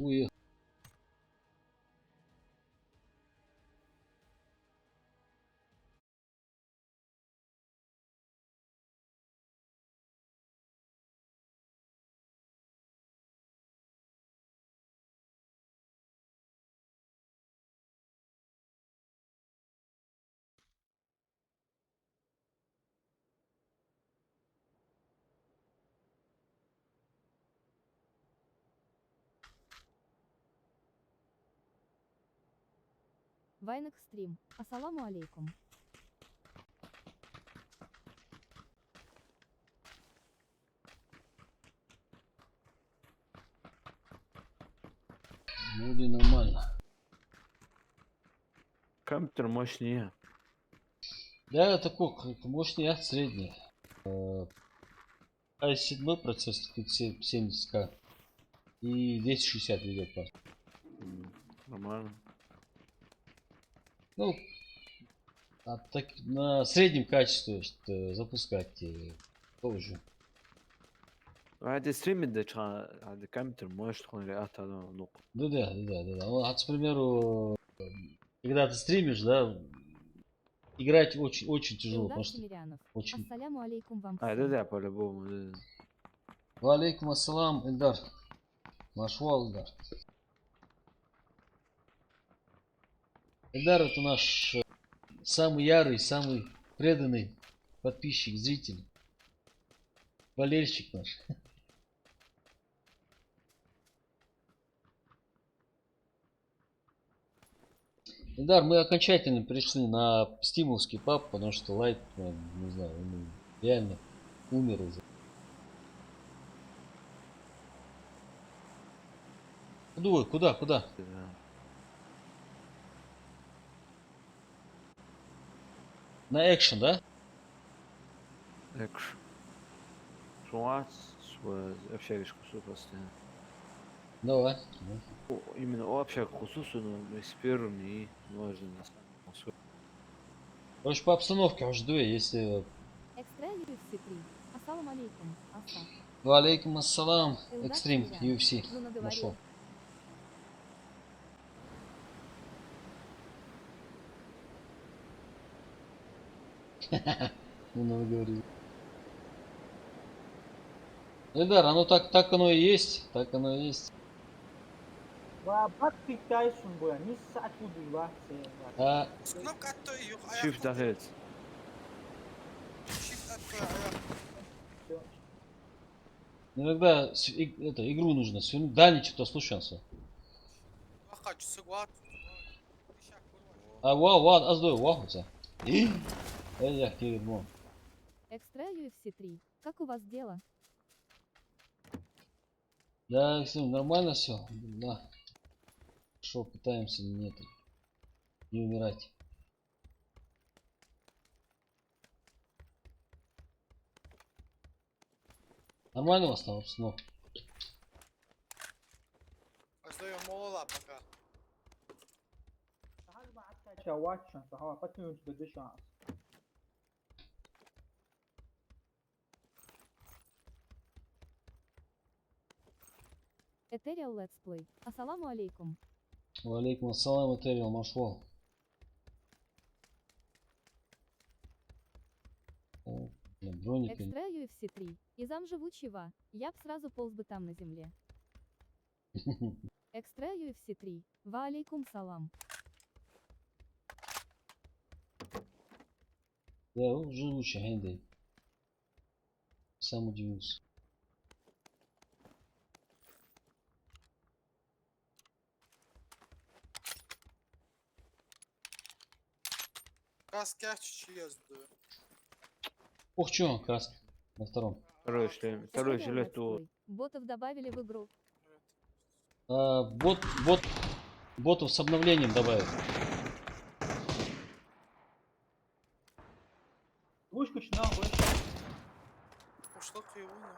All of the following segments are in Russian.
Уехал. Вайнек стрим. Ассаламу алейкум. Вроде нормально. Компьютер мощнее. Да, такой мощный, средний. i7 процессор, тут 70к. И 260 ведет просто. Нормально. Ну, так, на среднем качестве запускать тоже. هذا ستريم هذا كمبيوتер можешь تكون رئات هذا نقطة. Да. Вот, к примеру, когда ты стримишь, да, играть очень тяжело, Илдар потому что Семирянов. очень. Ассаляму алейкум вам هذا всем. ده по-любому. Валейкум ассалам, Эльдар. Машвал, Эльдар. Эльдар это наш самый ярый, самый преданный подписчик, зритель. Болельщик наш. Эльдар, мы окончательно перешли на стимовский паб, потому что лайт, не знаю, он реально умер уже. Ой, куда? На экшен, да? Экш. Шуат, вообще вещь просто. Давай. Именно вообще خصوصا экспертный можно. Короче, по обстановке аж две, если... Экстра UFC 3. Ассаламу алейкум. Аса. Валейкум ассалам, Илдар экстрим, Семирянов. UFC. Ну наговорил. Нашел. Ну, надо говорить. Эльдар, оно так оно и есть. Так оно и есть. А, Sınıf kattığı yok. Shift ahead. Shift attığı ayak. иногда игру нужно свернуть. Дальний что-то слушался. Vakacısı var. Вау, аздой, вау, за. Я кирмо. Экстра UFC 3. Как у вас дело? Да, все, нормально все. Да. Что, пытаемся не умирать. Нормально у вас там обстановка? Azda Moğol'a baka. Этериал летсплей. Ассаламу алейкум. Валейкум ассалам, Этериал, Машвал. Броник. Экстра UFC 3. Изам живучего. Я б сразу полз бы там на земле. Экстра UFC 3. Ва алейкум салам. Да, живучий гендей. Сам удивился. Asker çiçi yazdı. Ох, чё, краска. На втором. Второй шлем. Второй Этериал жилет у... летсплей. Ботов добавили в игру. Ботов с обновлением добавят. Hoşla kıyımına.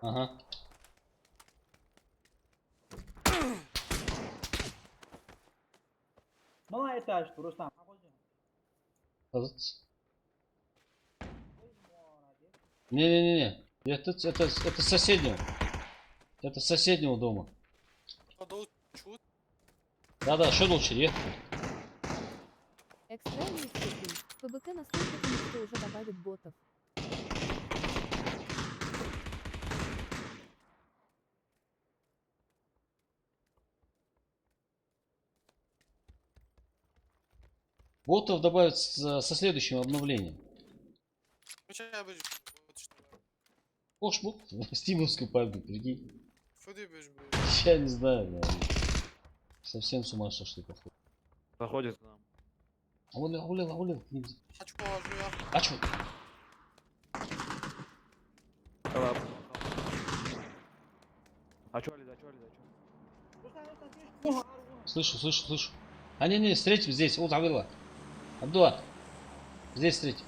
Ага. Кажется. Не-не-не. Это с соседнего. Это с соседнего дома. Подол чут. Да-да, что лучше, е? Экстренный цикл. ПБК настолько тянет, что уже добавит ботов. Ботов добавят со следующим обновлением. Хотя бы вот что. Ох, шмук, в стимовской пабе, прикинь. Фуды бежь, Я не знаю, да. Совсем с ума сошли, походу. Заходит к нам. А гулял. Хочу положу я. А чё? Давай. А чё, Алида, Слышу. А не, встретим здесь, вот Авила. Абдула. Здесь встретим.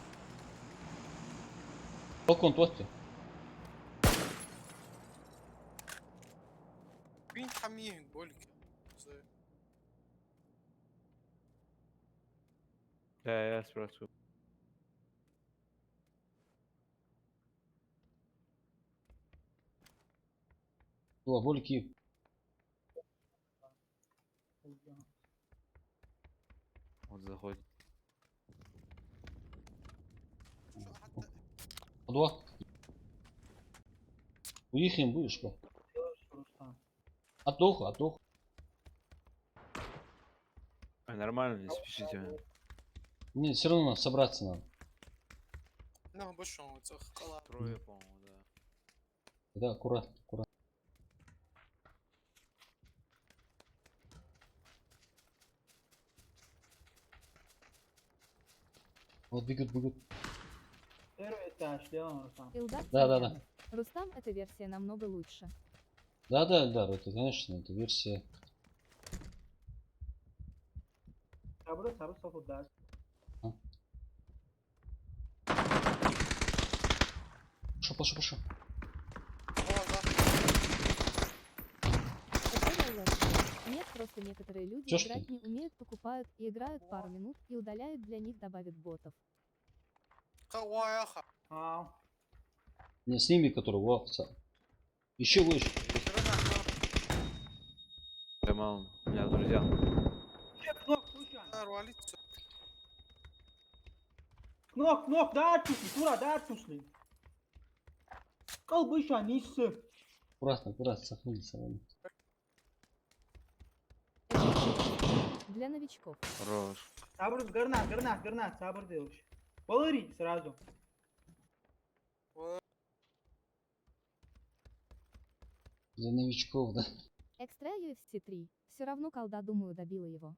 Балкон, тот. Бин хамиин болик. Я спрашиваю. Болики. Вот заходит. Абдула. Уехаем будешь, бо? Отдох. Нормально, не спешите. Не, все равно надо собраться надо. Ну, больше он цахкала. Трое, по-моему, да. Да, аккуратно. Вот бегут. Первый этаж, левым рукам. Илдар Да. Тимирян. Рустам, эта версия намного лучше. Да, это, конечно, это версия. Sabır sabır ders. Пошел. Это версия. Нет, просто некоторые люди Чё ж играть не умеют, покупают и играют пару минут и удаляют, для них добавят ботов. Каваяха. А, Не, сними, который в овца. Еще выше. Поймал. У меня друзья. Нарвалится. Knok, dar tuşlu, tura dar tuşlu. Kal bu şu an iyisi. Аккуратно, сохранись. Для новичков. Хорош. Sabır, гранат, sabır diyor. Полори сразу. Для новичков, да. Экстра UFC 3. Все равно колда, думаю, добила его.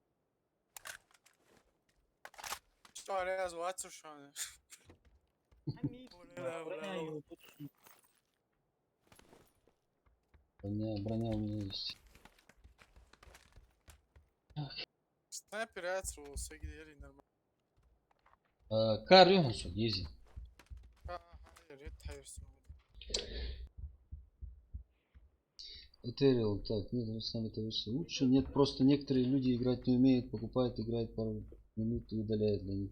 Что, развиваться что ли? Броня у меня есть. Снайпер яйцевался, где нормально. Кар Йоханссон, ези. Ред хайрсон. Этериал, так, нет, сам это версия лучше. Нет, просто некоторые люди играть не умеют, покупают, играют пару минут и удаляют для них.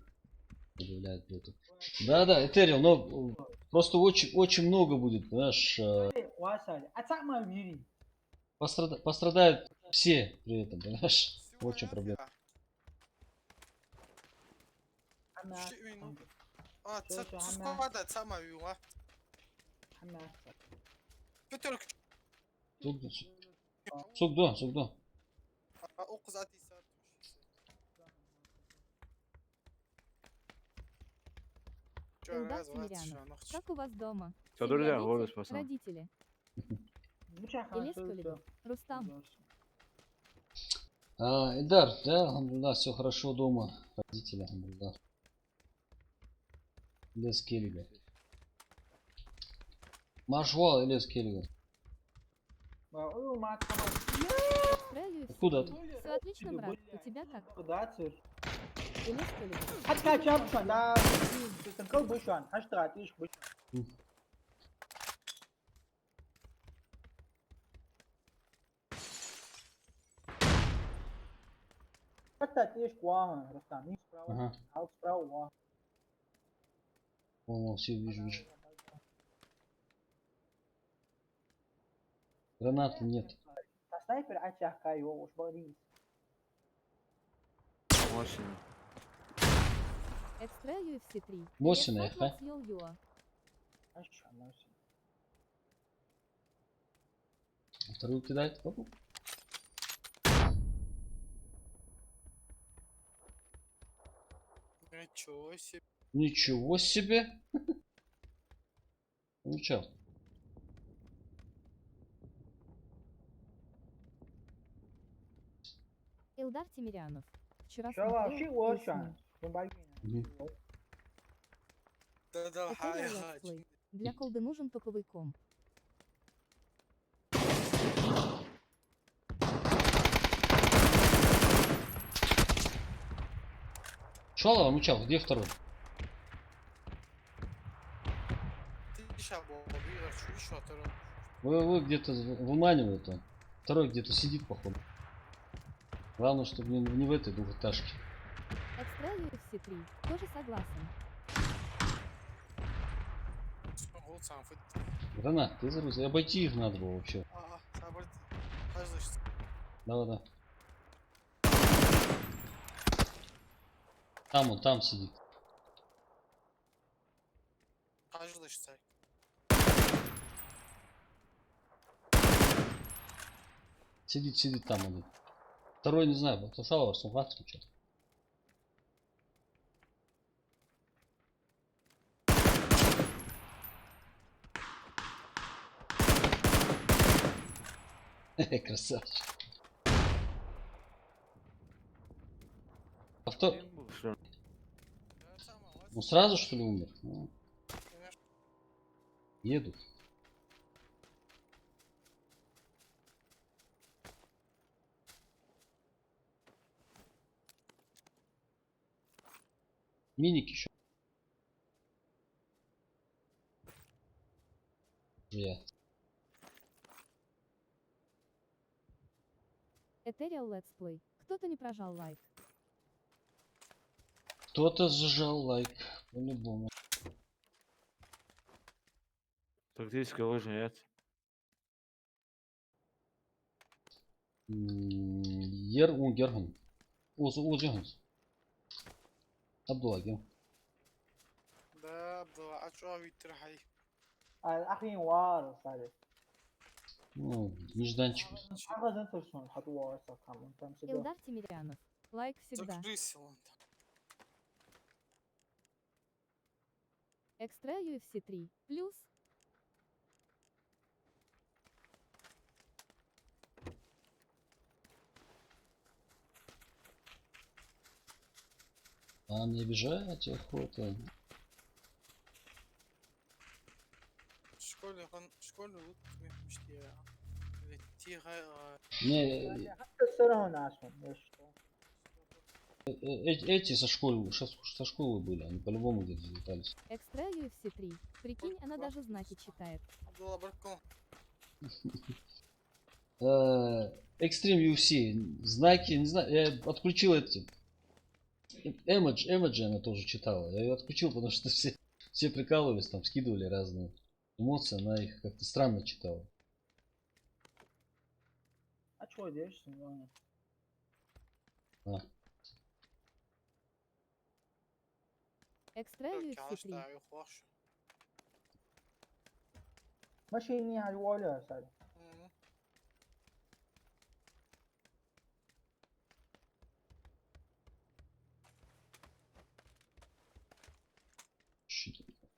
Добавляют ботов. Да, Этериал, но просто очень много будет, понимаешь, Васали. Atma viri. пострадают все при этом, понимаешь? Вот в чем проблема. А, сколько сама вила? Петр, Сукдо. окзати сат. Илдар Тимирянов. Как у вас дома? Всё, Семья, друзья, дети, голос пацан. родители. Bıçak Илес Кулибин. Рустам. Эльдар, да, у нас все хорошо дома. Родители, да. Лес Келлига. Маршвал и Лес Келлига. Экстра UFC. Откуда? Все отлично, брат. У тебя как? Илес Кулибин. Hatta çabuk şu an daha kal bu şu an. Haşta ateş bu. Hatta ateş kuah Rustam. Не справа. Ага. А справа. О, все вижу. Гранаты нет. снайпер ачака его уж борис. Машина. Экстра UFC 3. Мосина, Привет, ха? Сокол, съел Юа. Вторую кидает. Оп. Ничего себе. Ничего себе. Ну чё? Илдар Тимирянов. Вчера Что вообще смотрел и лошадь? Мгм. Да-да, уснул. хай, Этериал хай. летсплей. Для колды нужен топовый ком. Шалова, ну чё, где второй? Ты ща бобби, еще второй. Вы где-то выманивает он. Второй где-то сидит, походу. Главное, чтобы не в этой двухэтажке. Экстра UFC 3. Тоже согласен. Ол сам фыт. Гранат, ты загрузи. Обойти их надо было вообще. Сабыр. Каждый Да. Там он, там сидит. сайт. Сидит там он. Второй не знаю, был Шалова, согласен, что. Красавчик. А кто? Ну сразу что ли умер? Ну, едут. Миник еще. Я. Этериал летсплей. Кто-то не прожал лайк. Кто-то зажал лайк. По-любому. Практически лыжи нет. Герхан. О, Джеханс. Абдуллагин. Да, Абдулла, ачуа виттер хай. الأخي وار صار. Ну, нежданчик. حاجة انت شلون حط وار صار كم انت مسدود. Илдар Тимирянов. Лайк всегда. Закрылся он. Экстра UFC 3. Плюс. А не обижать охота. школьный лут мش я. Тихо. Не, حتى السنة هنا عشان ليش؟ эти со школы были, они по-любому где-то залетались. Экстра UFC 3. Прикинь, она даже знаки читает. Абдулла баркон. Extreme UFC, знаки, не знаю, я отключил эти. Эмоджи она тоже читала. Я ее отключил, потому что все прикалывались, там скидывали разные эмоции, она их как-то странно читала. А что делаешь? Сегодня? А. Экстра UFC 3. ماشي على الولا صار.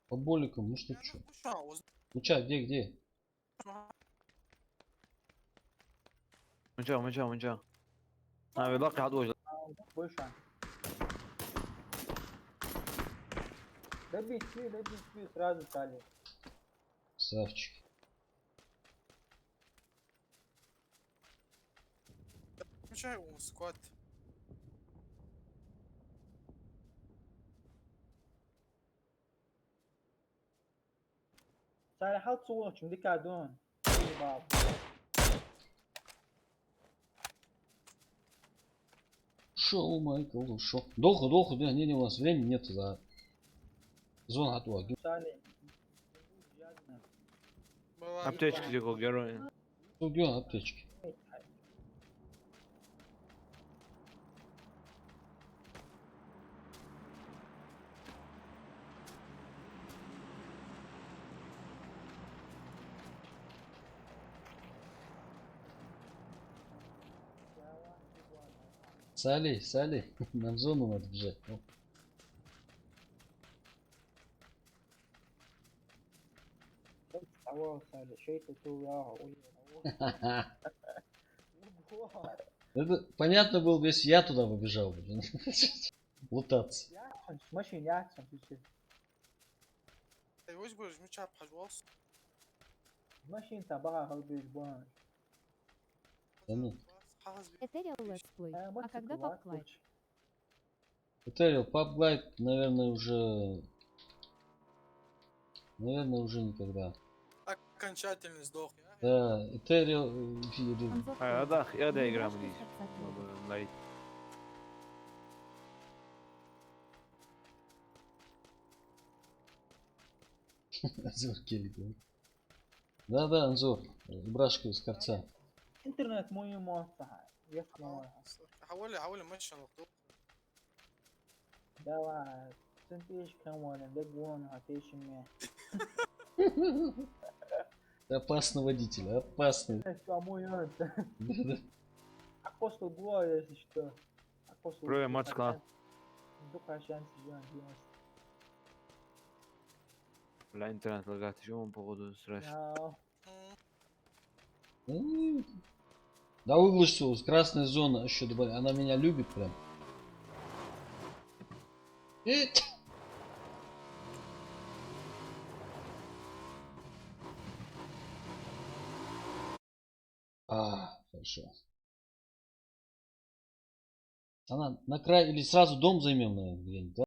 По боликам, ну что чё? Ну чё, где? من جا باقي عاد وجه. وش عن؟ لبيت فيه сразу стали. Савчик. Включай он сквад. صار حط صور شو بدك عدون. باب. Шоу, Майкл, шо. Долго, да, не, у нас времени нет за зон готова. صار لي. Аптечки где герои. Убьем аптечки. Сали, нам в зону надо бежать. Оп. Это понятно было бы, если я туда побежал. Блин. Лутаться. وش برج مش عارف حاجة واصل. ماشي انت بقى قلبي اسبوع. حاسس Этериал летсплей. А когда поплать? Этериал, PUBG, наверное, уже никогда. окончательно сдох. Да, Этериал... Анзор А, Плей. да, я Не доиграл играшки здесь. с отцом. Лайт. Анзор Келли. Да, Анзор. Брашка из корца. انترنت مو موسع يسمع حاول ماشي نقطة. دواء سنتيش كم وانا دقون هاتيش مية Опасный водитель, опасный. مو يرد أقصد قوة يشتو أقصد Пробуем матч клан. دوك عشان سجان ديمس لا интернет лагает, еще походу страшно. Да выглушил, красная зона еще добавили. Она меня любит прям. Хорошо. Она на край или сразу дом займем, наверное, где-нибудь, да?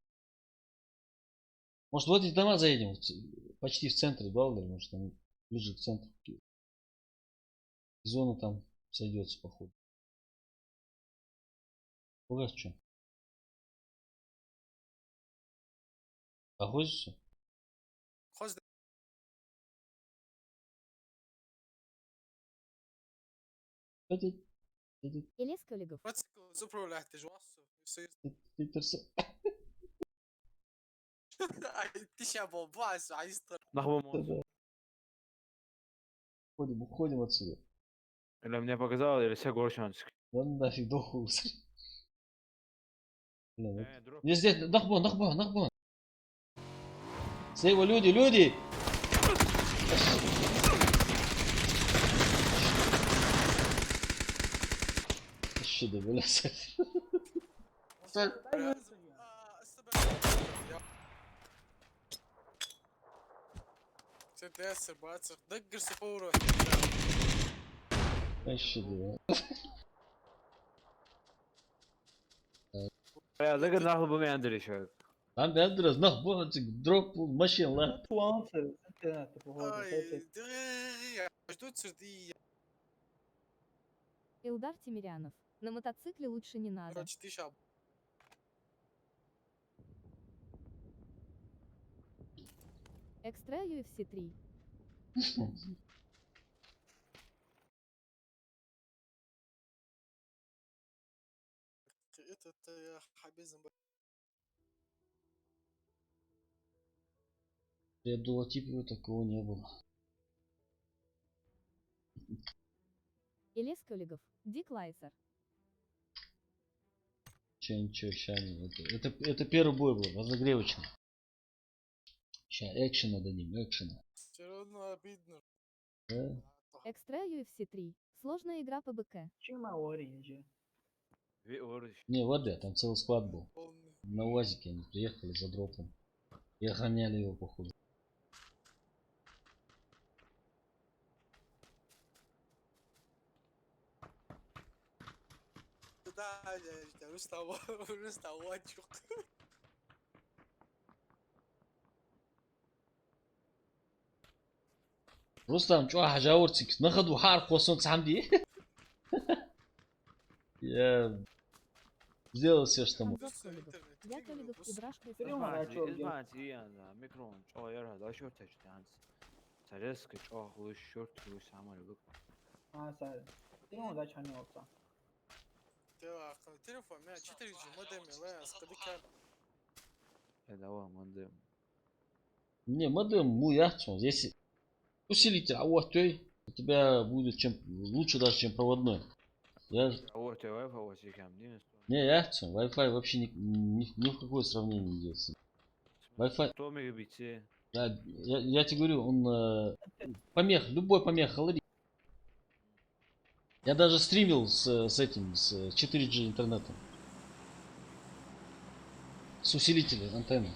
Может, в эти дома заедем? Почти в центре, да, может, там ближе к центру. Зона там сойдется, походу. Пугать что? Охотишься? خذ Елес Коллегов. سوبر ولا احتاج واصل يصير تشابه باس عايز Нахуй. Уходим отсюда. Или мне показал, или все горшанчик. Да нафиг, дохуй. Не здесь, нахбон. Слева люди! Еще добавился. تاسر باتسر دقر سفورة Еще добавился. Ya ذكر ناخذ ب 100 ادري شو. Там бедрос, нахбон, дроп машин, ла. توانسر انترنت بهذا اي دقيقة جدود سردية Илдар Тимирянов. На мотоцикле лучше не надо. короче تشابه Экстра UFC 3. это я хабизм. Я думал, типа такого не было. Елес Коллегов. Дик Лайсер. Ничего, ща не. Это первый бой был, разогревочный. Ща экшена дадим, экшена. все равно обидно. Да? Экстра UFC 3. Сложная игра по БК. شو ما وري يجي Не, вода, там целый склад был. полный. На УАЗике они приехали за дропом. И охраняли его, походу. Да, руставочек. رستم شو حجاورتك ناخذ وحارق وصلت حمدي. Я сделал все, что мог. Анзор Коллегов. Я Коллегов и Брашка из Серьёзно? Саратова. اسمعني يعني ميكرون شو يرى لا شورت تاعي سريسك شو هو الشورت هو سامر Ha sen. Telefon da çanı olsa. Телефон меня 4G модем ЛС кадыкар. Это هو модем. Не, модем яхтом. Здесь усилитель, а вот ты, у тебя будет чем лучше даже, чем проводной. Я هو تي واي فاي هو شي كاملين. не яхтом, Wi-Fi вообще ни в какое сравнение не идет. Wi-Fi, 100 мегабит. да, я тебе говорю, он помех, любой помех ловит. Я даже стримил с этим, с 4G интернетом. С усилителем антенны.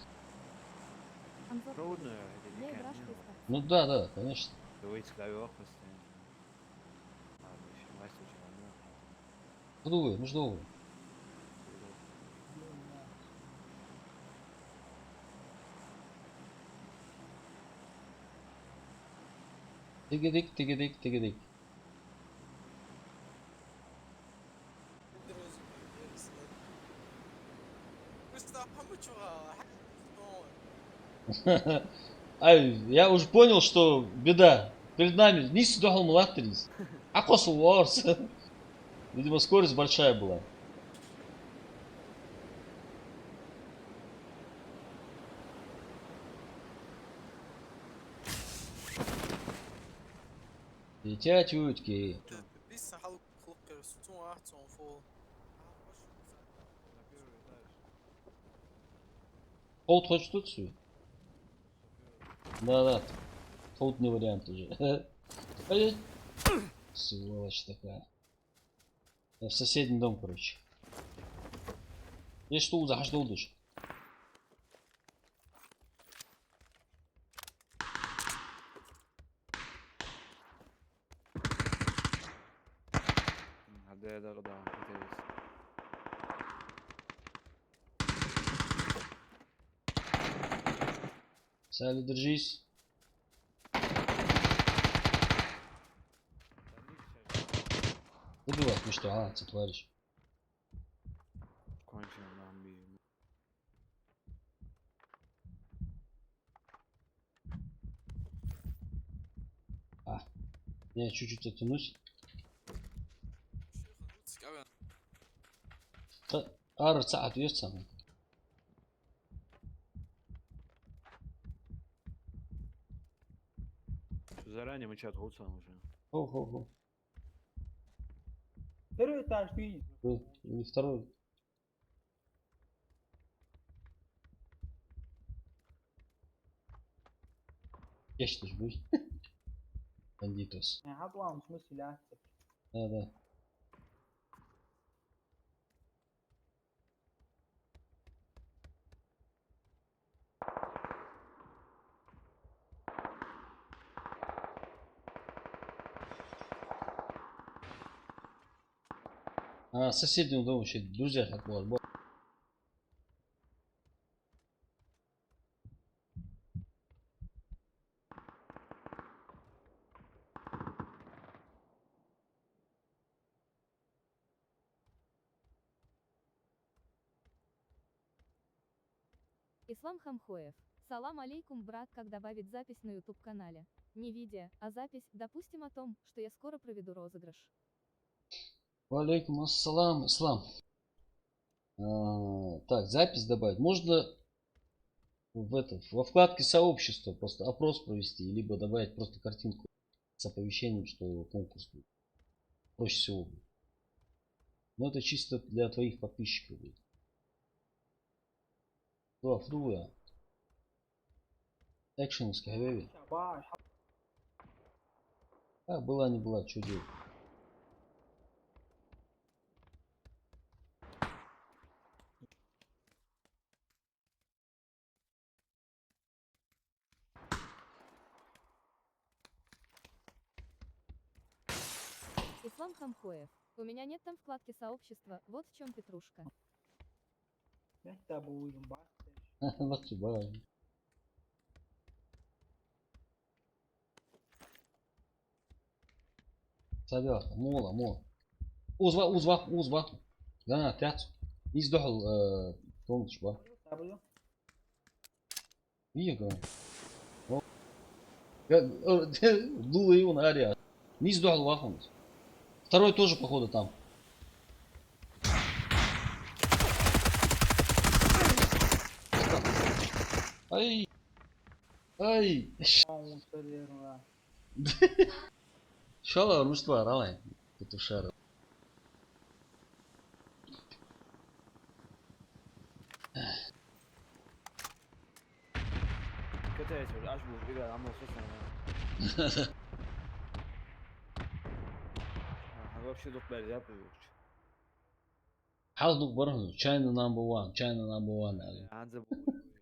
Анзор, Проводную я это играшка не из конца. Ну да, конечно. Давайте клавиатуру постоянно. Ладно, еще мастер чего. Ну что вы? Тыгидык, тыгидык, тыгидык. Ай, я уже понял, что беда. Перед нами низ дохал мулатрис. А косу ворс. Видимо, скорость большая была. Летят утки. لسه حلق خلق سون واحد سون فوق. Холд хочешь тут все? Да. Холд не вариант уже. Ай, сволочь такая. Я в соседний дом, короче. Есть что захожу удачи. هذا غدا كويس. Сали, держись. Убивать, ну что, ты творишь. Кончено нам били. Я чуть-чуть оттянусь. Ар саат верца. Заранее мы чат гуцан уже. Хо. Первый этаж ты. Или второй. Я что ж будь. Бандитос. Ne yapalım şunu silah. Да. А соседнему дому вообще друзья как было. Ислам Хамхоев. Салам алейкум, брат, как добавить запись на YouTube канале? Не видео, а запись, допустим о том, что я скоро проведу розыгрыш. Валейкум ассалам, ислам. Так, запись добавить. Можно во вкладке сообщества просто опрос провести, либо добавить просто картинку с оповещением, что конкурс будет. Проще всего будет. Но это чисто для твоих подписчиков будет. Фруя. Экшеновский хавеви. Baş. А, была не была, что делать. Ислам Хамхоев. У меня нет там вкладки сообщества, вот в чем петрушка. Ne kitabı uygun baş. Вот сюда. Сабиах, мола. Узвах. Да, тяц. Издохл, помнишь, ба. Kitabı yok. Иего. Дула его на ариа. Издохл вахунс. Второй тоже, походу, там. Ай. Ай. Onu söylüyorum ha. İnşallah vurmuştu var ama. Kötü şarı. كده يا عشبه بيقعد عمرو صوصنا هو شيء دوك بالي يابي Halk barın. China number one. China number one. Yani. عنده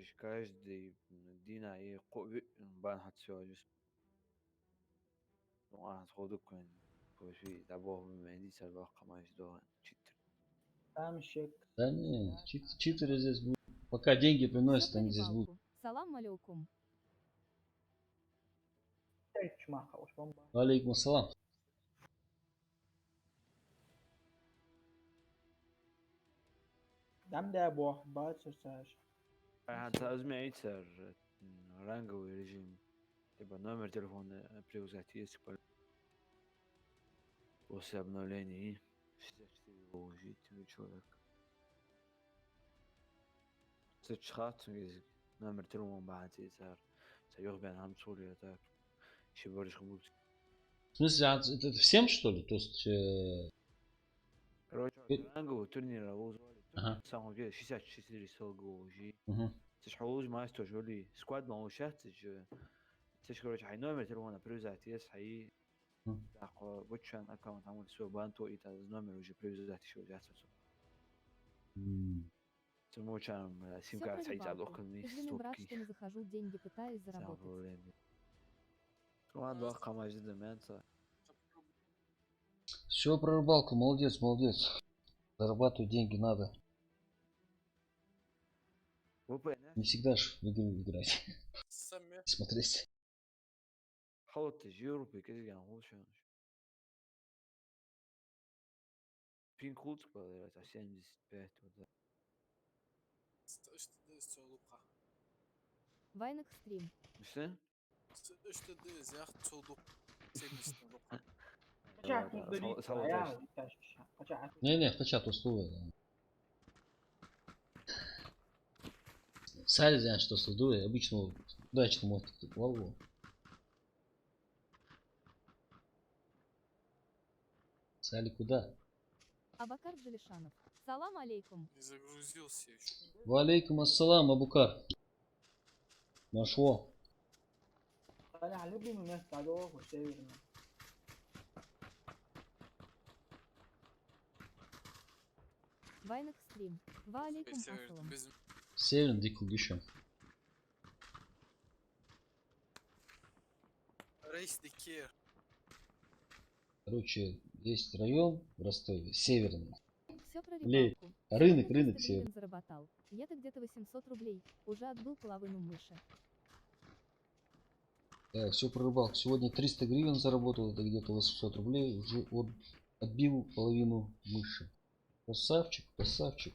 مش كاش دي دينا ايه قوي بان هاتسو جس واحد خودك كان فوشي دابو مهدي سالبا قماش دو читер Tamam şık. Да не. Читеры здесь будут. Пока деньги Всё приносят, про они здесь будут. рыбалку. Салам алейкум. Tek çuma kavuş bomba. Алейкум ассалам. Dem de bu bağır saç. انت ازمي عيتر رانجو ريجيم تبقى نمر تليفون بريوزاتي سبر وساب نوليني اشتري وجيت بتشولك ست شخات نمر تليفون بعد يسار سيغبي عن هم سوريا تاك شبرش خبوت В смысле, это всем что ли? То есть... короче رانجو تورنير وزوالي Ага. سامو جي شيسات شيسيري سوغو جي Угу. تشحوز ما استوجولي سكواد ما هو شات تشكرك حي نومر تليفون بريوزاتي حي داق بوتشان اكونت عمل سو بانتو ايتا نومر وجي بريوزاتي شو جاتو سمو كان سيم Всё про كارت سعيد عبد рыбалку. القدمي Извини, брат, ستوكي что не захожу, деньги пытаюсь заработать. كمان واقع ما جدا ما انت Все про рыбалку. Молодец, молодец. Зарабатывать деньги надо. Не всегда ж в игру играть. سمي Смотреть. حاول تجيرو بكذا يعني هو شو فين كولت بقى عشان ديسبات ولا اشتديز تولوقا Вайнах стрим. مش ده؟ اشتديز يا اخي تولوق سيبني تولوقا Kaçak mutlu değil. Ya. Kaçak. Не-не, хотят условия. Сали знают, что создует. Обычно удачно может голову. Сали куда? Абакар Джалишанов. Салам алейкум. не загрузился еще. Валейкум ассалам, Абукар. Нашло. Hala любимый место, а до северного. Вайнах стрим. Ва алейкум Север, ассалам. без Северный Дикугишин. рейс дикер. Короче, есть район в Ростове, северный. Все про Лей. рыбалку. Рынок, Сегодня рынок 300 северный. гривен заработал. Я-то где-то 800 рублей. Уже отбыл половину мыши. Да, все про рыбалку. Сегодня 300 гривен заработал, это где-то 800 рублей. Уже отбил половину мыши. Красавчик, красавчик.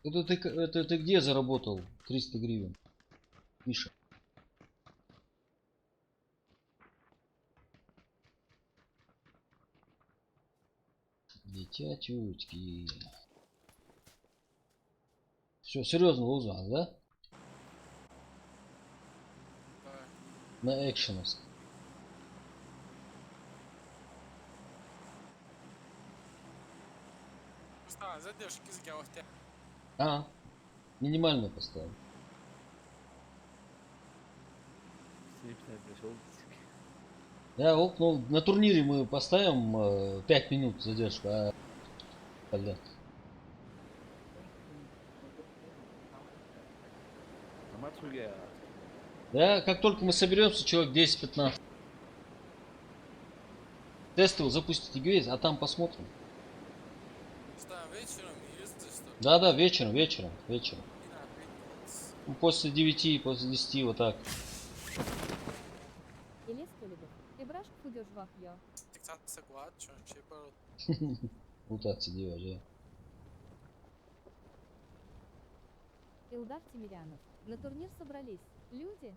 Это ты где заработал 300 гривен, Миша? Дитя тютьки. Все, серьезно узнал, да? Да. На экшеновск. Просто задержки сделать. А, минимально поставил. سيبنا пришел Да, вот, ну, на турнире мы поставим 5 минут задержку, а тогда. ما تسوق Да, как только мы соберемся, человек 10-15. Тестовый запустить игры, а там посмотрим. Просто вечером ездишь, что Да, вечером. и на Ну, после 9, после 10, вот так. Елес Толидов. И брашку пойдешь в ахья. Диктат соглад, что чепа. Мутация делаешь, да. Илдар Тимирянов. На турнир собрались. Люди?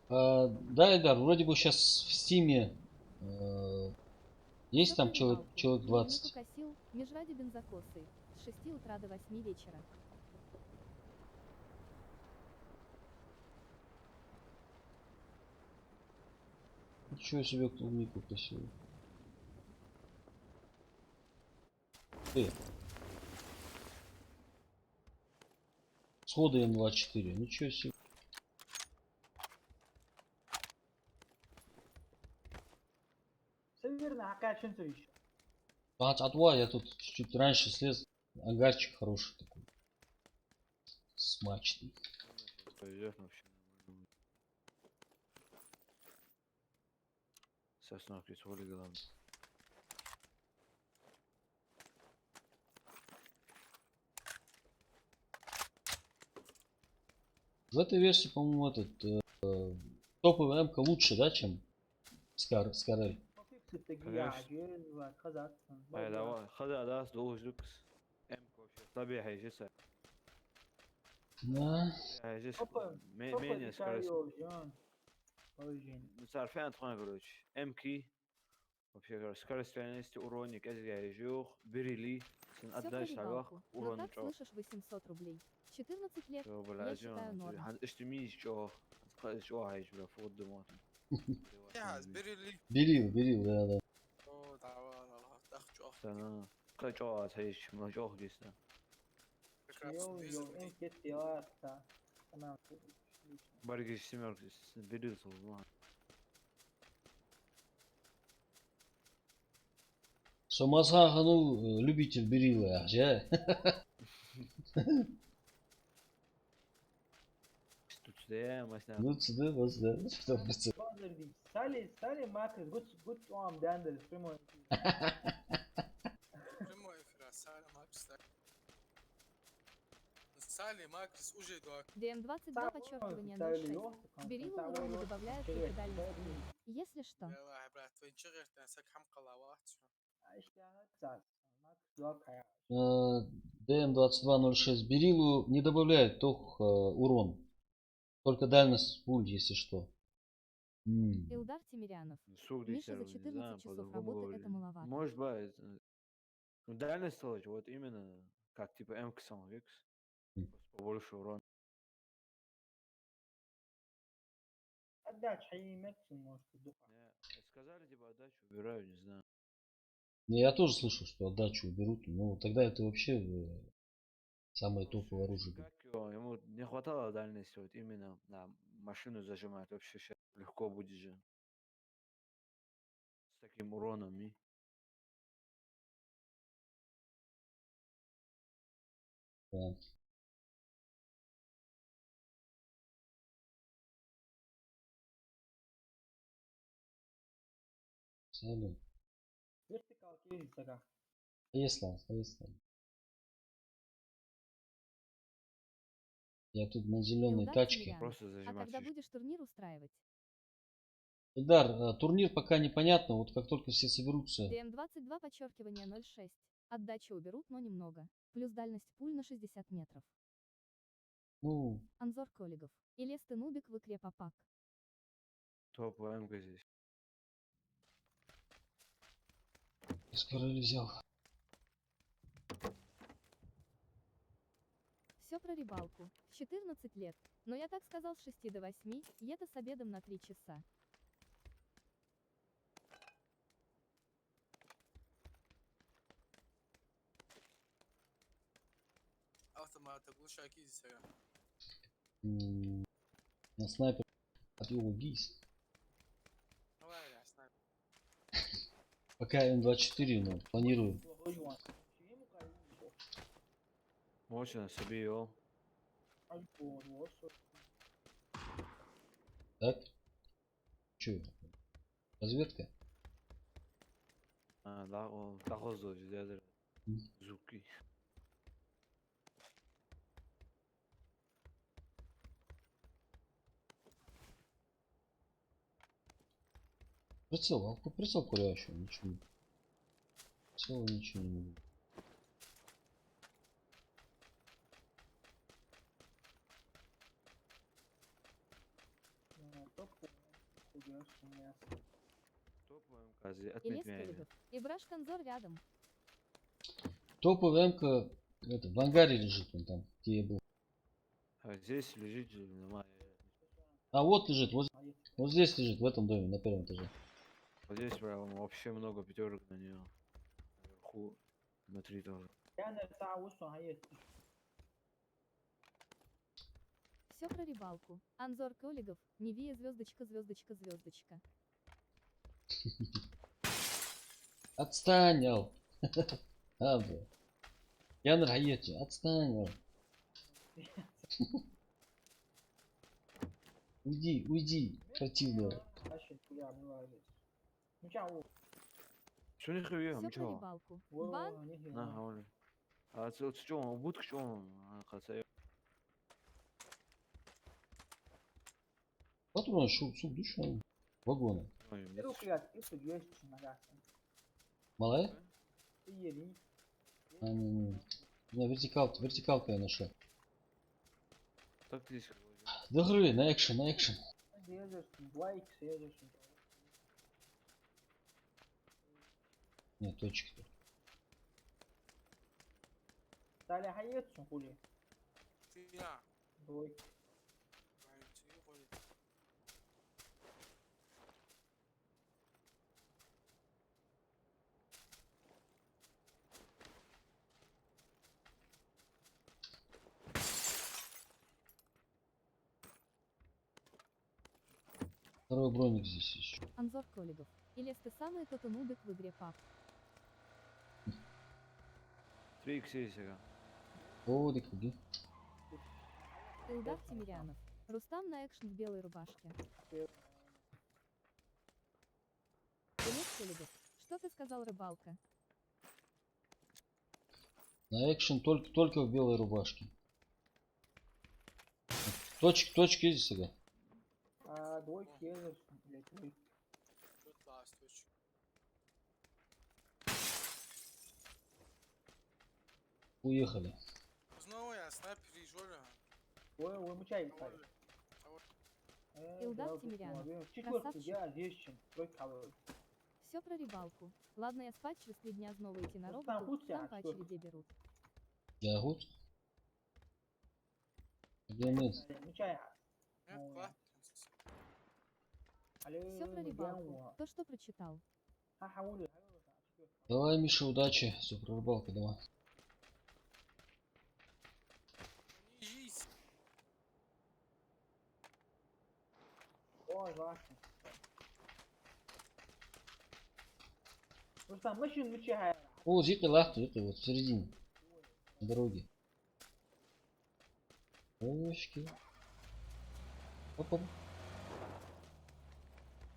Да, Эльдар, вроде бы сейчас в Стиме Есть Всё там проверял. человек Минуту 20. косил, межради бензокосы. С 6 утра до 8 вечера. Ничего себе клубнику красиво. Сходы М24. Ничего себе. سيرنا حكاية شنو تسوي؟ Атва, я тут чуть раньше слез. Агарчик хороший такой. Смачный. Повезет вообще. Сосна присвоили главное. В этой версии, по-моему, топовый М-ка лучше, да, чем Скарель. وفيك ستة كلاش. عجل وخذت هاي لا خذ داس دوز لوكس ام كوشي طبيعي جسا Да. طبيعي جسا اوبن مين يسكرس جون اوريجين متعرفين تخوان قولوش ام كي вообще скорость реальности уроник это жух берили сен Все про отдашь алвах рыбалку. Но урон так чё слышишь 800 рублей. 14 лет, чё я бля считаю норм. жон اشتميش чё сказать чё هايش بلا فوق دماغ يا بريلي Берил, да. او تعال الله تخجو سنة قد чё هايش ما чё جسا فكرة يو في يو ديزل ان كت يا انا баргиш семёр берил солма Сомасаха, ну, любитель Берила, а? тут да مثلا Ну, да, вас, да. 100%. سالي ماكس قلت وام داندل فيمو بريمو افرا سالي ماكس سالي ماكس وجدوا ДМ-22 подчеркивание 06. Берилу урон не добавляют только дальность пули. Если что. يا واحد برات وين شغل تنسك حمقى لوات ДМ-2206 Берилу не добавляет только урон. Только дальность пуль, если что. Илдар Тимирянов. сук Миша за не 14 знаю часов по-другому работы это говорили маловато. может быть ну дальность столочь вот именно как типа м сам викс побольше урон отдача حي максимум может сказали типа отдачу убираю не знаю Ну, я тоже слышал, что отдачу уберут. Ну, тогда это вообще самое топовое оружие будет. как его ему не хватало дальности вот именно на машину зажимать вообще сейчас легко будет же с таким уроном и Да. Салют. вертикал кейс сага Стоит. Я тут на зеленой Илдар тачке. Тимирянов. просто А зажимать когда чуть-чуть. будешь турнир устраивать? Эльдар, турнир пока непонятно. Вот как только все соберутся. ДМ-22 подчеркивание 06. Отдачу уберут, но немного. Плюс дальность пуль на 60 метров. Ну, Анзор Коллегов. Илес ты нубик в икре попак. топовая МК здесь Скорее взял. Все про рыбалку. В 14 лет. Но я так сказал с 6 до 8, и это с обедом на 3 часа. автомат تقول شاكي سيا На снайпер. Отвел гис. وين يا سنايبر Пока М24, но планирую. мощно себе его Так? Че? Разведка? да он тахозо ждет звуки Прицел курящий, ничего. Прицел ничего не будет. топ Илес Коллегов. И Браш-Конзор рядом. Топовая МК это, в ангаре лежит он там, где я был. А здесь лежит А вот лежит, вот здесь лежит, в этом доме, на первом этаже. вот здесь прям вообще много пятерок на нее. Наверху, внутри тоже. Я на сау есть. Все про рыбалку. Анзор Коллегов. Невия звездочка, звездочка, звездочка. Отстань, Ал. Абы. Янр Хаетчи, отстань, Ал. Уйди, противная. Что не хрюем, Все про чё? рыбалку. Бан. На, хавали. А это что, будка что? Патрон шел, суп, душу. Вагоны. Малая? А, не. Не, вертикалка я нашел. Так здесь. До игры, на экшен, на экшен. Нет, точки. Далее хаетсун хули. فيها Двойки. بعدين يقول Второй броник здесь еще. Анзор Коллегов. Илес ты самый тот нубик в игре пап. 3 сега. О, да куди. Илдар Тимирянов. Рустам на экшен в белой рубашке. Илес Коллегов. Что ты сказал, рыбалка? На экшен только в белой рубашке. Точки есть всегда. Двойки едешь, блядь, двойки. يطلع ستويتش Уехали. знаю я снайпер жора Ой, мучай, кстати. Илдар Тимирянов. Четвертый, Красавчик. я вещи. Тройка. Все про рыбалку. Ладно, я спать через 3 дня снова идти на Рустам, роботу, будь там я, по что? очереди берут. Я гуд. Где нет? Мучай. нет класс Все про рыбалку. То, что прочитал. Давай, Миша, удачи. Супер рыбалка, давай. يجيس Ой, важно. Рустам, машин мучай. О, зикли лахту, это вот в середине. На дороге. Овощки. Опа.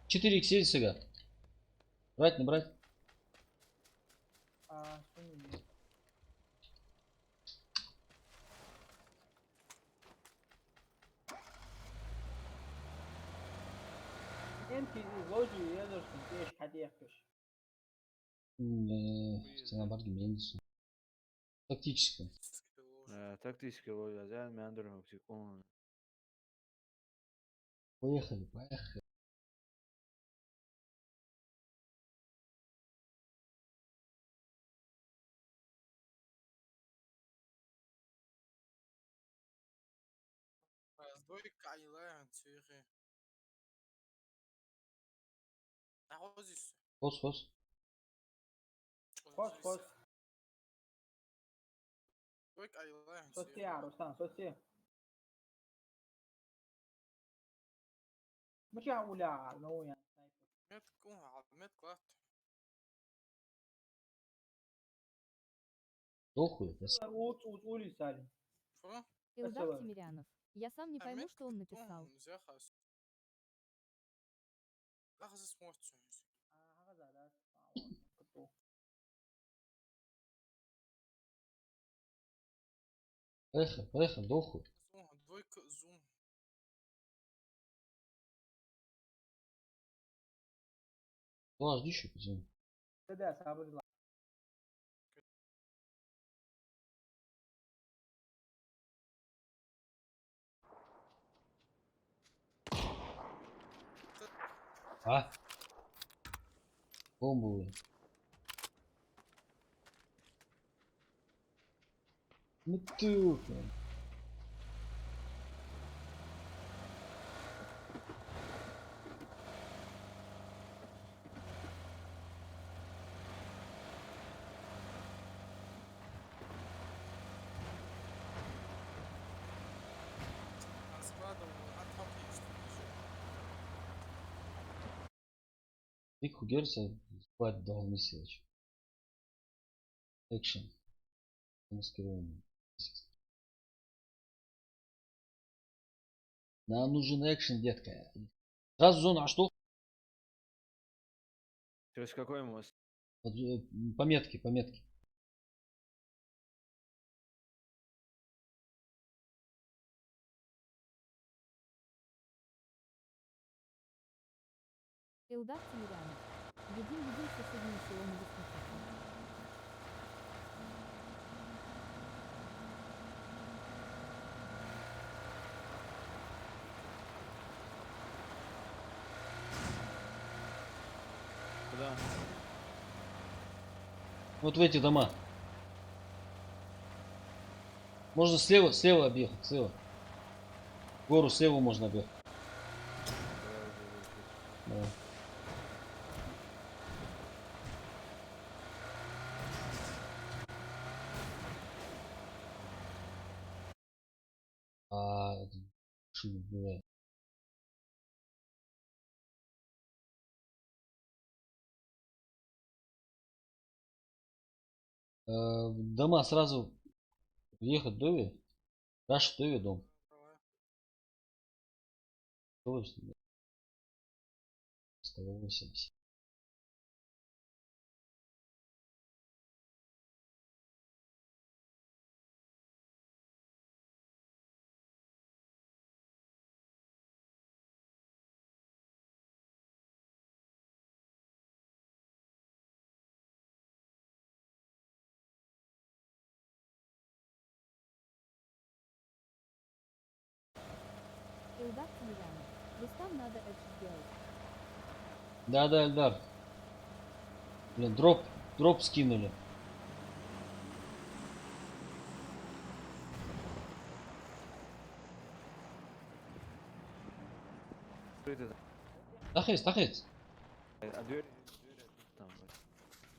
4 х есть сега. Брать, не брать? Энти ложи едешь, пеш, ходишь. Стена барги меньше. Тактическая. Тактически ловля, зян меандр оптикон. Поехали. двойка айлая цюрих нахозис Хос. Хос. двойка айлая Соси, Рустам, соси. Мучай уля, ну я. ميت كون عظمت كلات Дохуй. Улицали. فما Илдар Спасибо. Тимирянов. Я сам не пойму, что он написал. زيخاس لحظة سموت Поехали, дохуй. двойка зум Жди еще, пацан. Да, сабр. А? Бомбовые. Метуха. А складом отхватываешь, что ли? Пик Герца спать дал месяц. Экшен. Маскирование. Нам нужен экшен, детка. Сразу зона, а что? Через какой мост? Вот, пометки, пометки. Элдак Тимирянов. Едим в соседнее село на Вестнике. Куда? Вот в эти дома. Можно слева объехать, слева. Гору слева можно объехать. Да. Шум убивает. Дома сразу ехать Дови. Раша Дови дом. Давай. 180. Элдак Тимирянов. Рустам надо это сделать. Да, Эльдар. Блин, дроп скинули. Открыто там. Тахец. А дверь там.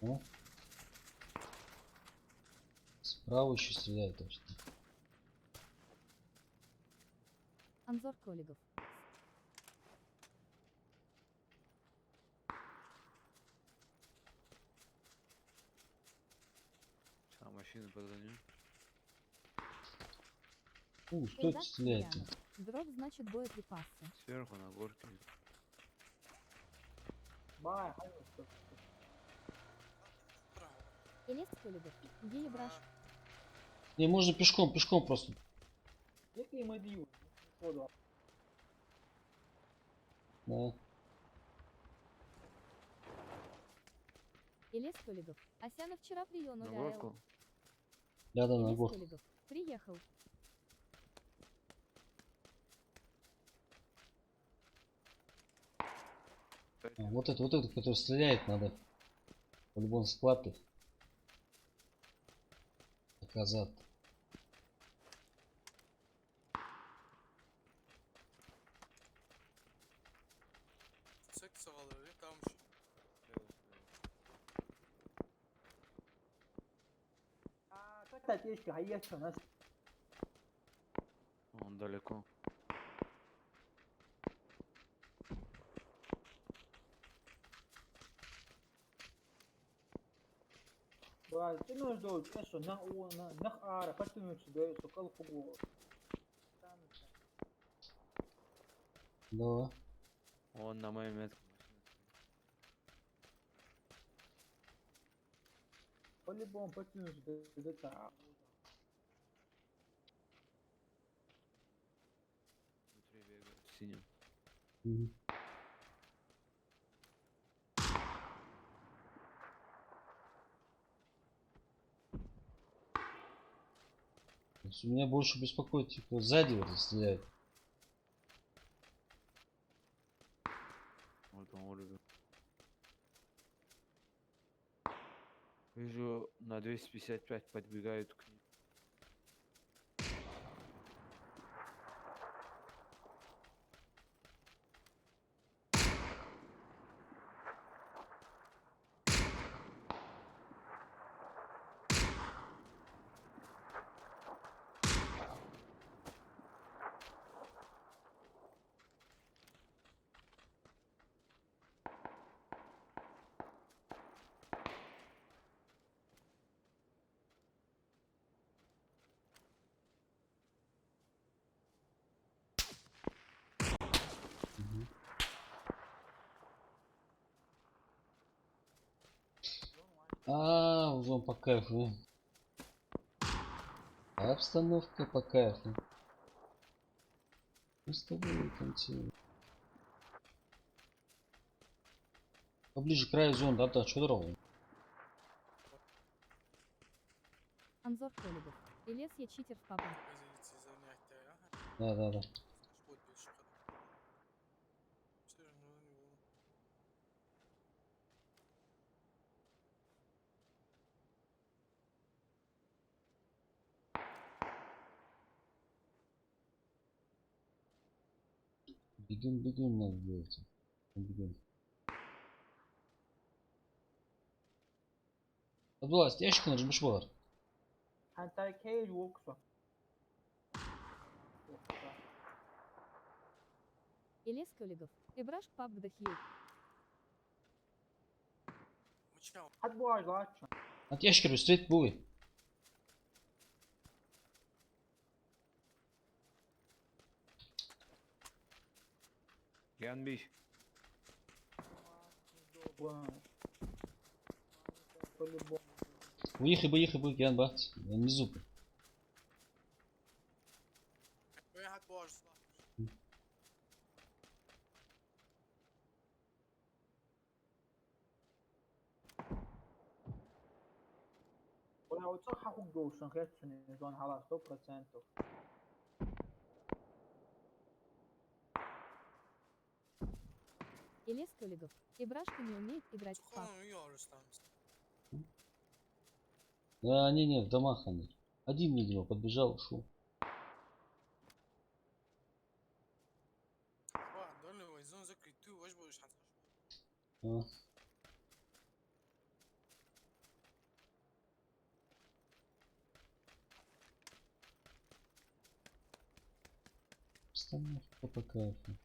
Вот. О. Справа еще стреляют точно. Анзор Коллегов. А, машину подгоню. Что это Элдак стреляет? Тимирянов. Дроп значит боеприпасы. Сверху на горке. Бай, hayır. Право. Элес Коллегов. Гея Браш. Не, можно пешком просто. Який мобіл? Походу. Да. Элес Коллегов. Асяна вчера приел На 0 горку. Рядом на Элес горку. Коллегов. Приехал. Вот это, который стреляет, надо по-любому схватывать. Доказать. Sekse alıyor. Kalmış. А, как так есть, hayır нас. Он далеко. Бай, ты нужно делать, что на ара, потянуться, да, что колхогу. Да. Он на моей метке. По-любому потянуться, да, да. Внутри бегает. Синим. Мгм. То есть меня больше беспокоит, типа, сзади вот стреляют. Вот он урубил. Вижу, на 255 подбегают к ним. Узон по кайфу. Обстановка по кайфу. Мы с тобой танцуем. Поближе к краю зон, да, что дорога? Анзор Колебов. Илес, я читер в папа. позиции занятия. Да. Вот без шкода. Все же, ну, не было. Бегем надо делать. Бегем. Абдулла, ящик нажмешь бар. Антай кейл воксо. Илес Колебов. Ибраш пап вдохил. Мычал. Hadi bu ağacı aç. От ящика быстрее буй. Янбиш. По-любому. Выехай, Ян бахт. Внизу. واحد بار صح. ولو تصححوا جوشن خيرتشن زون خلاص 100%. Илес Колебов. Ибрашка не умеет играть в пап. خواهم يارس تامس. Да, не, в домах они. Один, видимо, подбежал, ушел. واحد دول اللي يزون ذكري تو واش بوش حتى. А. Обстановка по кайфу.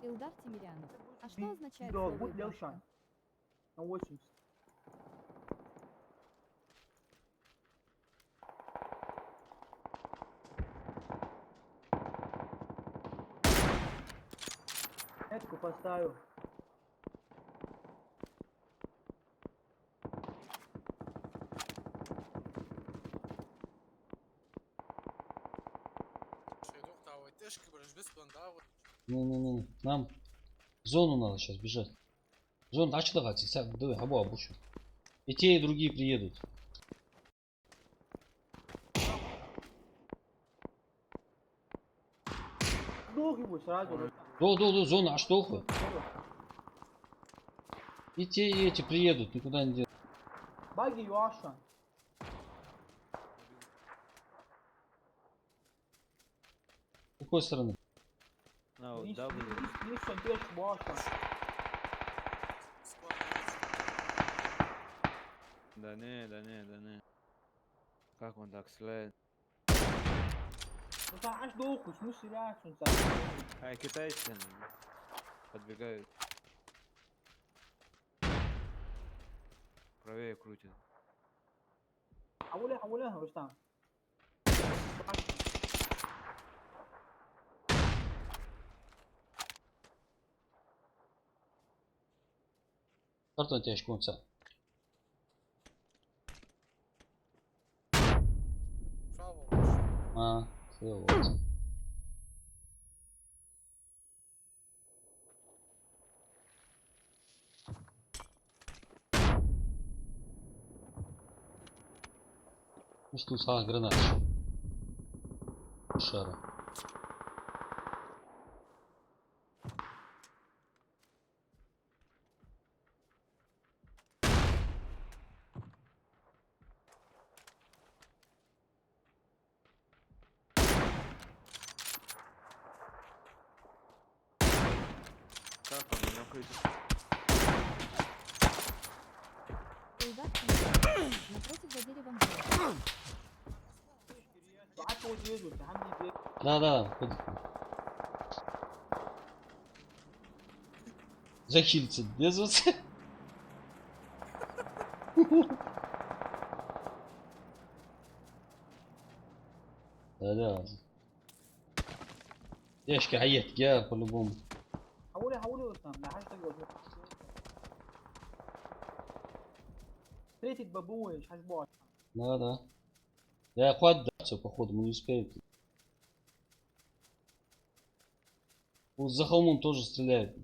Илдар Тимирянов. А что означает Да, слово будь «ибрашка»? Левшан. На 80. Метку поставил. شو دوق تعود تشكي برش بس بندعوت. Не. Нам в зону надо сейчас бежать. Зон, а что давайте? Давай, обучу. И те, и другие приедут. Долг его сразу. До, зона, а что хуй? И те, и эти приедут, никуда не денутся. Баги Юашан. С какой стороны? No, Ниш W. Ниш Буашан. Да не. Как он так след? Ну там аж долг, ну сирячун. Ай, китайцы подбегают. Правее крутят. حولها رستم. Картон тяжкий конца. Право. А, все вот. Ну что, гранат. Шара. Как там, у меня какой-то... Солдат напротив за деревом было. بعت له فيديو انت عامل ايه؟ Да. Захильцы, без вас. Да. Тяжкий аед, я по-любому. حولي قدام لا هاشتاج ولا третий бабуешь хашбот. Да. Я хватит даться, походу, мы не успеем. Вот за холмом тоже стреляют.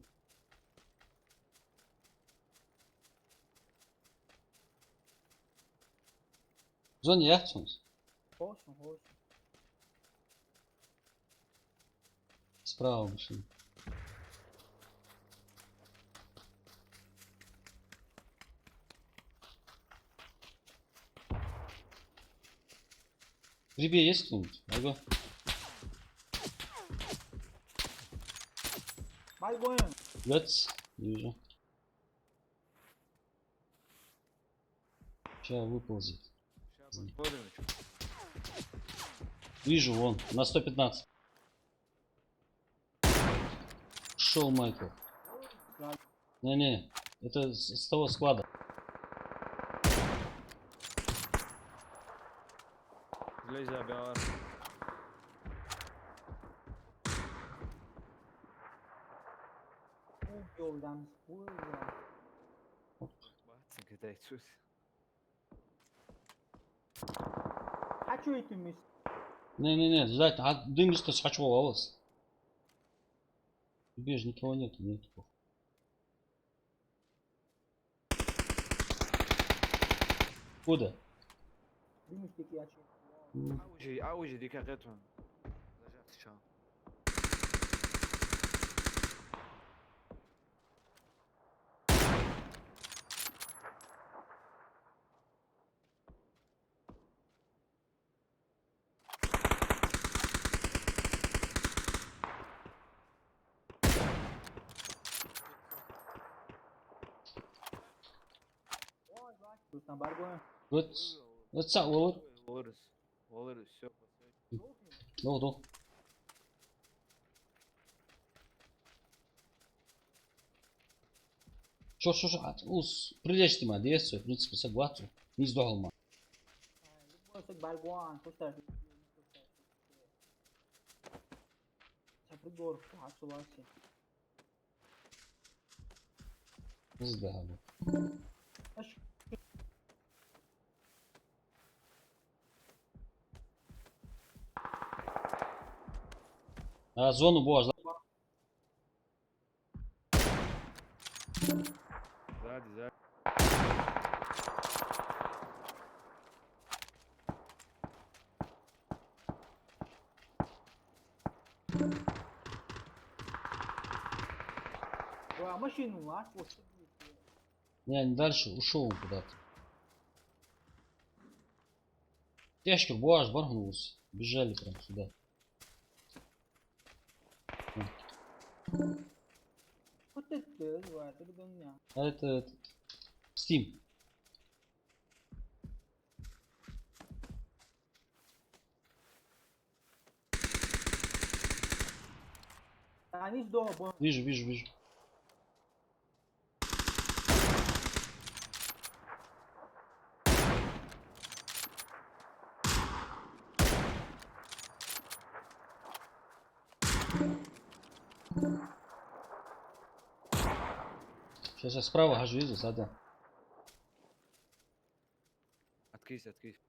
В зоне яхтунс. Хорошо. Справа машина. В грибе есть кто-нибудь? Ага. Байгон. Лец. Вижу. Сейчас выползет. Сейчас посмотрим, что. Вижу, вон, на 115. Шел Майкл. Не, это с того склада. Лезь, Абиар. Yoldan vurma. Bahtsın ki de sus. Kaç öğütümüz? Не, ждать. А дым что с хачевого волос. Бежь, никого нету. Куда? Gümüşteki açı. اوجي ديك اغيتهم. رجعت الشام. Dostan Bargon. Вот сам, вот. Олорус, все. Ну. Что, прилечь ты, действие, в принципе, согласен. Не сдохал, ма. Dostan Bargon. Dostan. Çapı doğru. Haçı varsa. Сдохал. Aş. А зону бош. Сзади. Машину аж. Не дальше, ушел он куда-то. Тяжкий бош баргнулся. Бежали прям сюда. Вот это, вот это гоня. А это Steam. Они сдохли. Вижу. Сейчас я справа хожу, видел, сада. откись, откись.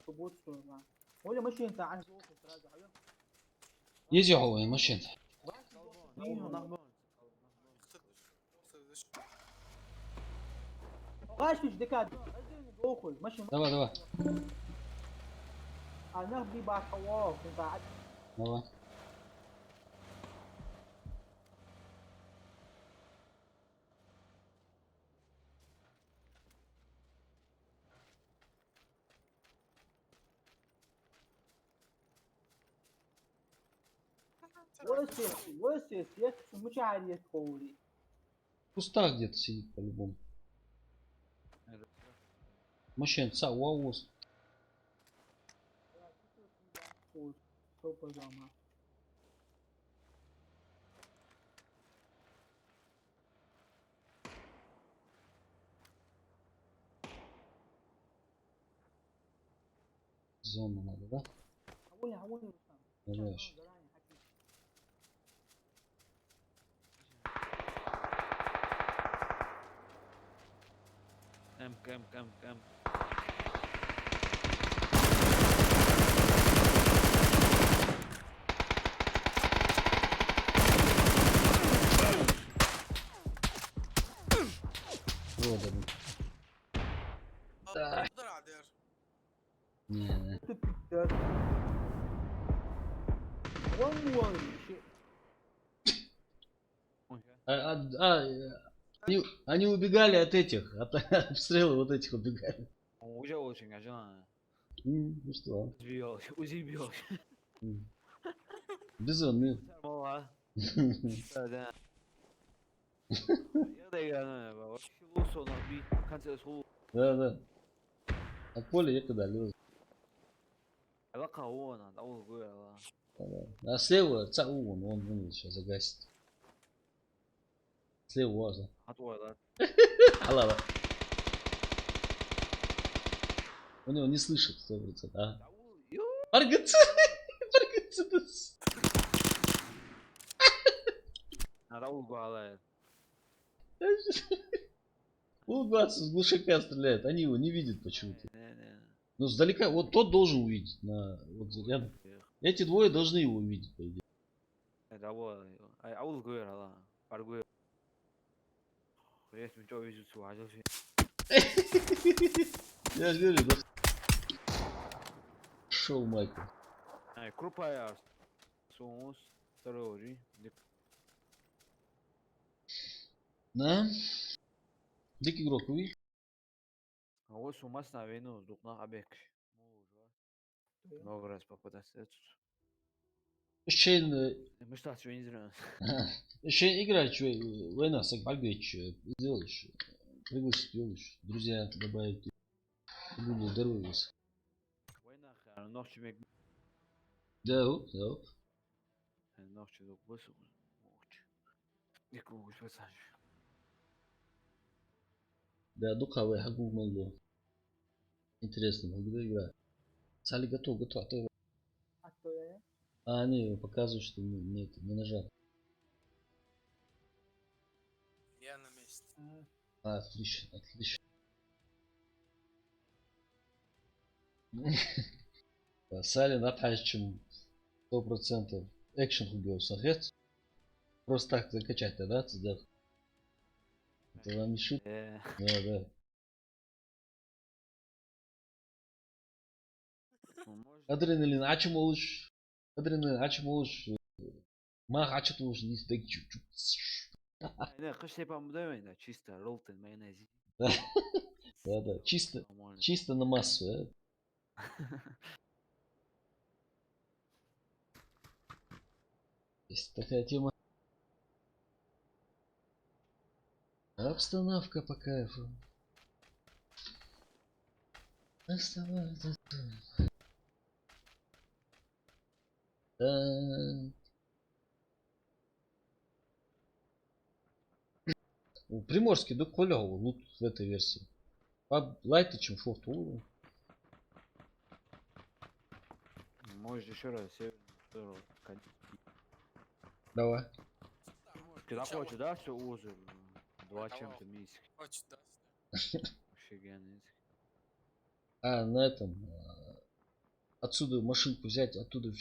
تبوت سرعة ولا ماشي انت عايز تروح تراجع عليه Ezi هو ماشين. غاش في دكات دوخل ماشي Давай, давай. انا بي بعد حواف انت عاد Давай. وسيس يس مش عارف يدخلي В кустах где-то сидит по-любому. Машин, ца, уауз. سوبر جاما Зона надо, да? حولي Нажимаешь. كم Рода. اقدر عدير Не, وين شيء они убегали от этих, от обстрела вот этих убегали. وجا очень عشان Ну что? بيوش وزي بيوش Безумный. والله يا انا وش وصلنا بي كان تسوق Да, да. От поля я когда лез. علاقة هو انا اول قوي А слева ЦАУ, он сейчас загасит. Слева важно. اطول Алло. Он его не слышит, 100%. А? Паргаться! Паргаться! انا اول قوي Улыбаться, с глушака стреляет. Они его не видят почему-то. على Но сдалека, вот тот должен увидеть. Вот рядом. Эти двое должны его увидеть, по идее. اول قوي هذا فرق ريت من جو يجي سوا عجل شيء Я же говорю, да. Шоу Майкл. крупая сумус второй Да? Дикий игрок, увидишь? هو سوماس نaveno دقنا ابيك много раз попадать Шейн, مش تحت شوي نزل Шейн играет, что война, Сакбальгович, сделаешь, пригласить делаешь, друзья добавить, люди здоровья. وين اخر نوخش ميك Да, вот, да, вот. نوخش دوك بس موش ديكو وش بس Да, духовая, как бы могло. Интересно, когда играть. Сали готов, а то А что я? А они показывают, что не нажал. يا انا ميست Отлично, отлично. Салин отхаж, чем 100% экшен убил сахет. Просто так закачать тогда, да? Это вам не шут? Да, да. Adrenalin açım oluş. Adrenalin açım oluş. Mah açık oluş. Neyse чуть-чуть. انا قش تبقى مدوين чисто ролтен майонез Да, да. Чисто, нормально чисто на массу. Есть такая тема. Обстановка по кайфу. Оставайся. Приморский до Колёва лут в этой версии. Лайта, чем шорт уровень. можешь еще раз север Давай. Когда хочешь, да, все узы. Два Давай. чем-то миски. Очень, да. Офигенно. А, на этом. Отсюда машинку взять, оттуда.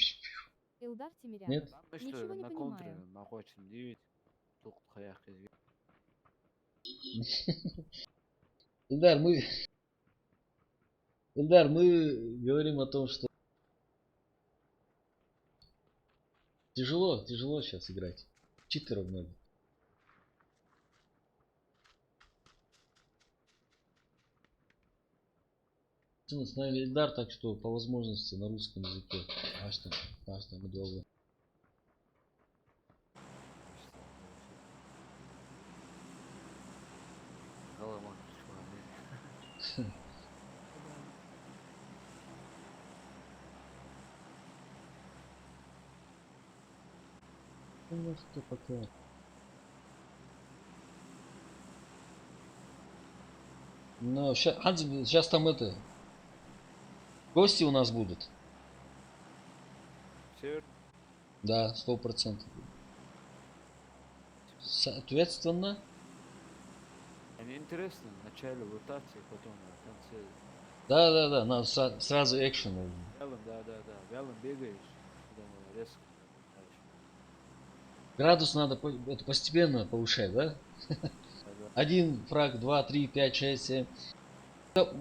Илдар Тимирянов. Нет? Там что, Ничего не на контре, понимаю. на хочем 9. Тут хаях из Ильдар, мы говорим о том, что тяжело сейчас играть. Читеров много. С нами Ильдар, так что по возможности на русском языке. Аж там удобно. Голова. Ну что пока. Ну, сейчас там это. Гости у нас будут. Север. Да, 100%. Соответственно, Они интересны в начале ротации, потом в конце. да, надо сразу экшен. Вялым, да. Вялым бегаешь, потом резко. Градус надо это постепенно повышать, да? Да. Один фраг, 2, 3, 5, 6, 7.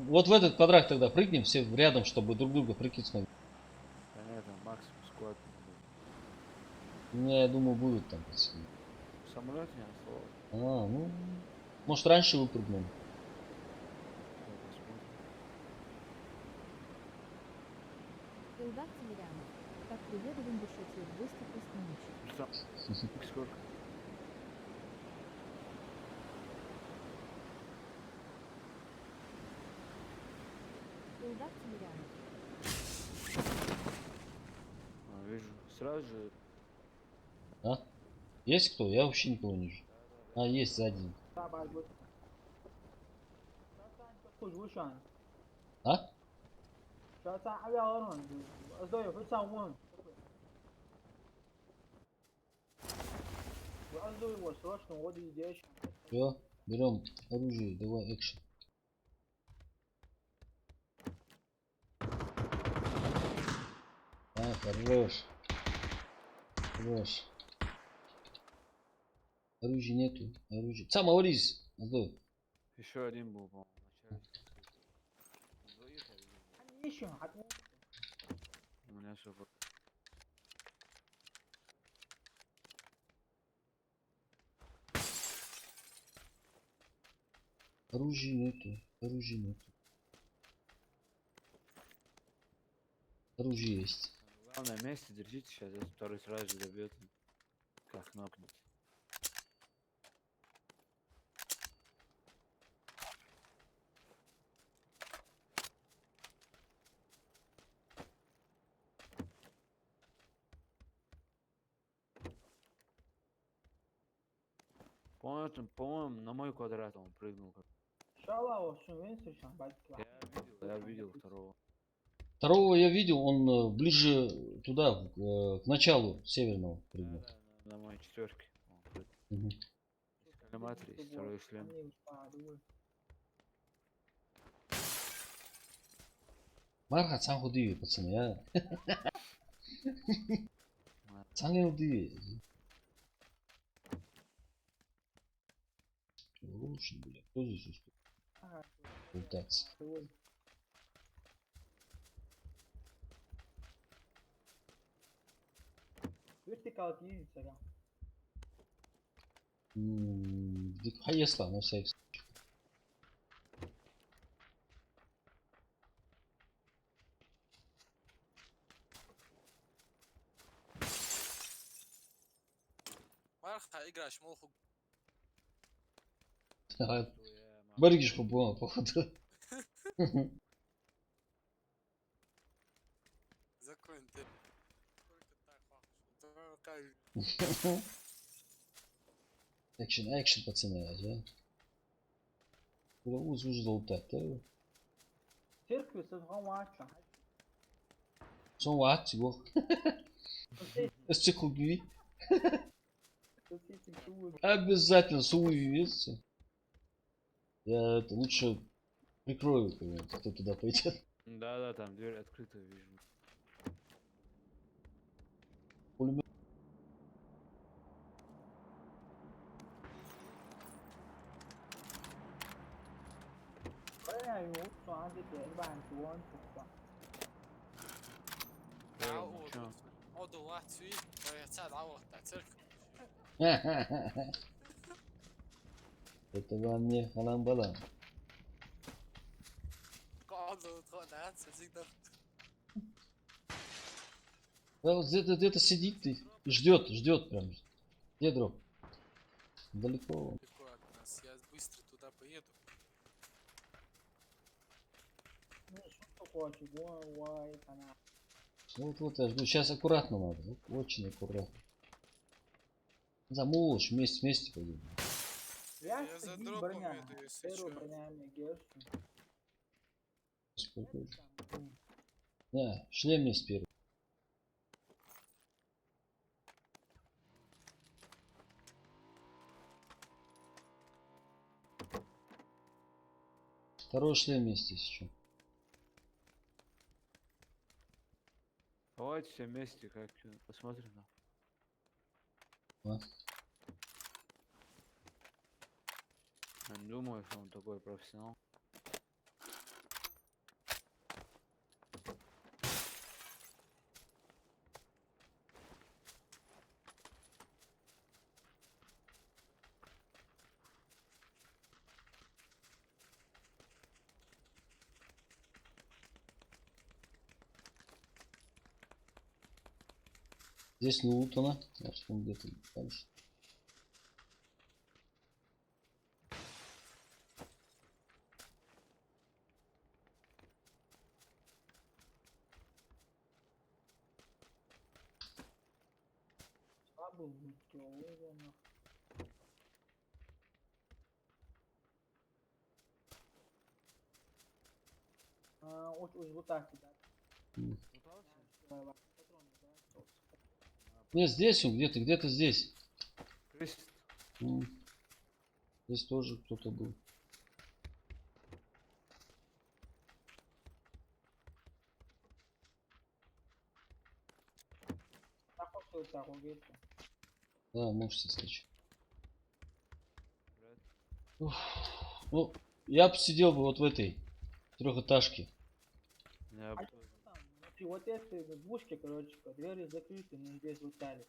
Вот в этот квадрат тогда прыгнем все рядом, чтобы друг друга прикинуть смогли. Понятно, максимум сквад. Я думаю, будут там пацаны. Самолет не осталось. Ну, может раньше выпрыгнем. Илдар Тимирянов. Как привет в Ингушетию в гости поздно ночью. Сколько? Илдар Тимирянов. Вижу. Сразу же. А? Есть кто? Я вообще никого не вижу. А, есть сзади. А? Все, берем оружие, давай экшен. Хорош. Оружия нету. Сам Аурис. Еще один был, по-моему, в начале. У меня все. Оружия нету. Оружие есть. Главное месте держите сейчас, если второй сразу же добьет. Как нокнуть. По-моему, на мой квадрат он прыгнул. Я видел второго. Второго я видел, он ближе туда, к началу северного прыгнул. На моей четверке. Угу. Коллиматрис, второй шлем. Марха сам худы, пацаны, а? Сам худы. Лучше, бля, кто здесь успел? Пытаться. Hayesla на всякий случай. Марха, играешь, молху. Баргиш по походу. Закон ты. Только так, Экшен, пацаны, а? Куда уже залутать, да? Son var, tu vois. Est-ce que tu с этим чуваком. Обязательно суву видите. Я это лучше прикрою, кто туда пойдет. Да, там дверь открыта, вижу. Пулемет. Cái này muốn xóa cái kẻ bàn xuống phục quả. عوض شو؟ عضو واحد فيه ويتساعد عوض تاع سيرك. Это вам не халам-балам. قاعد له قاعد سيزيك ده. Да, вот где-то сидит и ждет прям. Где дроп? Далеко. Далеко от нас. Я быстро туда поеду. Ну, что такое, чего, уай, она. Вот, я жду. Сейчас аккуратно надо. Вот, очень аккуратно. Замолвишь, вместе пойдем. Я Я за сидим дропом броня. еду, если Первую чё. броня мне гершу. Сколько? Да, шлем есть первый. Второй шлем есть еще. Давайте все вместе как посмотрим. А? Я не думаю, что он такой профессионал. Здесь лутана. Значит, он где-то дальше. Слабый вытёрно. Очень вот так, да. Нет, здесь он где-то здесь. Крест. Здесь тоже кто-то был. Так вот, что так, угадайте. Да, можете скачать. Ну, я бы сидел бы вот в этой трехэтажке. Я бы А тоже. там, внутри вот этой двушки, короче, двери закрыты, но здесь вот дали.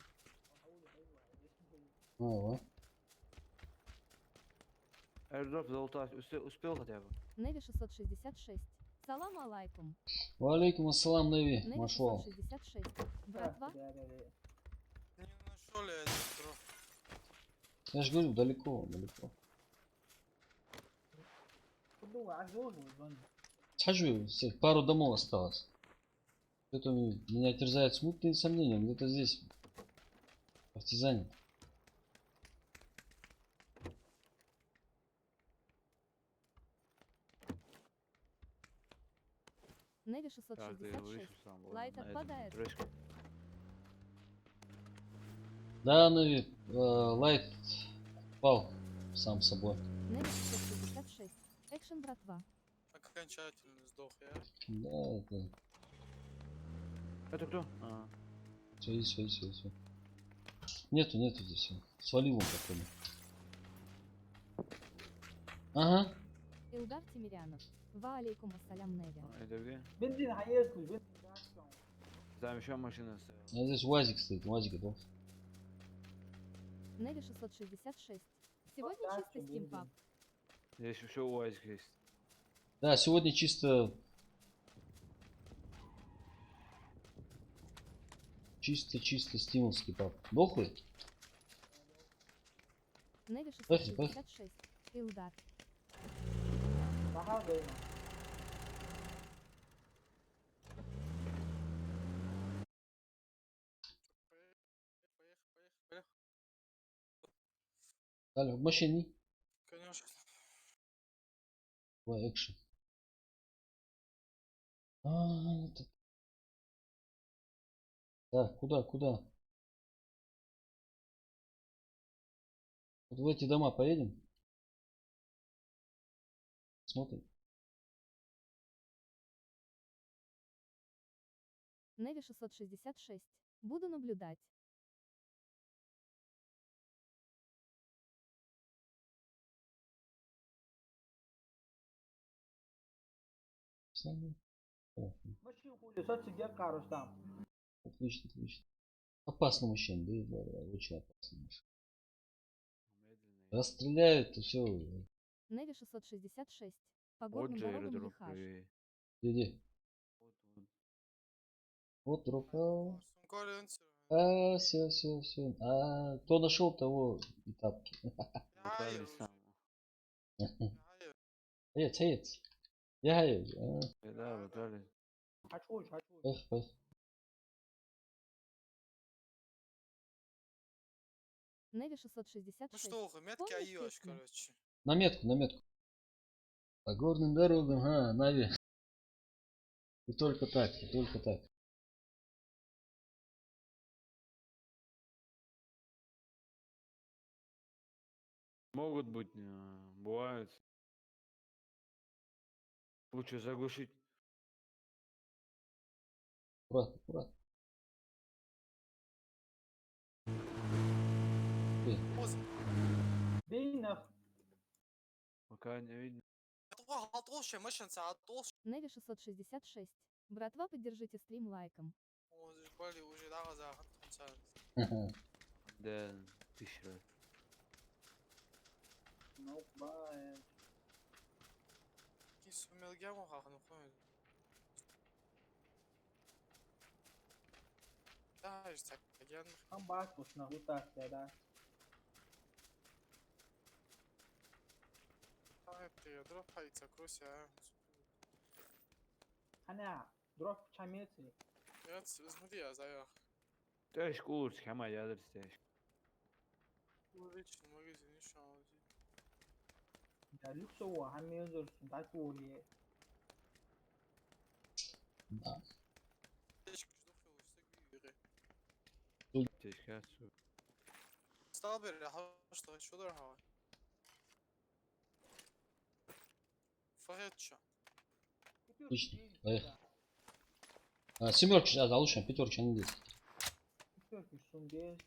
Ага. Airdrop залутать. Успел хотя бы? Неви 666. Салам алейкум. Валейкум ассалам, Неви. Неви Машвал. 666. Да, Братва, да. Не нашел я этот дроп. Я же говорю, далеко. Думаю, а должен звонить. Схожу, пару домов осталось. Что-то меня терзает смутные сомнения. Где-то здесь. Партизане. Неви Так, ты говоришь, 666. что там был Лайт на этом, отпадает. трешке. Да, Неви, лайт пал сам собой. Неви 666. Экшен, братва. Окончательно сдох я. Да, это Это кто? все. Нету здесь. Всё. Свалил он походу. Ага. Илдар Тимирянов. Ва алейкум ассалям, Неви. Это где? Бензин, хаешку, бензин. Там еще машина стояла. А здесь УАЗик стоит, УАЗик готов. Неви 666. Сегодня Так, чисто бензин. стимпап. Здесь еще УАЗик есть. Да, сегодня чисто стимовский пап. Дохлый? Неви Поехали. 666. Илдар. Ага, да. Поехали. Алло, в машине. Конечно. Давай, экшен. Так, куда? Вот в эти дома поедем. Смотрим. Неви 666. Буду наблюдать. Самый. Хорошо. Машин хули, соцсетя карус там. Отлично, отлично. Опасный мужчина, да, да, очень опасный мужчина. Медленный. Расстреляют и все. Неви 666. По горным Отже, дорогам аэродром Лихаш. при... Где? Вот. Вот рука. Конкуренция. А, все. А, кто нашел того и тапки. Брутальный Hayır. сам. Hayır. Ец. Я гаю. Да, брутальный. Хочу. Поехали. Неви Ну 666. что, метки Помнишь айош, песню? короче. Наметку. По горным дорогам, Нави. И только так. Могут быть, бывают. Лучше заглушить. Аккуратно. Бейнах. Пока не видно. هتغش مش هتغش. Неви 666. Братва, поддержите стрим лайком. بالي وجه دعوة زي خمسة. Да, тысяча. Ну, бай. كيس سمي الجامعة هنخون. لا يستحق يعني. Там бакус на вот так, да. طيب دروب حيتك روسيا. Она, дров чамецы. يا اسمه زي Тяжко курс, хама ядер тяжко. وريتش المغازين إيش عاوزين. Да, люксово, хамезер, да, тули. إيش كشوفه وستقي. Тяжко отсюда. استقبل يا حوش شو ده هاي. فهمتش. Отлично. Поехали. Семерка сейчас лучше, пятерка не здесь. Пятерки сумбез,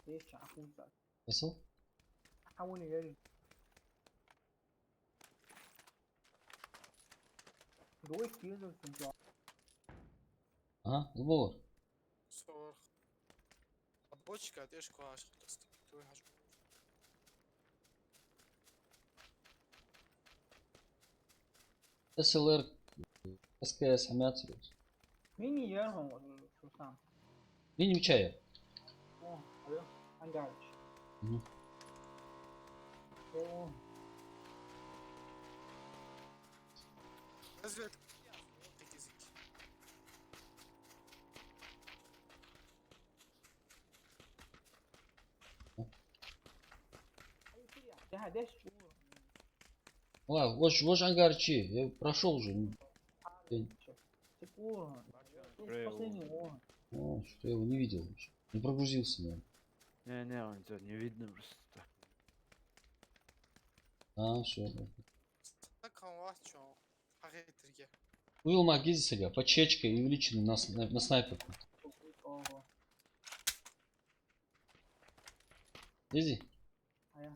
здесь чахунца. Посыл? حاول يجري جوه كتير كنت Ага, сбор. صور. بوشكا ايش كواش خلصت. توي حاجة. СЛР, СКС, Амяцию. مين يرهم شو سام Минимум чая. ايوه انجارج Мгм. نزلت. ده 10 شهور Ладно, вот ангарчи. Я прошел уже. شهور последний он О, что я его не видел еще. Не прогрузился, наверное. Не, он тут не видно просто. А, все. Так хавачу. حقيقة. Уилл Магизиса, подчечка и увеличенный на снайперку. ого Иди. ая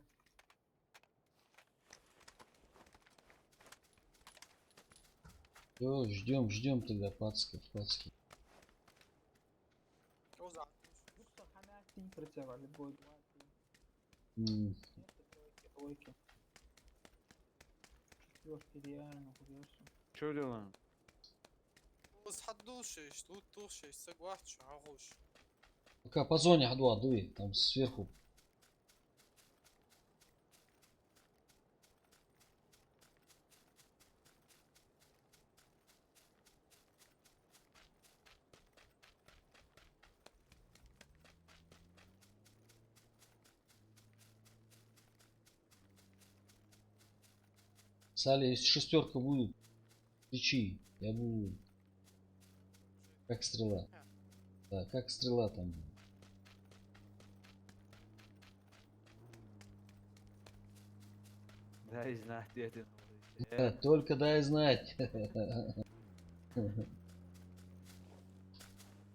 Все, ждем тогда пацков. توزع. لسه حماسي прицела любой 2 тройки четвёрки реально худеется Что делаем? بس حدوشش توشش سقواتش عغوش. Пока по зоне Адуа, дуй, там сверху. Сали, если шестерка будет, кричи, я буду. Как стрела. Да, как стрела там. Дай знать, где ты. Только дай знать.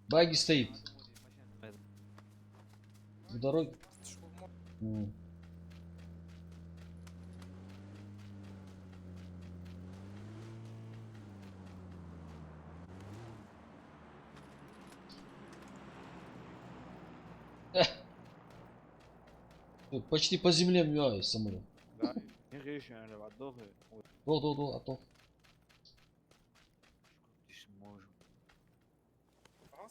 Баги стоит в дороге. М. Почти по земле мной самолет. Да, не гришь, я в отдохе. Ой, До, а то. ты ж можешь.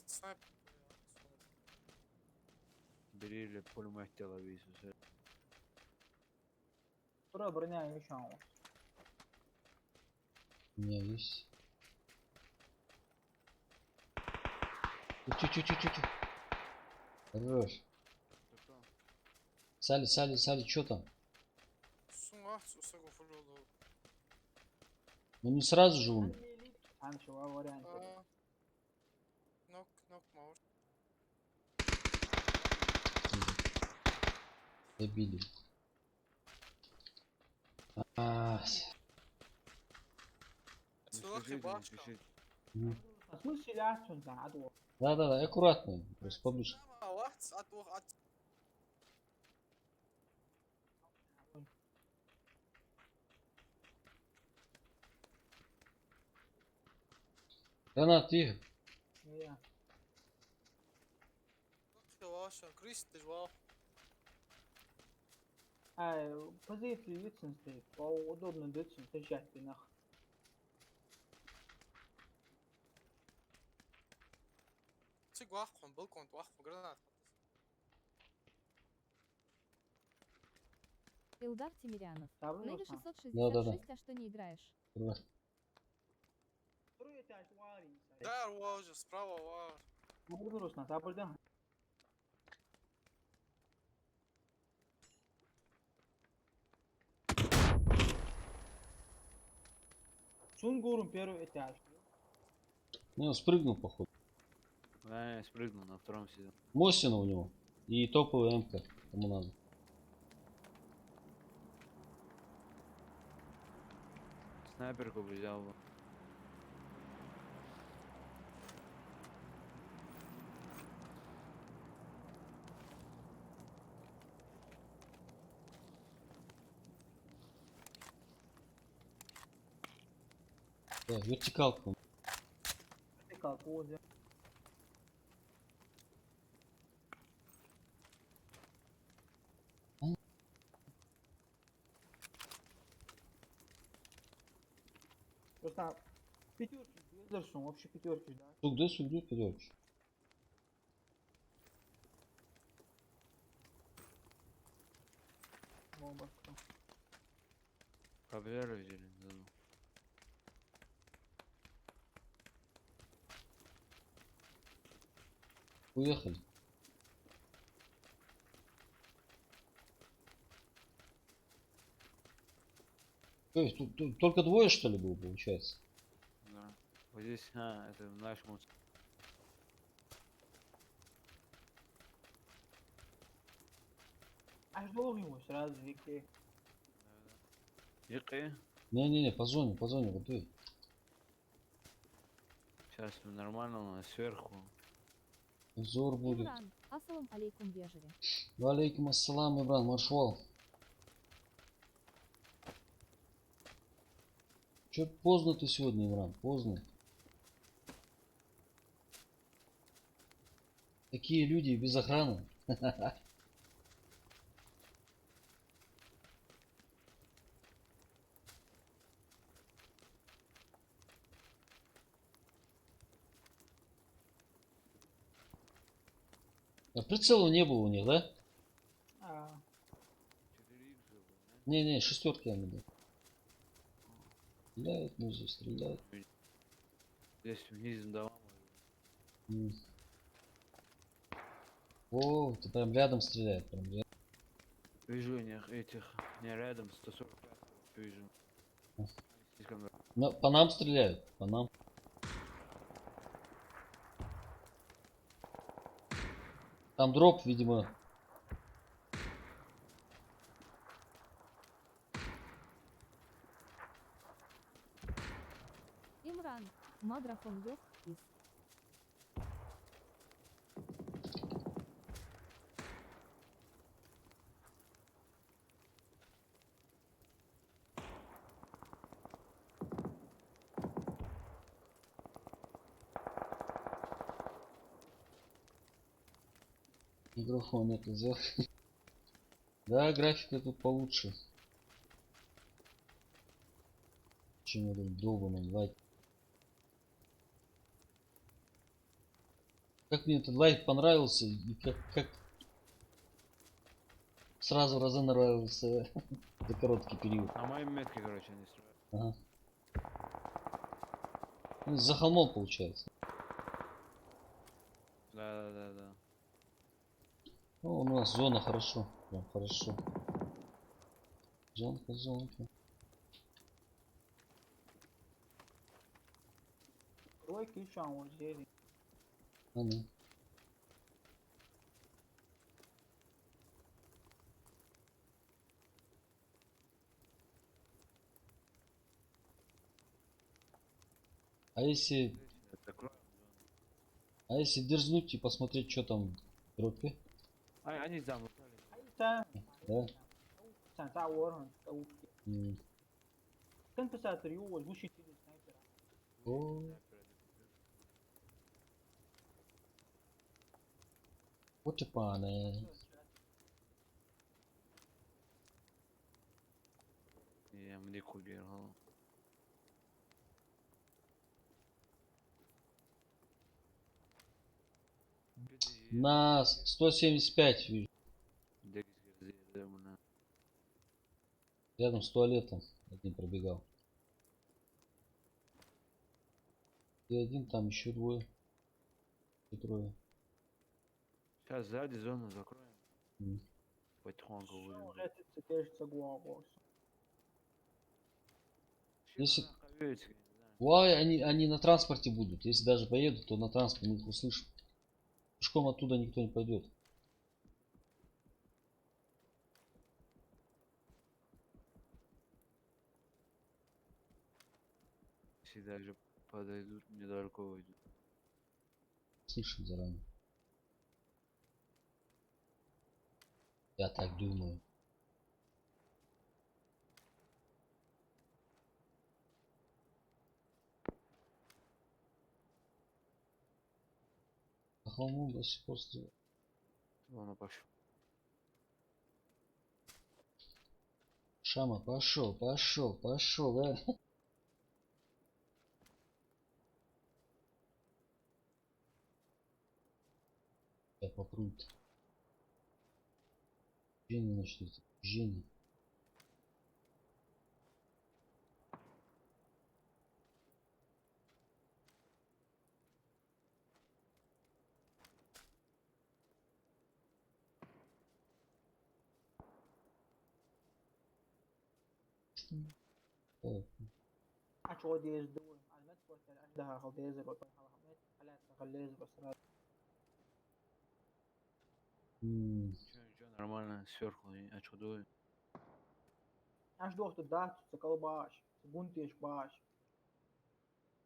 Снайпер. Бери или пулемет телевизор. Бро, броня еще. У меня есть. Чуть-чуть. Хорош. Сали, что там? Ну не сразу же умер. Анчо, вариант. Нок, маур. Добили. А, Не спеши. мгм. В смысле, ляжешь, да, Да, аккуратно. Просто поближе. Гранат, Игорь. Я. Позиции Витсон стоит. По удобно Витсон встречать нах. Илдар Тимирянов. Добро, Нелли Руслан. 666, а что не играешь? Второй этаж варить. Да, уже справа вар. Добро, Руслан, добро. Сунгурум первый этаж. Ну, он спрыгнул, походу. Да, я спрыгнул на втором сезоне. Мосина у него. И топовая МК. Кому надо. Снайперку бы взял бы. Да, вертикалку. Ты как возле. Просто пятерки, Вилдерсон, вообще пятерки, да. Сугды, пойдешь. Бомбочка. Кавалеры взяли. Да. Уехали. То есть тут только двое, что ли, было, получается? Да. Вот здесь, это наш мост. Аж долго его сразу викли. Якы. Не, по зоне, вот ты. Сейчас нормально у нас сверху. Взор будет. Имран, ассалам алейкум вежливе. Валейкум ассалам, Имран, маршвал. Чё поздно ты сегодня, Имран, поздно. Такие люди без охраны. А прицела не было у них, да? А, 4х же был, да? Не, шестерки они были. Стреляют, музыка стреляет. Здесь вниз дома. М. О, ты прям рядом стреляет, прям рядом. Вижу этих не рядом, 145 вижу. Слишком По нам стреляют, по нам. Там дроп, видимо. ранг. Микрофон yok из. Микрофон это за. Да, графика тут получше. Чем этот долбаный лайт. Как мне этот лайт понравился и как сразу разонравился за короткий период. А мои метки, короче, не строят. Ага. Ну, за холмом получается. Да. Ну, у нас зона хорошо. Прям хорошо. Зонка. Тройки и шам вот зелень. А ну. А если Закроем зону. А если дерзнуть и посмотреть, что там в дропе? Они замутали. Sen Да? sen sağ orhan tavuk. М. Kan pesat riu was bushi tidi sniper. О, вот и пане. Я мне кубировал. На 175 вижу. Рядом с туалетом один пробегал. И один, там еще двое. И трое. Сейчас сзади зону закроем. М. Потихоньку будем. Ret tsekeshsa guagos. Если- Не знаю. Ой, они на транспорте будут. Если даже поедут, то на транспорте мы их услышим. Пешком оттуда никто не пойдет. Если даже подойдут, недалеко уйдут. Слышим заранее. Я так думаю. А холму до сих пор стоит. Ладно, пошел. Шама, пошел, да? Я попрут. Жжение начнется. Жжение. Так, Aç o diyez dolu. Almet portal ajdaha khaldeze got halhamet. Halat khalleze basra. Чё, нормально, сверху, а чё дует? Aç dostu dat sakal baş. Guntiş baş.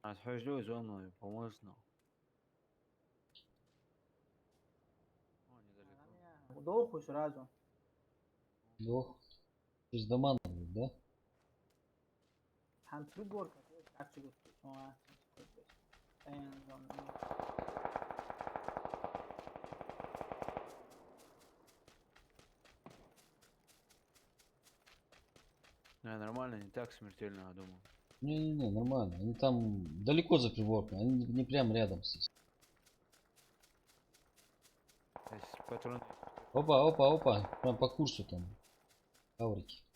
А схожу зону, помощно. О, недалеко. Доху сразу. лох. Через дома надо, да? Han pribor kaç çıktı. Sonra en son. Нормально, не так смертельно, я думаю. Не-не-не, нормально. Они там далеко за приборкой. Они не прям рядом здесь. Если патроны... Опа. Прям по курсу там. Каврики.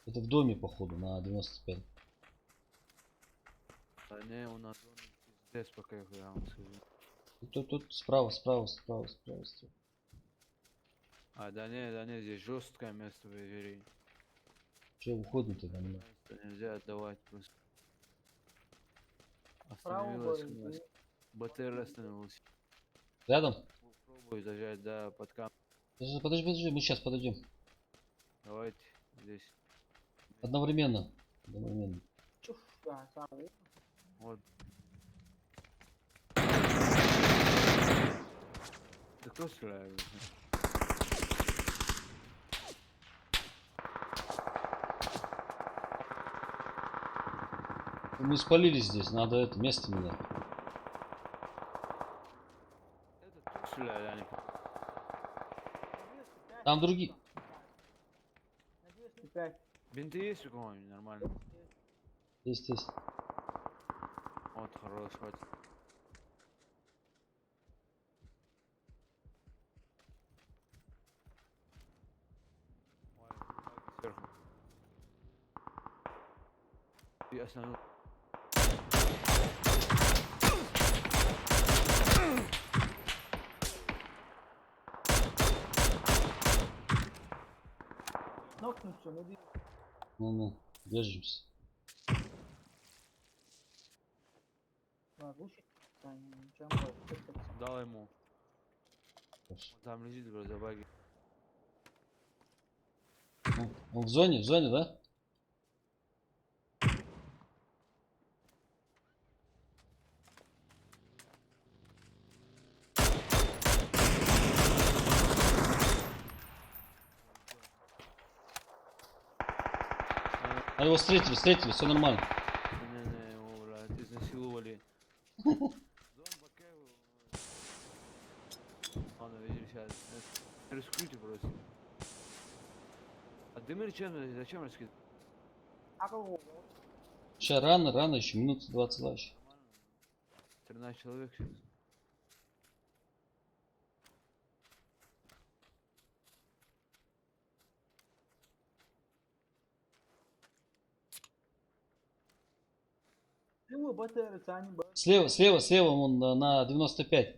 Это в доме, походу, на 95. Да не, у нас зона пиздец, пока я вам скажу. Тут справа. А, да не, здесь жесткое место, вери. Че выходим тогда? Место нельзя отдавать просто. Право Остановилась у говорит. нас. БТР остановился. Рядом? Попробуй зажать, да, под камень. Подожди, мы сейчас подойдем. Давайте здесь. Одновременно. Одновременно. Чуф, да, сау. Вот. Да кто стреляет? Мы спалились здесь, надо это место менять. Это кто стреляет, Яник? Там другие. На 205. Бинты есть у кого-нибудь? Нормально. Есть. Вот, хорош, хватит. Сверху. И основной. Нокнуть все, на 200. Ну, держимся. Лучше. Чем больше. Дал ему. Хорошо. Он там лежит вроде баги. Он в зоне, да? А его встретили, все нормально. Не, его, блядь, изнасиловали. Зон Бакееву. Ладно, видим сейчас. Рискуйте просто. А Демир зачем раскидывать? А кого? Сейчас рано, еще минут 20 дальше. 13 человек сейчас. Ну, батарея, Сани, Слева он на 95.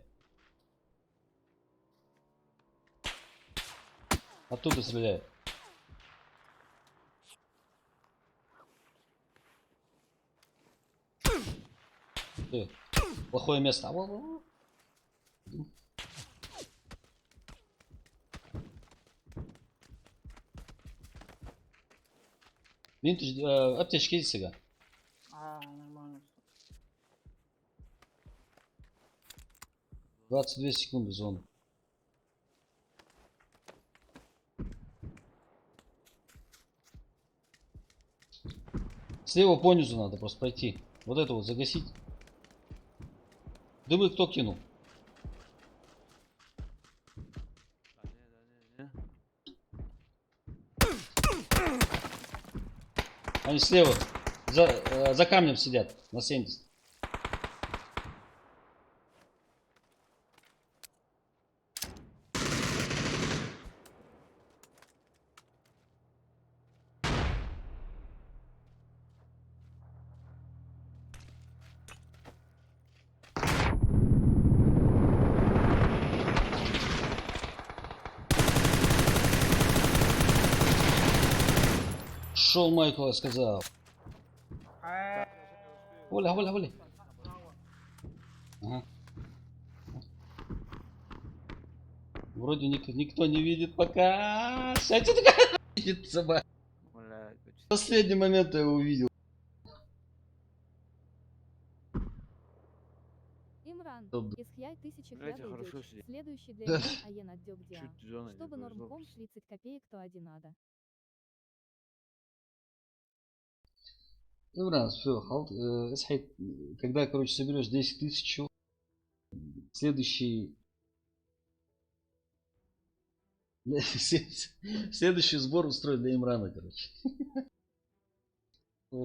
Оттуда стреляет. Плохое место. Винтаж, аптечки есть сега. Нормально. 22 секунды зона. Слева понизу надо просто пройти. Вот это вот загасить. Дымы кто кинул? Не. Они слева. За камнем сидят. На 70. Шел Майкл, я сказал. Оля. Ага. Вроде никто не видит пока. Кстати, такая видит собака. Блядь, В последний момент я его увидел. Имран, Добрый. Исхяй 1000 Давайте крядый хорошо дичь. сидеть. Следующий для Да. меня Аен отдёк диа. чуть зона не Чтобы повезло нормком просто. 30 копеек то один надо. Ну, раз, все, когда, короче, соберешь 10 тысяч, следующий следующий сбор устроить для Имрана, короче.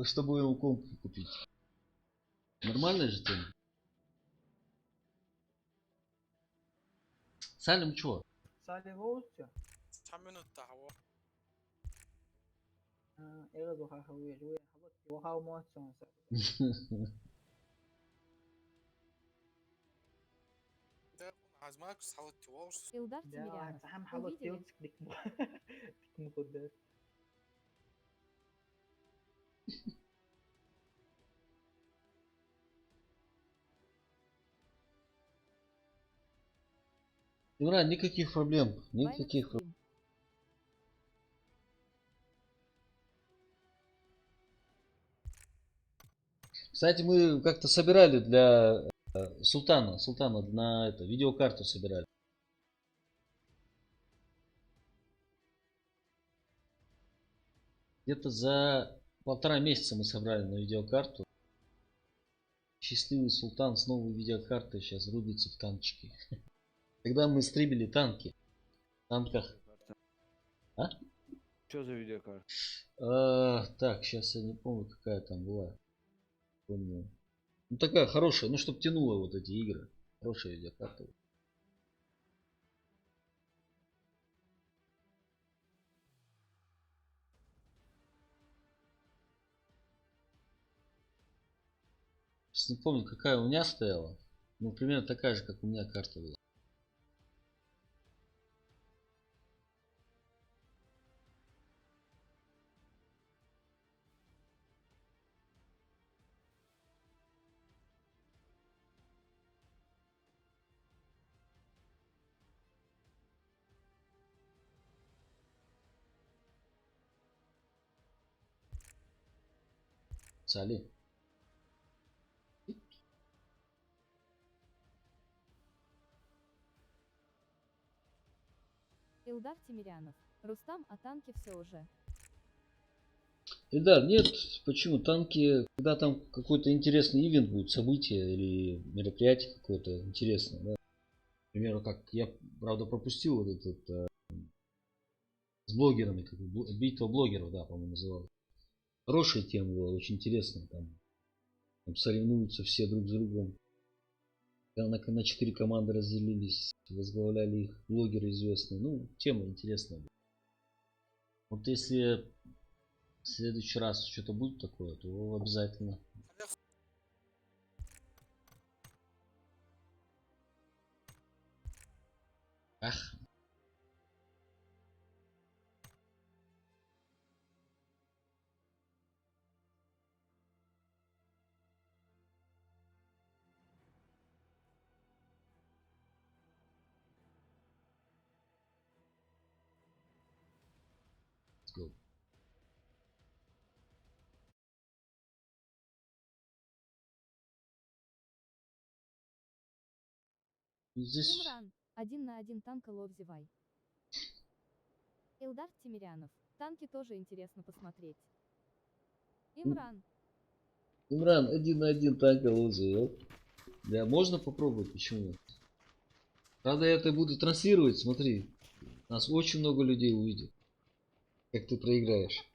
Чтобы ему комп купить. Нормальная же тема. Салим чё? Сали Роустя. 3 minut هو Эго хахауя, жуя, хават, вахау моцсон. ده عايز معاك حاولت تواصل Илдар Да, Тимирянов. сам хават Увидели? тёцк дик мукуддер. Имран, никаких проблем. Вайнекс Никаких проблем. Стрим. Кстати, мы как-то собирали для Султана на это, видеокарту собирали. Где-то за 1,5 месяца мы собрали на видеокарту. Счастливый Султан с новой видеокартой сейчас рубится в танчики. Когда мы стрибили танки. В танках. А? Что за видеокарта? Так, сейчас я не помню, какая там была. Помню. Ну такая хорошая, ну чтоб тянула вот эти игры. Хорошая видеокарта. Сейчас не помню, какая у меня стояла. Ну, примерно такая же, как у меня карта была. Сали. Илдар Тимирянов. Рустам, а танки все уже. И да, нет, почему танки, когда там какой-то интересный ивент будет, событие или мероприятие какое-то интересное, да. К примеру, как я, правда, пропустил вот этот с блогерами, как битва блогеров, да, по-моему, называлась. Хорошая тема была, очень интересная. Там соревнуются все друг с другом. На 4 команды разделились, возглавляли их блогеры известные. Ну, тема интересная. Вот если в следующий раз что-то будет такое, то обязательно. Ах. Let's go. Здесь... Имран. 1 на 1 танка Ловзевай. Илдар Тимирянов. Танки тоже интересно посмотреть. Имран. Имран, 1 на 1 танка лузы. Да, можно попробовать, почему нет? Правда, я это буду транслировать, смотри. Нас очень много людей увидит. Как ты проиграешь.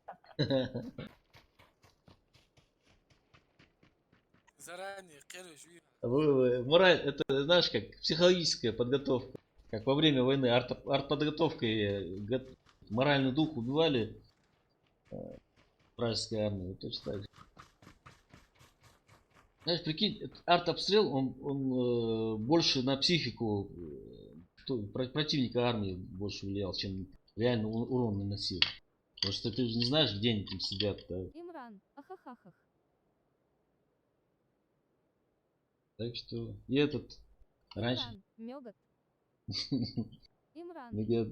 Заранее, короче, Мораль, это знаешь, как психологическая подготовка. Как во время войны артподготовкой моральный дух убивали вражеской армии. Вот точно так же. Знаешь, прикинь, артобстрел, он больше на психику противника армии больше влиял, чем реально урон наносил. Потому что ты же не знаешь, где они там сидят. Да? Имран. Ахахахах. Так что и этот раньше. Имран. Мегат.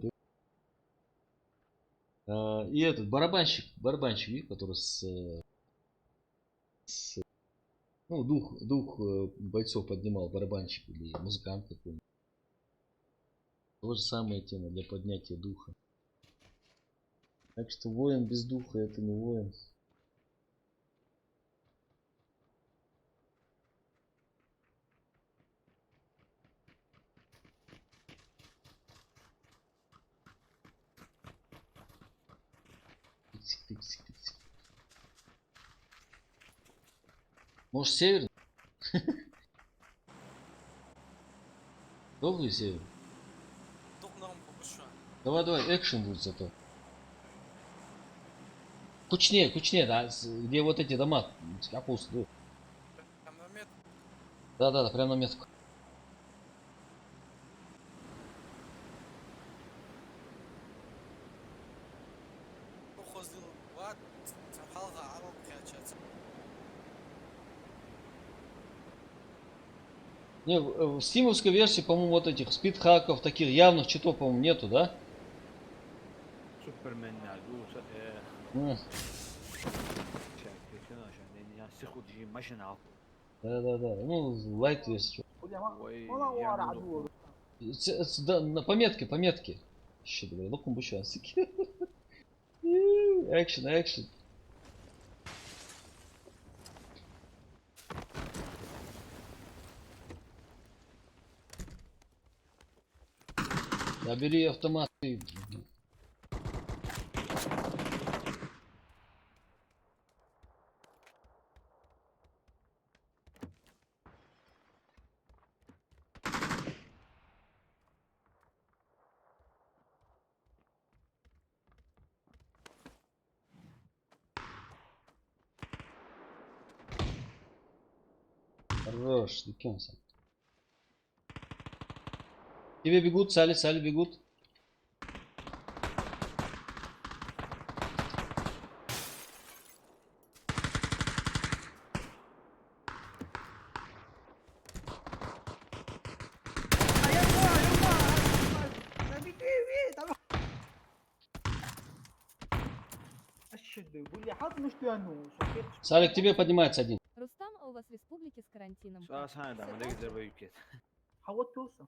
Имран. И этот барабанщик, видишь, который ну, дух бойцов поднимал, барабанщик или музыкант какой-нибудь. То же самая тема для поднятия духа. Так что воин без духа это не воин. Тыксик. Может, север? Добрый север. Давай, экшен будет зато. Кучнее, да, где вот эти дома, капусты. Прям на метр. Да, прям на метку. Не, в стимовской версии, по-моему, вот этих спидхаков, таких явных читов, по-моему, нету, да? Супермен تاخد جي ماشين على طول. Да. Ну, лайт версия. بقول يا Ой, والله هو يعملوا عدو. Да, пометки. Еще давай, лукум бушо. Экшен. Да бери автомат ты. Хорош, дикенся. Тебе бегут, Сали бегут. بقول لي حط مش تيانو. Салик, к тебе поднимается один. Рустам, а у вас в республике с карантином سؤال как? ثاني ده Всё ما так لقيت же? ضربة كده. حاولت توصل.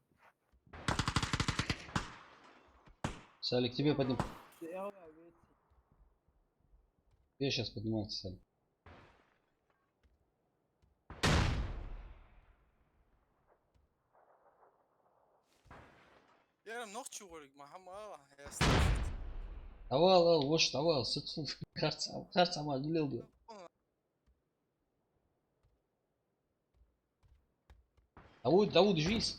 Салик, к тебе поднимается. Я сейчас поднимается, Салик. Yarım noch çuvalık mahama ya. Авал, вош, авал, сыцу. Харцама, гулел бы. Давуд, жизнь.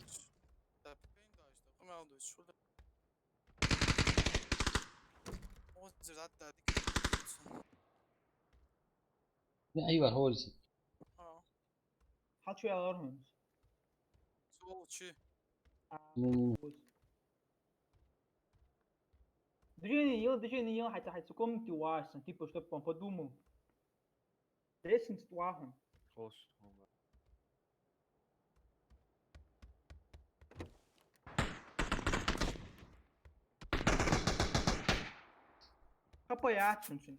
Tepeyim daha işte. Ama aldı şurada. O zaten Ayvar, говорите. Ha. حط شويه على ارهن. Sol çi. Не. Deixa nenhum, حتى como tu acha, tipo, eu estou para dumo. Deixa tu arrum. خلاص. Apoiar, gente.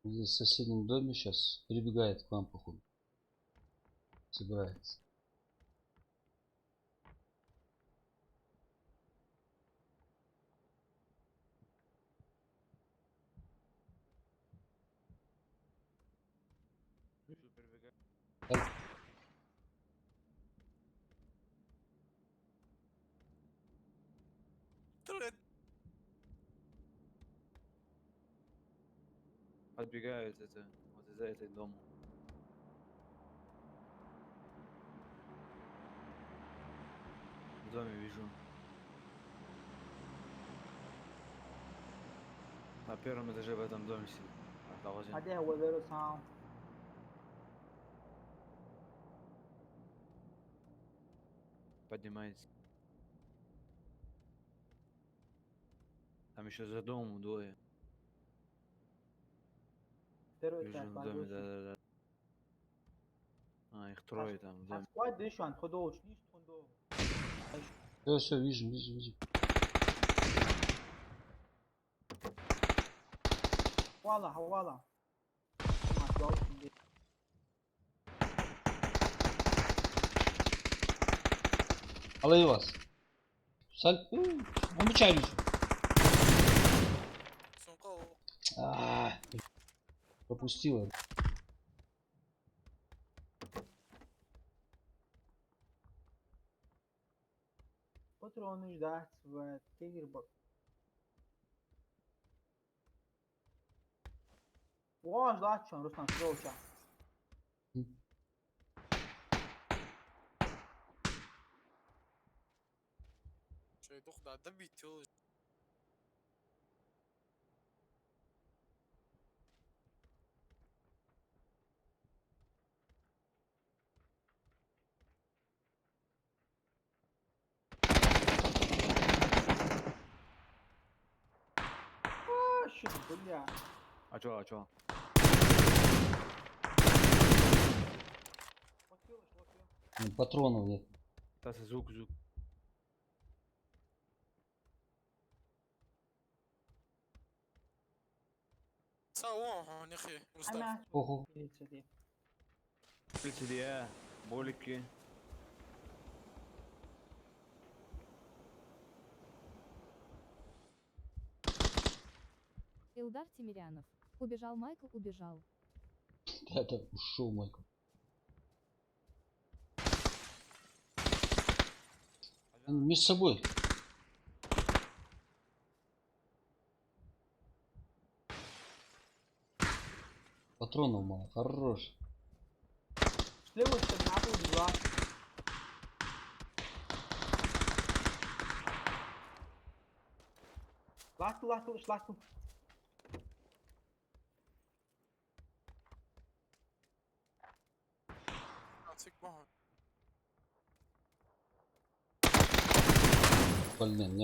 Здесь в соседнем доме сейчас прибегает к вам, походу. Собирается. Dur. Подбегает это. Вот из-за этой дома. В доме вижу. На первом этаже в этом доме сидит. Продолжим. هذا هو زيرو ساوند. Поднимается. Там еще за домом двое. زيرو Вижу в доме, да. А, их трое там в доме. سكواد ديشو عند خدوش ليش تخندو. Все, вижу. والله. Алай вас. Он бычай. Sonka o. Пропустила. Патроны ждать в тигрбок. واش داتشون رستم روشا. Şey dokda da bitiyor. شو تقول يا А чё? وكيل Патронов нет. تاسع زوق زوق. ساووهم يا اخي مصطفى. انا Ого. قلت لي ايه بقول لك ايه. Илдар Тимирянов. Убежал Майкл, убежал. Это ушел Майкл. Между собой. Патронов мало. Хорош. شلون تنعطوا بالراس طلعتوا اعطيك معهم. Блин.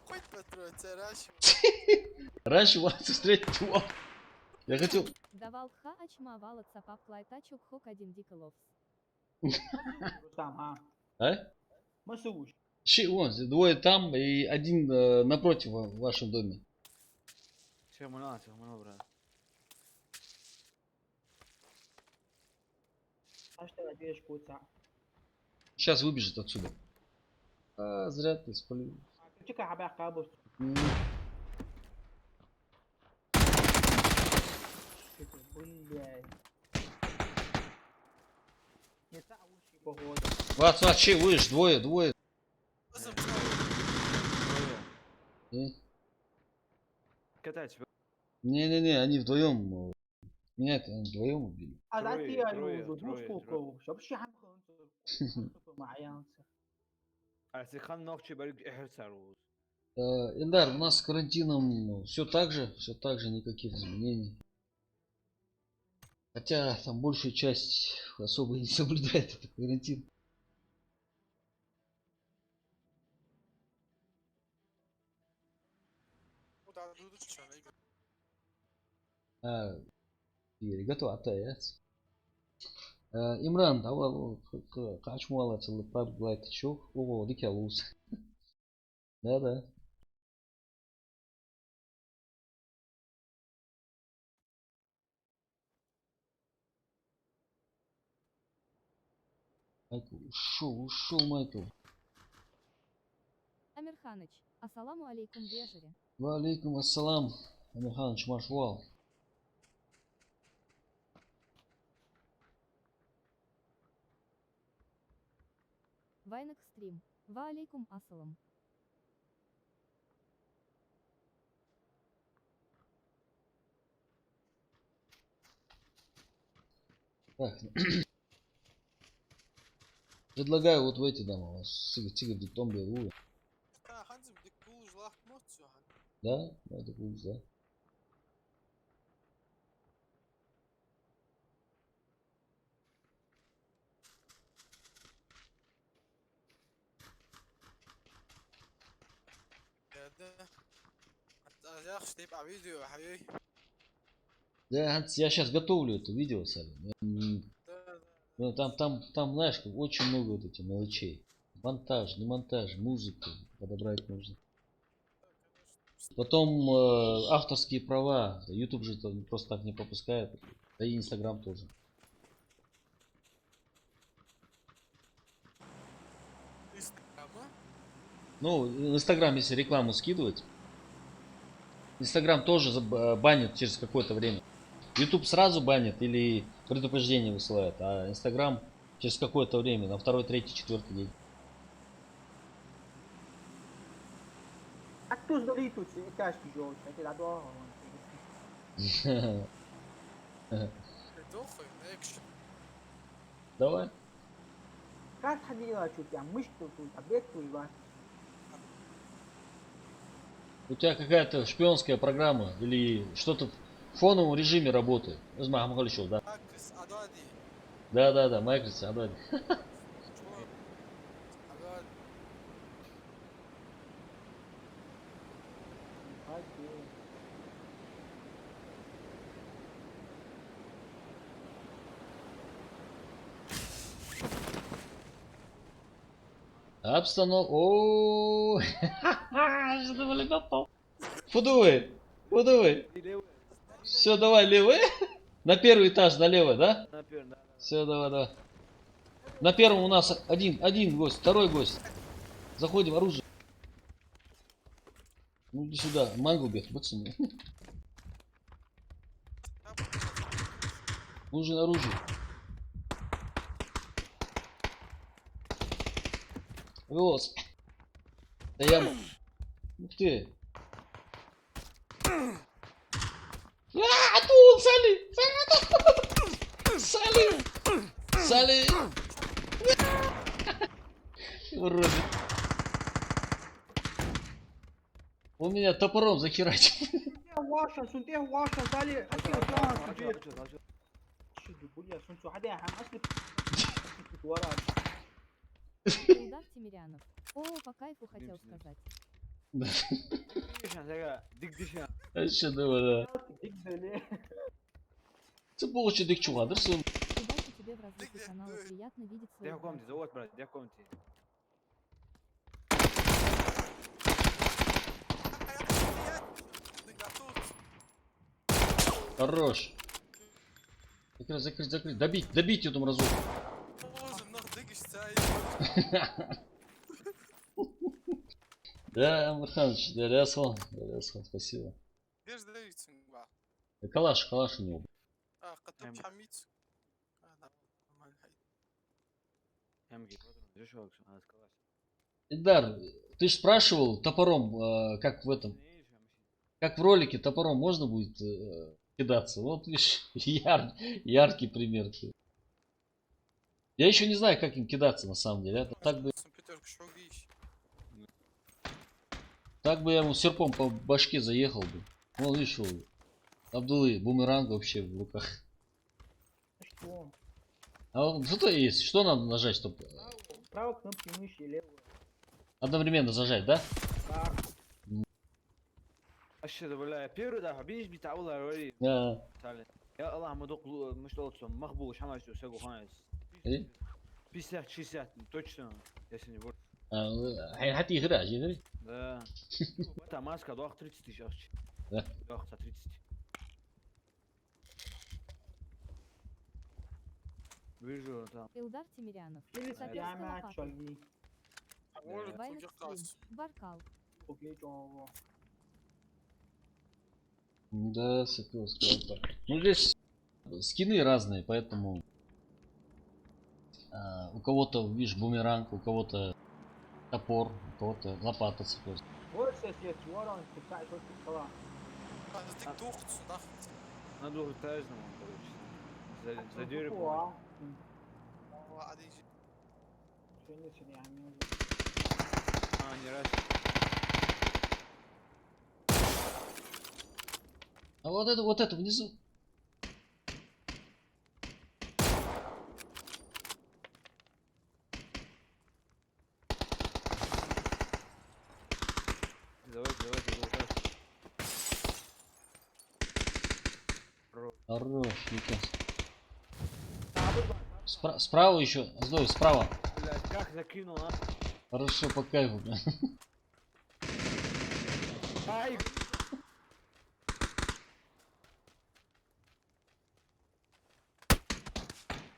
Хоть патрон, цараш. Раньше вас встретить его. Я хотел... Давал ха ачмавала цапап клайтачук хок один диколовс. رستم ها А? ما سووش Вон, двое там и один напротив в вашем доме. شيء مناسب منوبرة. اشتغل بيش كوتسا Сейчас выбежит отсюда. А, зря ты спалил. تشكا حبا قابوس не تعوشي بهودا Вообще, выше, двое. لازم كتاش Не-не-не, они вдвоем. Меня это они вдвоем убили. ازاتي تروي، يا دوش تروي. كوكو شوف شي حم معايا عرفتي خلنا نوقتي بالك احرص. Эльдар, у нас с карантином все так же, никаких изменений. Хотя там большая часть особо и не соблюдает этот карантин. وتعدودو تشان ايجا. А, готов, Имран, давай, kaç muhalle açıldı, public çok, o dik alus. Да. Майкл, ушел Майкл. Амирханыч, ассаламу алейкум вежере. Ва алейкум ассалам, Амирханыч, маршвал. Вайнак стрим. Ва алейкум ассалам. Так. Предлагаю вот в эти дома, у вас тигр диктом беру. كان خنزم بدك تقول جلاح موت سو هن. Да, это будет, да. يا ده. يا اخي تبقى فيديو يا حبيبي. Да, я сейчас готовлю это видео, Салим. ده Ну, там, знаешь, очень много вот этих мелочей. Монтаж, не монтаж, музыку подобрать нужно. Потом авторские права. YouTube же это просто так не пропускает. Да и Instagram тоже. инстаграма. Ну, в Instagram, если рекламу скидывать, Instagram тоже банит через какое-то время. YouTube сразу банит или предупреждение высылает, а Instagram через какое-то время, на второй, третий, четвертый день. اكتوز دوليتو كاش بيجوش هكذا عدوها دوخي اكشن. Давай. كاش حد يلا شوف يعني مش تقول حبيت تقول У тебя какая-то шпионская программа или что-то в фоновом режиме работает. Да. عكس عدادي. Да, Microsoft, Адоди. شو عدادي. Обстановка. О, что были попал. Фудуй, фудуй. Все, давай, левый. На первый этаж, налево, да? Все, давай, давай. На первом у нас один гость, второй гость. Заходим, оружие. Ну иди сюда, мангу бег, пацаны. Нужен оружие. Рос. Да я... Ух ты. Тут, Сали! Сали! Уроды. Он меня топором захерачил. Sunt Washa, Sali. Sunt Suhadea, Аслик. Илдар Тимирянов. О, по кайфу хотел сказать. А что давай, да. Це було чи дик чуга, дерсун. Удачи тебе в развитии канала. Приятно видеть Где своего в комнате? брата. Завод, брат, где в комнате? Хорош. Закрыть. Добить этому разу. Боже, нах дыгиш цай. Да, Амурханович, да, Лясван, спасибо. Где же дыгиш ба? Калаш у него. قدام حميد هذا نورمال هاي. Эмги, где чувак? А, сказал. Идар, ты же спрашивал топором, как в этом, как в ролике топором можно будет кидаться. Вот видишь, яркий пример. Я еще не знаю, как им кидаться на самом деле. Это так бы я ему серпом по башке заехал бы. Вон видишь, у Абдулы бумеранг вообще в руках. Что? А вот что-то есть. Что надо нажать, чтобы Правой кнопки мыши, левую. одновременно зажать, да? Так. أشهد بالله بيرو ده حبيش بيتعود على الولي Да. تعال يا الله مدوق مش لطسم مخبوش حماش وساقو خايس إيه؟ بيسات شيسات точно если не будет حتى يغرق. да это маска до 30 тысяч Да. до 30 вижу там Илдар Тимирянов. Или Соперска я лопатой. мяч, Ольги. Вайлет стрим. Баркал. Окей, чё? Да, Соперска. Ну здесь скины разные, поэтому у кого-то, видишь, бумеранг, у кого-то топор, у кого-то лопата Соперска. Вот сейчас ворон, ты как что ты сказала. هذا تيك توك صدق. надо этажному короче за деревом وقاعد يجي. Что не сидя, они а не раз А вот это внизу. давай Хорош, Никас. Справа еще, стой, справа. блядь как закинул а Хорошо, по кайфу. ай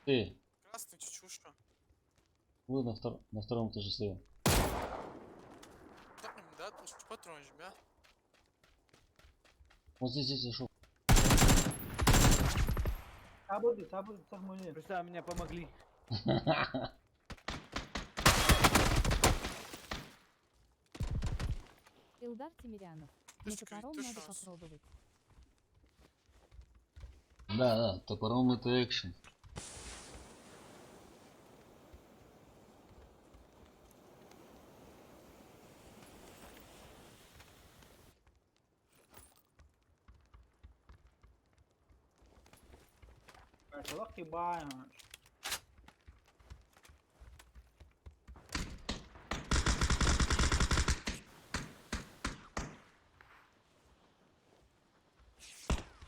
Ты, Красный чучушка. вы на втором этаже слева. Да, тут что патрон жмя. Вот здесь зашел. Сабуди, сахмуни. просто мне помогли Илдар Тимирянов. Ты На что, топором ты надо шо? попробовать. Да, топором это экшен. Salak kibaya.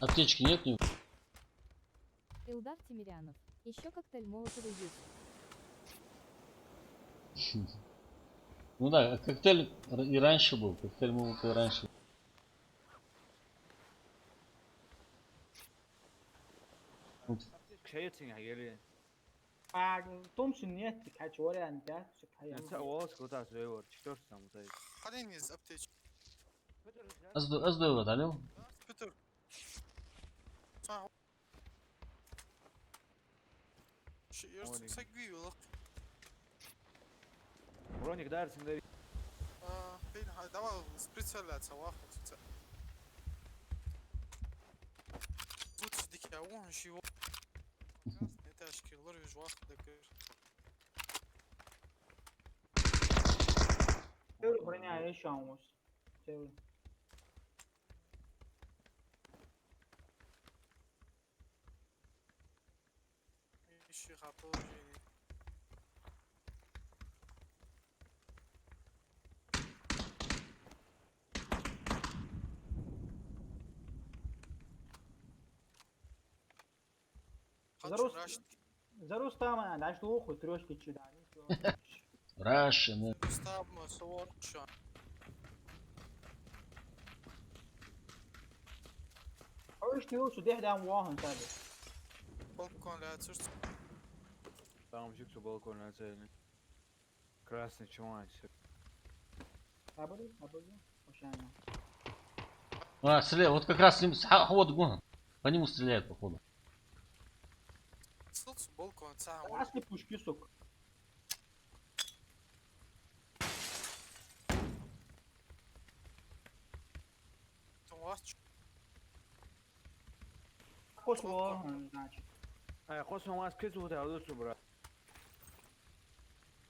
Аптечки нет у него? Илдар Тимирянов. Еще коктейль Молотова есть. Ну да, коктейль и раньше был. Коктейль мог и раньше. شيء حقيقي تومسون نيت كاتشوري أنت يعني سأواس كوتا سويور تشتور ساموتاي خليني ابتج. أصدق عليه. بتر. صح. يرسم سقي ولا. برونيك دارس مدري فين هاي دوا سبريتسر لا تسواه. زوت ديك ياون شي و. تشكيل لور يجوا دكر. تقول بريني عليه شاموس تقول شي خاطر جيني. زروس تماما داش تو خود تروش کچی دانی Russian. ستاب ما صور شان. اوش تيو شو ده دام واهن تابع بالكون لا تصير. там жук балкон на цели красный чумач تابعي تابعي وشان А, стреляет. Вот как раз с ним. Вот гон. По нему стреляет, походу. صوت بالكون ساعة. اصلي بوشكي سوك تواتش. خوش واهن داش ай қосма мас кетіп отыр алдыршы брат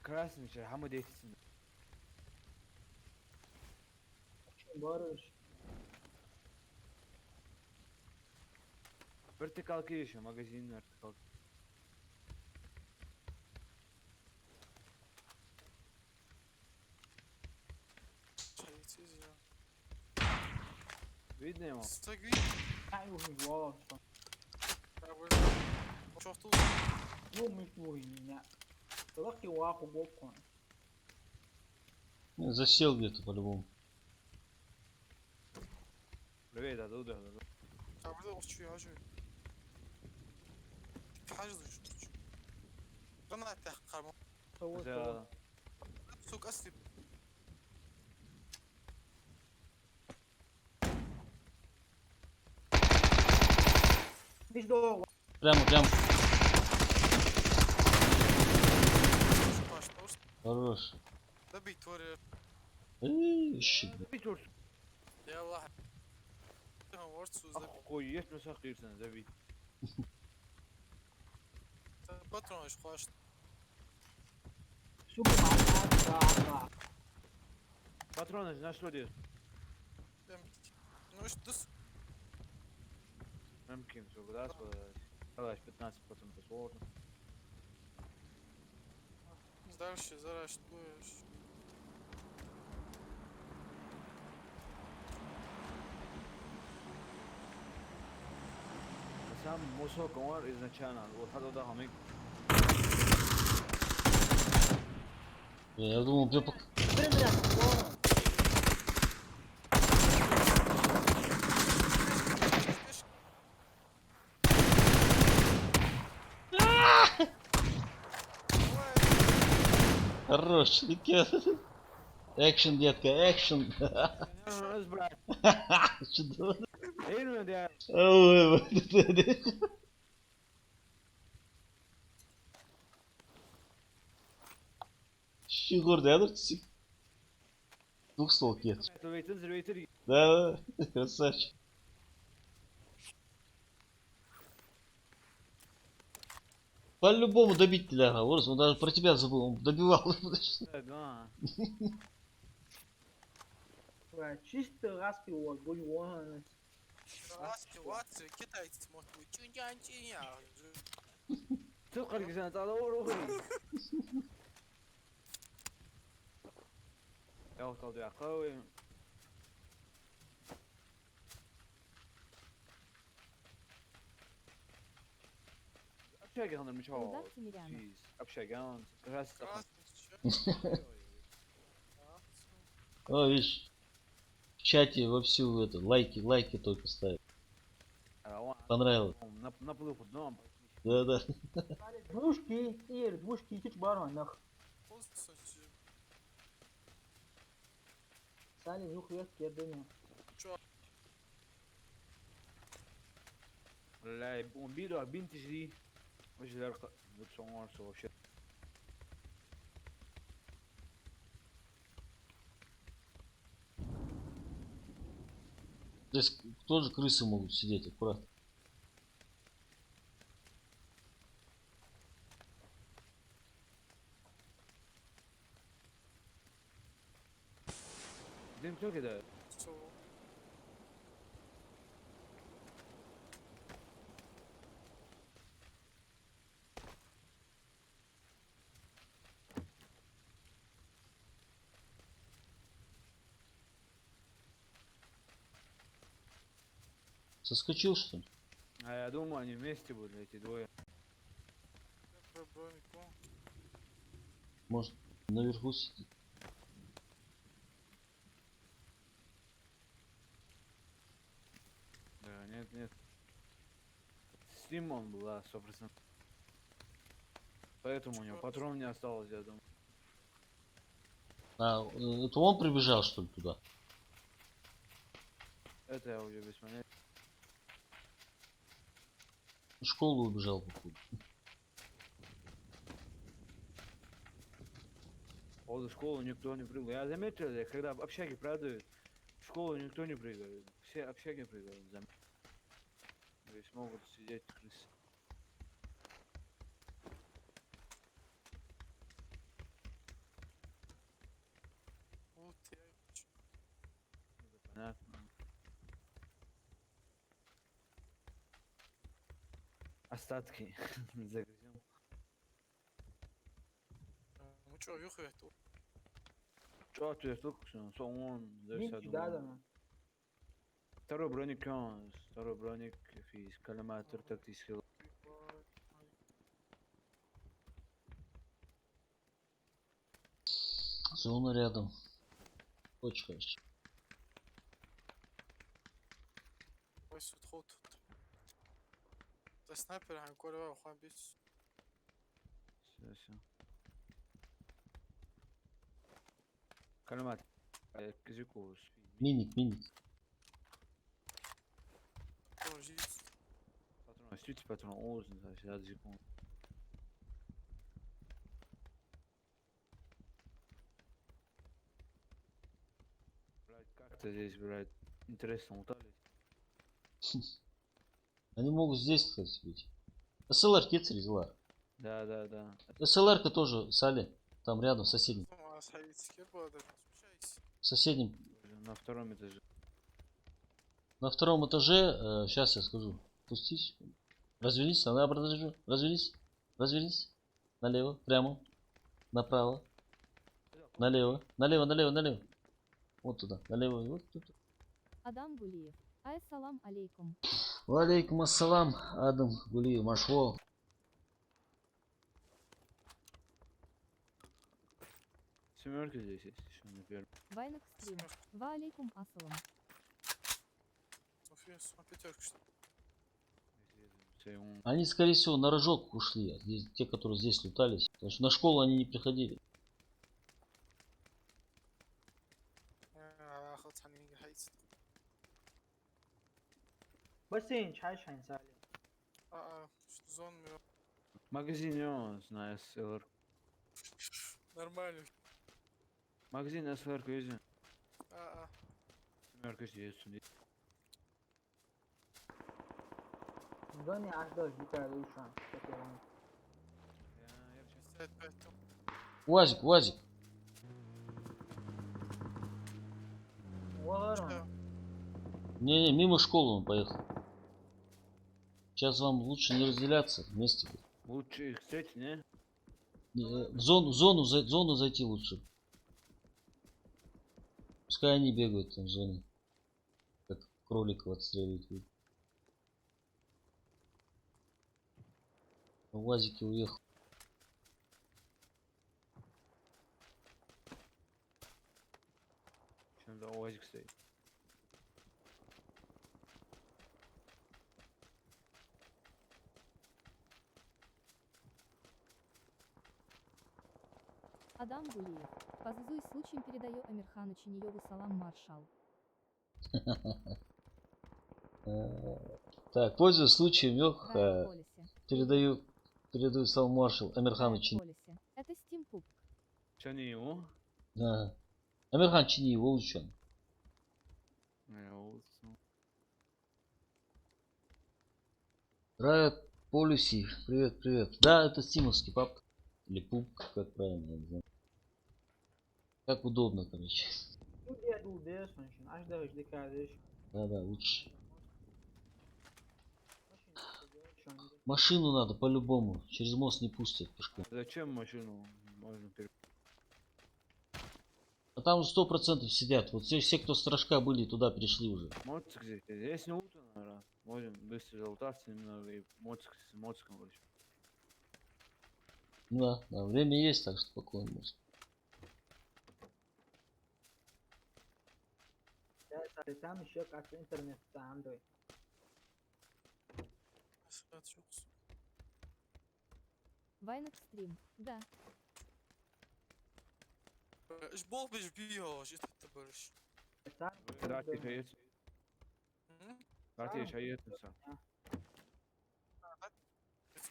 красный ше хамы дейтсің барыш вертикал еще магазин вертикал видно его سقي. ايوه واهن شفتوا. يو مش وهي تلقي واخو بوكون Засел где-то по-любому. لوي ده ده تعبر ده شو يا جو. حاجة شو. أنا أتحقق. ده سوق أصلي. مش دو Прямо. باش توش. Хорош. ده بيتوري. Ищи. bir tur يا واحد. ورد سوز ده. koyuyor nasıl akıyorsun da bir باترون إيش خواش. سوق معاك patron na что делаешь Ну إيش دس. ممكن سوق ده خلاص 15% сложно Дальше заращиваешь. сам мусор комар изначально вот хадо да хами Я думал, где Хорош. Экшен, детка, экшен. ازبر Чудо. ايه ده Ой, вот это. Щегор, да, дуртсик? Двухстволки нет. تنزل Да, красавчик. По-любому добить тебя, Ворс, он даже про тебя забыл, он добивал. да чисто распи вот будь воهن Раски ватсы китайцы смотрят. Чунчанчиня. تلقى الجزانة على أوروي يا تضيع قوي أبشاقي هذا المشوار Редакция Мирянов. أبشاقي راس Красный. О, видишь, в чате вовсю это, лайки только ставят. Понравилось. Наплыл под дом. Да. Двушки, ир, двушки, чуть барон, нах. Olsun sizi. Сали, юх, ес, кедене. والله بيدو بنت جدي وش الارقى بتصور سو شيء Здесь тоже крысы могут сидеть, аккуратно. دين تو كده So. Соскочил, что ли? А я думаю, они вместе были, эти двое. Про бронику. Может, наверху сидит? Да, нет. С ним он был, да, 100%. Поэтому у него патрон не осталось, я думаю. А, это он прибежал, что ли, туда? Это я уже без понятия. В школу убежал, походу. По поводу школы никто не прыгал. Я заметил, когда в общаге продают, в школу никто не прыгает. Все общаги прыгают. То есть могут сидеть крысы. Вот я. Понятно. Остатки загрызем. Ну чё, юхает? Чё ответ только сон он Бинт, да, да. Второй броник второй броник физ коллиматор тактический. Зона рядом. Очень хорошо. كويس تخوت. ده سنايبر هنكون بقى وخوان بيس. Все. Коллиматор. Кизикус. Миник. Тоже жить. Патрон. Стюти патрон. Озн. Сейчас секунд. Блять, как-то здесь, блять, интересно уталить. Они могут здесь, кстати, быть. СЛР кицери зла. Да. СЛР-ка тоже, Сали. Там рядом, в соседнем. Ну, а советский было, да, смущайся. В соседнем. На втором этаже. На втором этаже, сейчас я скажу. Спустись. Развернись, она обратно. Развернись. Налево, прямо. Направо. Налево. Вот туда. Налево. Вот туда. Адам Гулиев. Ассалам алейкум. Валейкум ассалам. Адам Гулиев. Машвол. Семерка здесь есть еще на первом. Вайнах стрим. Ва алейкум ассалам. София, с пятерки что ли? Они, скорее всего, на рожок ушли. Здесь, те, которые здесь лутались. Потому что на школу они не приходили. اخذ ثاني هيت. بس این چای شاین سالی. Что зон мё. Магазин на СЛР. Нормально. Магазин СЛР көзі. А. Семерка здесь сюда. دونی اهداف بیتاره شان. Стоять 5 там. УАЗик. Валарон. Не, мимо школы он поехал. Сейчас вам лучше не разделяться вместе. Лучше их встретить, не? В зону зайти лучше. Пускай они бегают там в зоне. Как кроликов отстреливают. В УАЗике уехал. ده УАЗик стоит. Адам Гулиев. Пользуясь случаем, передаю Амирхану Чиниеву салам, маршал. Так, пользуясь случаем, Лех, Райт Полиси. передаю салам маршал Амирхану Райт Чини. Полиси. Это Steam Pub. Чё не его? Ага. Амирхан Чиниев, улучшен. Riot Policy, привет, привет. Да, это стимовский пап. Или пуп, как правильно, я не знаю. Как удобно, короче. Ну, я был десант, аж да, жди каждый. Да, лучше. Машину надо по-любому. Через мост не пустят пешком. Зачем машину можно А там 100% сидят. Вот все, кто с рожка были, туда перешли уже. Моцик здесь. Здесь не утро, наверное. Можем быстро залутаться немного и моциком выручить. Да, время есть, так что спокойно можно. Там еще как интернет там, да. Вайнок стрим. Да. ايش بوبش بيها جيت تبرش Дайте шаец. Дайте шаец.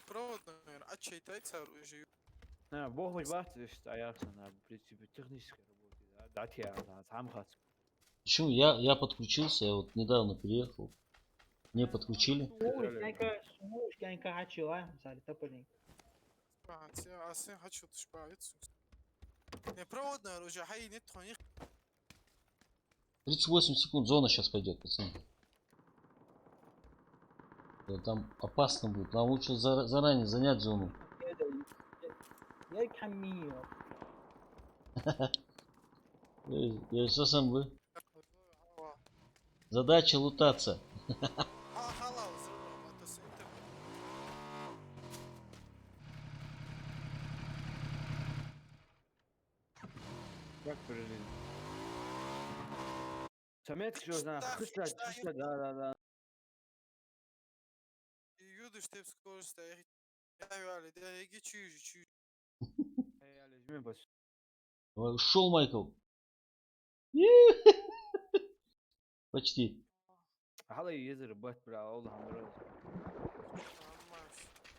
провод наверное а чей тайцар уже Бог хоть бахтешь, стоялся на принципе технической работе. Дайте я сам хочу. Почему? Я подключился, я вот недавно переехал. Мне подключили. Смуш, кянка хачила, сали топорник. я хочу тушпаец не провод наверное уже хай нет тони 38 секунд, зона сейчас пойдет, пацаны. Там опасно будет. Нам лучше заранее занять зону. Я камио. Я сам вы. Задача лутаться. Как прилили? Самец что знаю. Да. Юдыш ты скорость стоит. Я вали, да я чуть. Ушел Майкл. Почти. هذا يزر بات بلا والله مرة.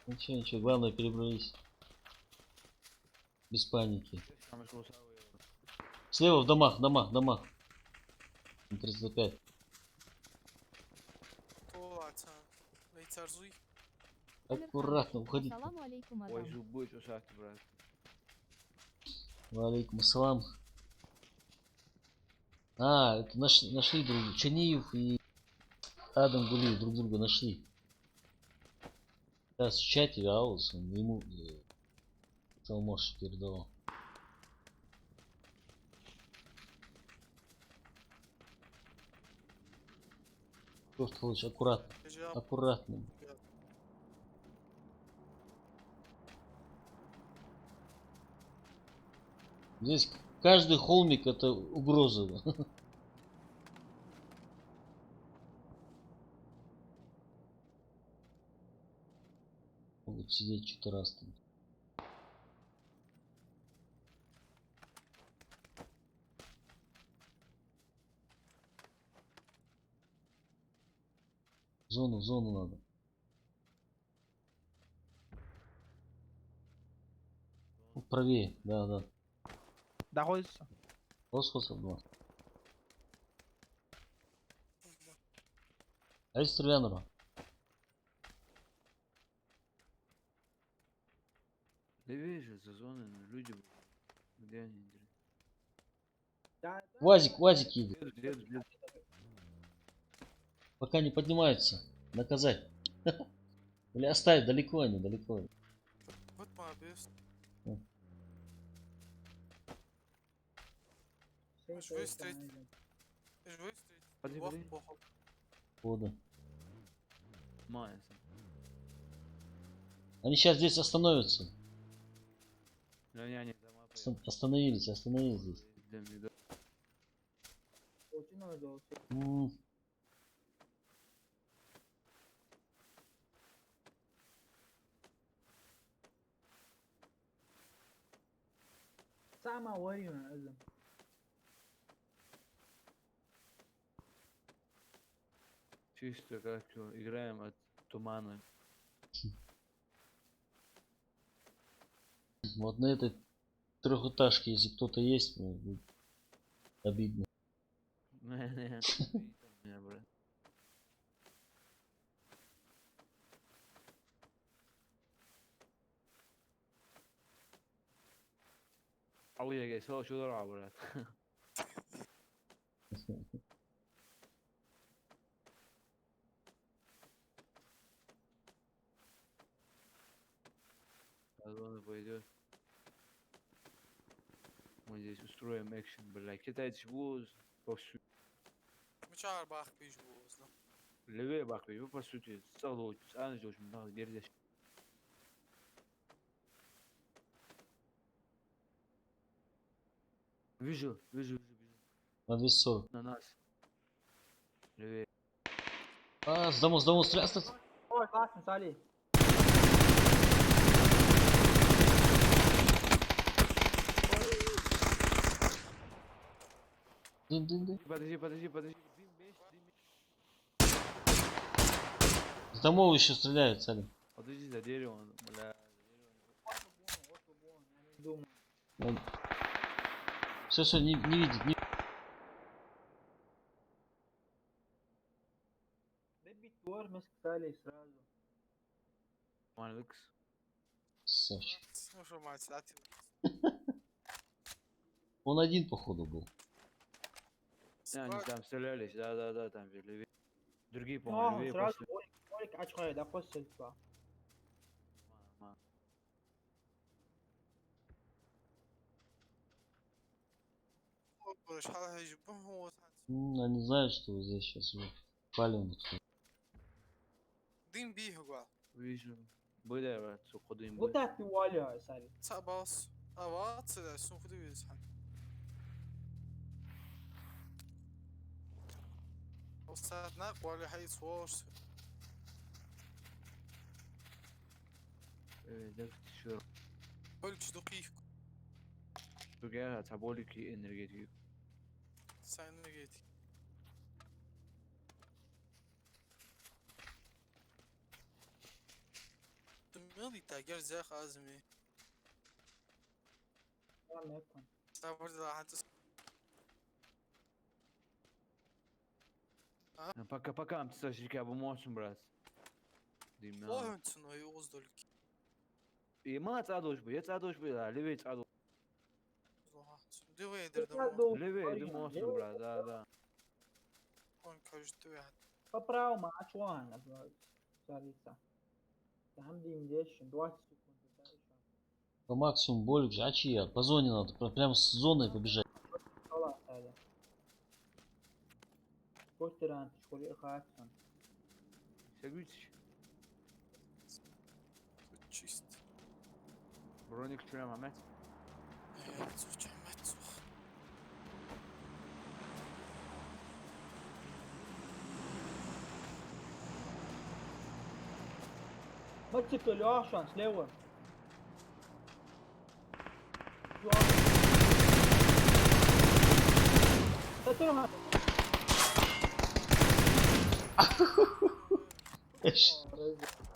Ничего, главное перебрались. Без паники. Слева в домах. 35. Аккуратно, уходи. Саламу алейкум, Ой, Адам. зубы, что шахты, брат. Валейкум ассалам. Это нашли друг друга. Чаниев и Адам Гулиев друг друга нашли. Сейчас в чате Аус, он ему Салмош передавал. Черт, лучше аккуратно. Здесь каждый холмик это угроза. Могут сидеть что-то раз там. Зону надо. Правее, да. Находится. Способ 2. А есть стрелянуло? Да вижу, за зоной люди. Где они? Вазик едет. Едут. Пока не поднимаются. Наказать. Или оставить далеко они. Вот молодец. Выстрелить. Подожди. Вода. Майся. Они сейчас здесь остановятся. Они Остановились здесь. Ну, да, самое важное. Чисто как играем от тумана. Вот на этой трехэтажке, если кто-то есть, ну, будет обидно. Не, брат. قوية جاي سوا شو درع برات. Ладно, пойдет. Мы здесь устроим экшен, блядь. Китайцы воз повсюду. مشاعر باخ بيج بوز Левее бахвей, вы по сути целуетесь, а не очень много дерзишь. Вижу. На 240. На нас. Левее. А, с дому стреляй. Ой, классно, Сали. Дым. Подожди. С домов еще стреляют, Салим. Подожди за деревом, бля. Думаю. Все, не видит. Добить двор, мы сказали сразу. Малекс. Красавчик. Ну что, мать, дати. Он один, походу, был. Они там стрелялись, да, там левее. Другие, Ну, по-моему, левее сразу после. Олик очкой, да, после этого. برش هذا هيجيبهم هو Они знают, что вы здесь сейчас уже палим. دين بيه قال Вижу. Были, брат, суходим Вот были. это Оля, Сали. تاباس أوات سلا سون خدي ويسحن وصلت ناق ولا هاي صوش Да, что? قلت دقيق Другая таболики энергетики. ساينجيتي تميلي تاجر زاخ أزمي Ладно, это. تابر ذا حتى Пока, антисочки обумочим, брат. Димна. والله تنو يوزدلك И мы отсадуешь бы, да, левее отсаду. دوي يدر Я دمو думаю, Левее Оля, дымосим, левее. брат, да. он кажет دوي حد Поправ матч one, Салица. Там димдешь, 20 секунд. По максимуму боль, а чья? По зоне надо, прям с зоной побежать. خلاص هذا. Костеран, школе Хадсон. Сергеевич, чист броник вчера, мамет. Слушай, мать, сух. Мальчик, Леша, слева.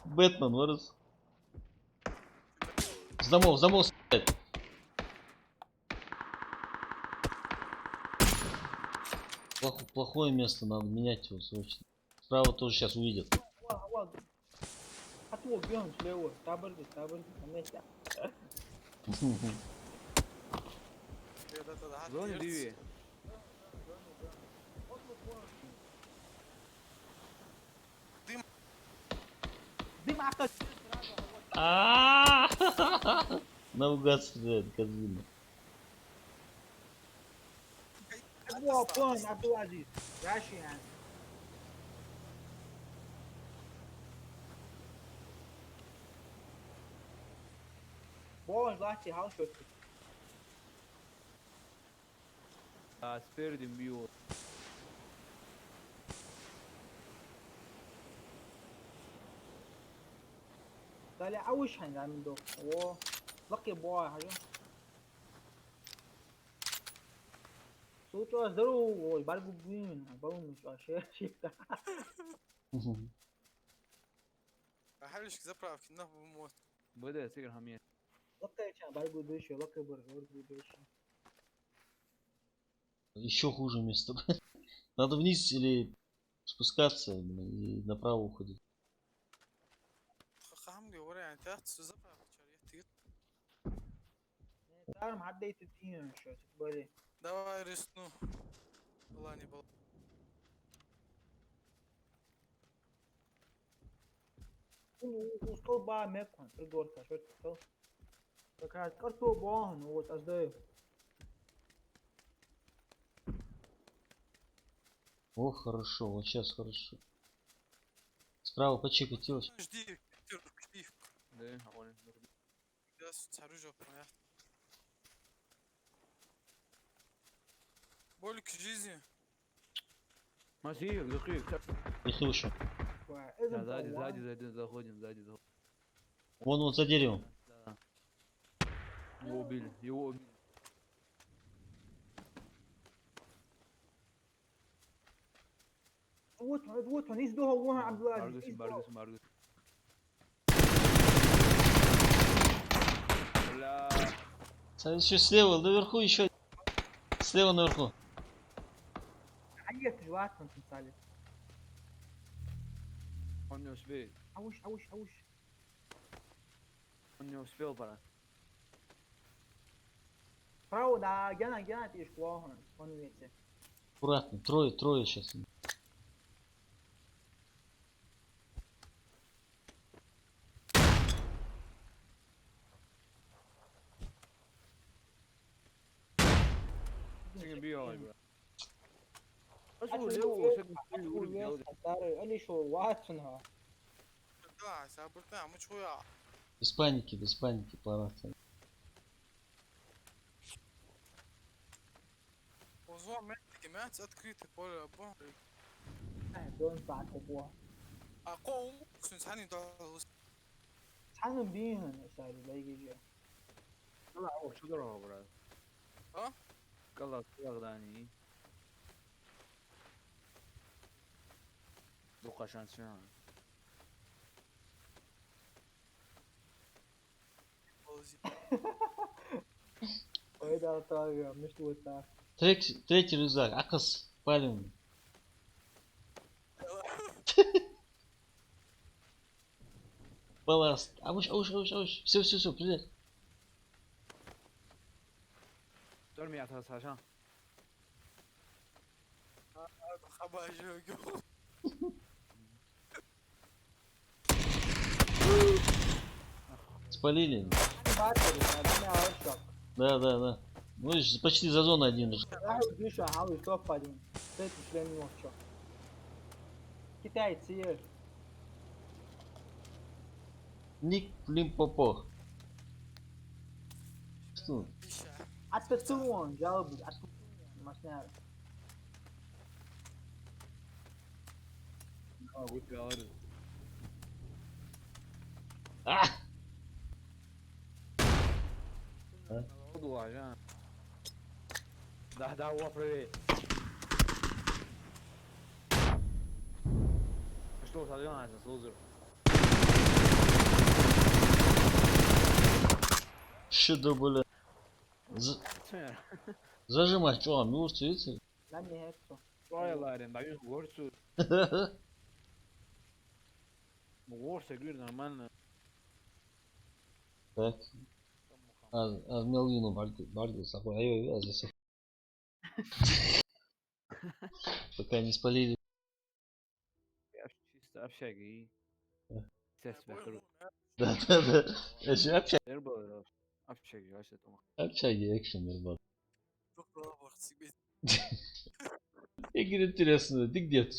Бэтмен вырос. С домов стреляет. Плохое место, надо менять его срочно. Справа тоже сейчас увидят. Отвод, бьем слева. Таборды, на месте. Зоне левее. Дым авто. Наугад стреляет, козлина. Во, план, Абдуазиз. Ящи, yani. Боже, лахти, хаушотки. А спереди бьет. قال لي عوش حين عم دو و لقي بوا حاجه صوته ازدرو والبارجو بين باون مش عشان حلش zapravki na pomoć. Bude sigurno hamije. لقي كان بارجو دوشي لقي بارجو دوشي Еще хуже место. Надо вниз или спускаться и направо уходить. خاملي ورا يعني تحت zapravki شريتي. تعرف حد يتدين شو تقبلي Давай рискну. Была не была. وصل بقى مكان تقدر تشوف تو فكانت كرتو بون وتصدق О, хорошо, вот сейчас хорошо. Справа почекать делать. Жди, жди. ده هقول Я саружу понятно. Болик жизни. ما سيك دقيق. Их еще. وإذا сзади заходим, сзади заходим. Вон вот за деревом. Да. Его убили, его убили. вот он из дома вон عبد العزيز Баргус. Бля. Еще слева, наверху еще. Слева наверху. عيط جوات كنت مسالي Он не успеет. اوش Он не успел, пора. право да جانا تيش واهن он вместе Аккуратно. Трое сейчас. Сиги бьёй, бля. Пошел лево, قال لي شو واتسونها Да, сабурта, мы чуя. Без паники, пора. Узвал мэтики, мять открытый поле бомб. دون بعد ابوها أقوم سنساني دوس. حنم بيهن اسالي لا يجي لا هو شو ضربه برا. ها؟ قال غداني. دوقا شانسيون. وإذا طاقة مش توتا Третий рюкзак. Акас. Палим. Балласт. Ауш. Все, привет. ترمي على عشان. خباجو. Спалили. أنا أشرب Да. Ну, почти за зону один же. راح يدوش حاول يشوف بعدين تيت مش لين يوشوا كده تصير Ник Лимпопо. Что? Пища. حتى تسوون جاوبوا حتى ما نعرف قلت يا ولد. А! خذوا عشان. ده هو فري. Что сорвёнся, слузер? Что, бля? Зажимать, что, мертвый, видите? لاني هيك شوية لارين بعدين غورسو غورسو غير нормально. Так. Мелвину Бардус, я здесь. Пока не спалили. чисто общаги. Тест вокруг. Да. Еще общаги. Эрбал общаги, вообще там. Общаги, экшен, ребят. Только себе. Игорь, интересно, ты где?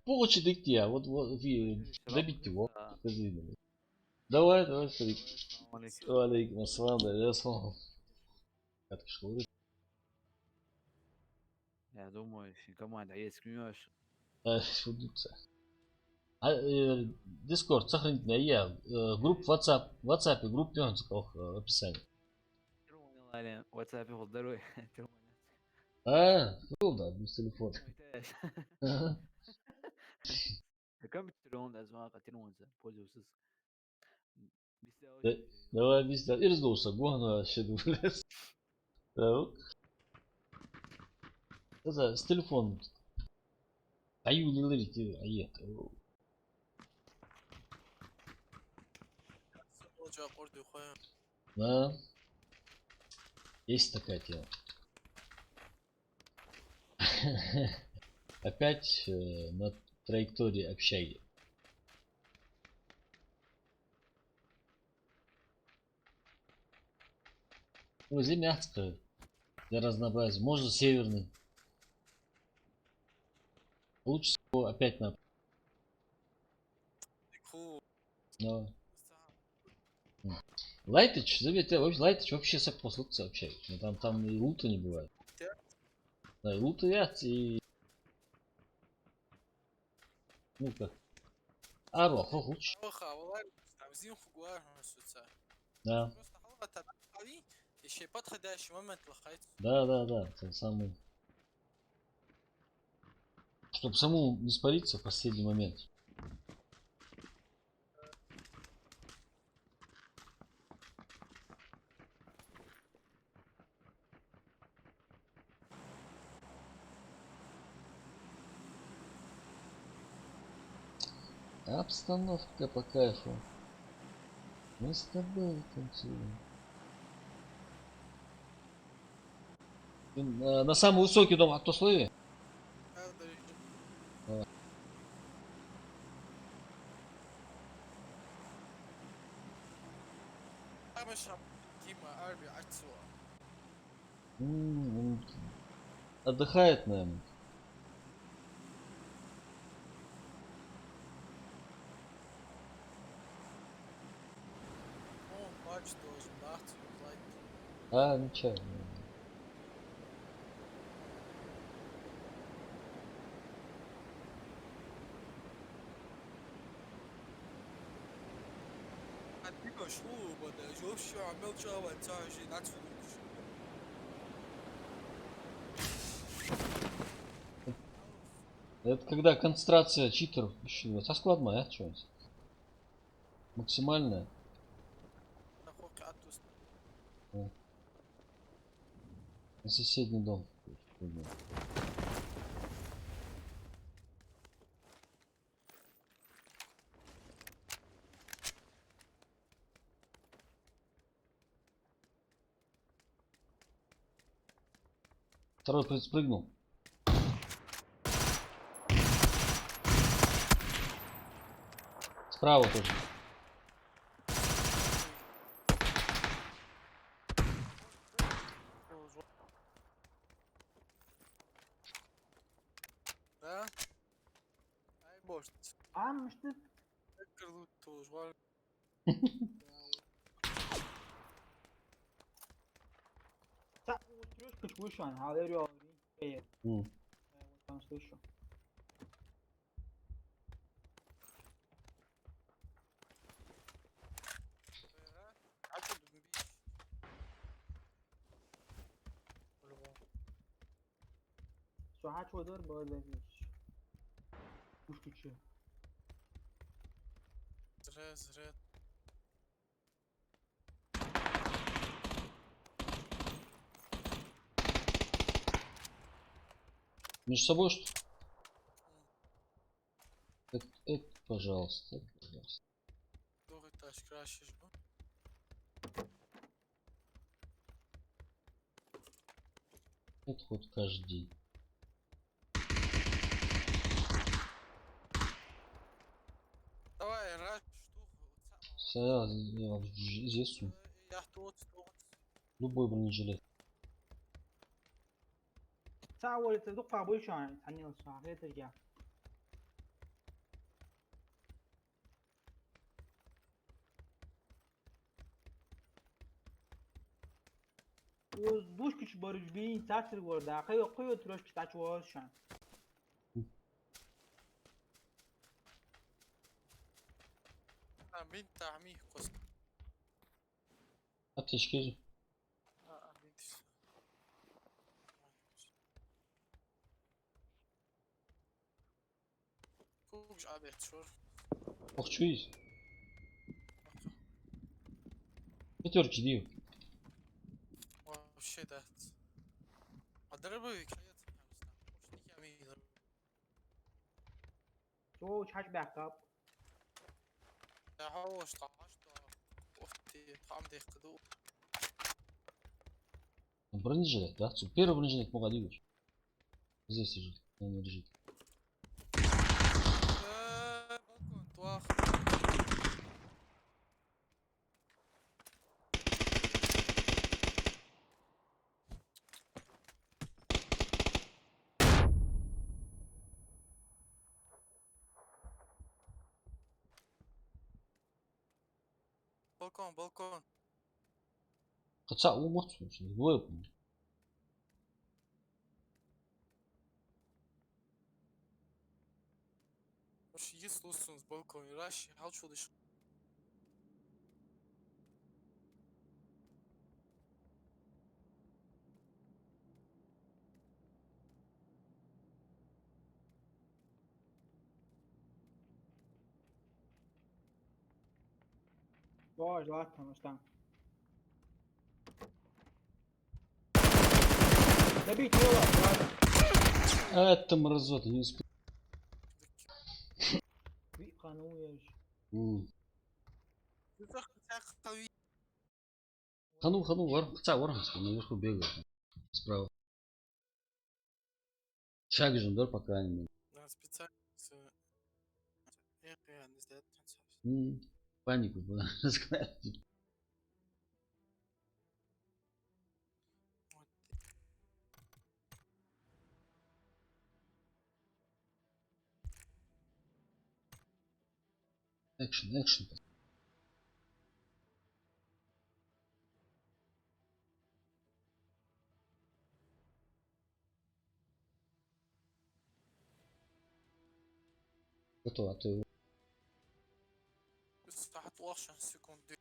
Получи ты где? Вот, добить его. Скажи мне. Давай, старик. Алейкум ассалам, да, ассалам. Как ты шел? Я думаю, команда есть смеешь. Шудуца. Дискорд сохранить меня, я. Групп WhatsApp, в WhatsApp групп в описании. واتساب ياخد باله Ну да, без телефона. Ага. كم تلون لازم قتلون пользуются Да- Давай объясни. И разговор гуана щеду влез. С телефоном. Аю не ловите, ает. Olacağı orada koyayım. Да. Есть такая тема. Опять на траектории общаги. Возле мягкого. Для разнообразия. Можно северный. Лучше всего опять на... Cool. Давай. Лайтыч, заметьте, Лайтыч вообще с послугца общается. Ну, там и лута не бывает. Да, и лута вят, и... Ну как. Арох, лучше. Оха, والله عاوزين خجوار هنسوتها. Да. Просто حلقة تبعي الشيء подходящий момент лохать. Да, тот самый. Чтобы самому не спалиться в последний момент. Обстановка по кайфу. Мы с тобой танцуем. На самый высокий дом автослови? هذا يجي. مش كيما أربي عتسوا. Отдыхает, наверное. مو باش دوز باتي لايك. Ничего. عندك شو بدأ شوف شو عملت شو وانتهى شيء ناتسو. Это когда концентрация читеров еще со складной, а что? Максимальная. أخوك عتوس. На соседний дом. Второй спрыгнул. Справа тоже. Да? Ай боже. عم مش تذكر لوتوز ولا. تروشكش وشان هذا يروح ايه М. там слышу. عتو دمبيش. ساعات شو دور بقول لك مش كتير. زريت. Между собой что? Это, пожалуйста, пожалуйста. Doğru taş kraşış bu. Это хоть каждый день. Давай раш Я здесь я тут. любой бронежилет. ساعة ولا تدق أبوي شان ثانية ساعة هي ترجع. دوش كش برج بين تاكل وردا قيو تروش كتاش واش شان. Ами, кост. Аптечки же. Видишь. Куш абет шур. Ох, что есть? Пятерки дию. Вообще да. А дробовик нет. Уж не ами. So charge back up. Да, хауш тахаш то. Офти хамдих кду. Бронежилет, да? Первый бронежилет мог один. Здесь лежит. Он лежит. Балкон, туах. Балкон, балкон. Хотя умот, слушай, двое, по-моему. Уж есть лусон с балкона. Раш, халчу дыш. Boş lan tanıştan. Добить его, ладно. Это мразота, не успел. Кануешь. Хану, хотя Вархамский наверху бегает. Справа. Шаг же, да, пока они. Да, специально. Я не знаю. Панику рассказать. Экшен. Готово, а то его. Сахат лошен секунду.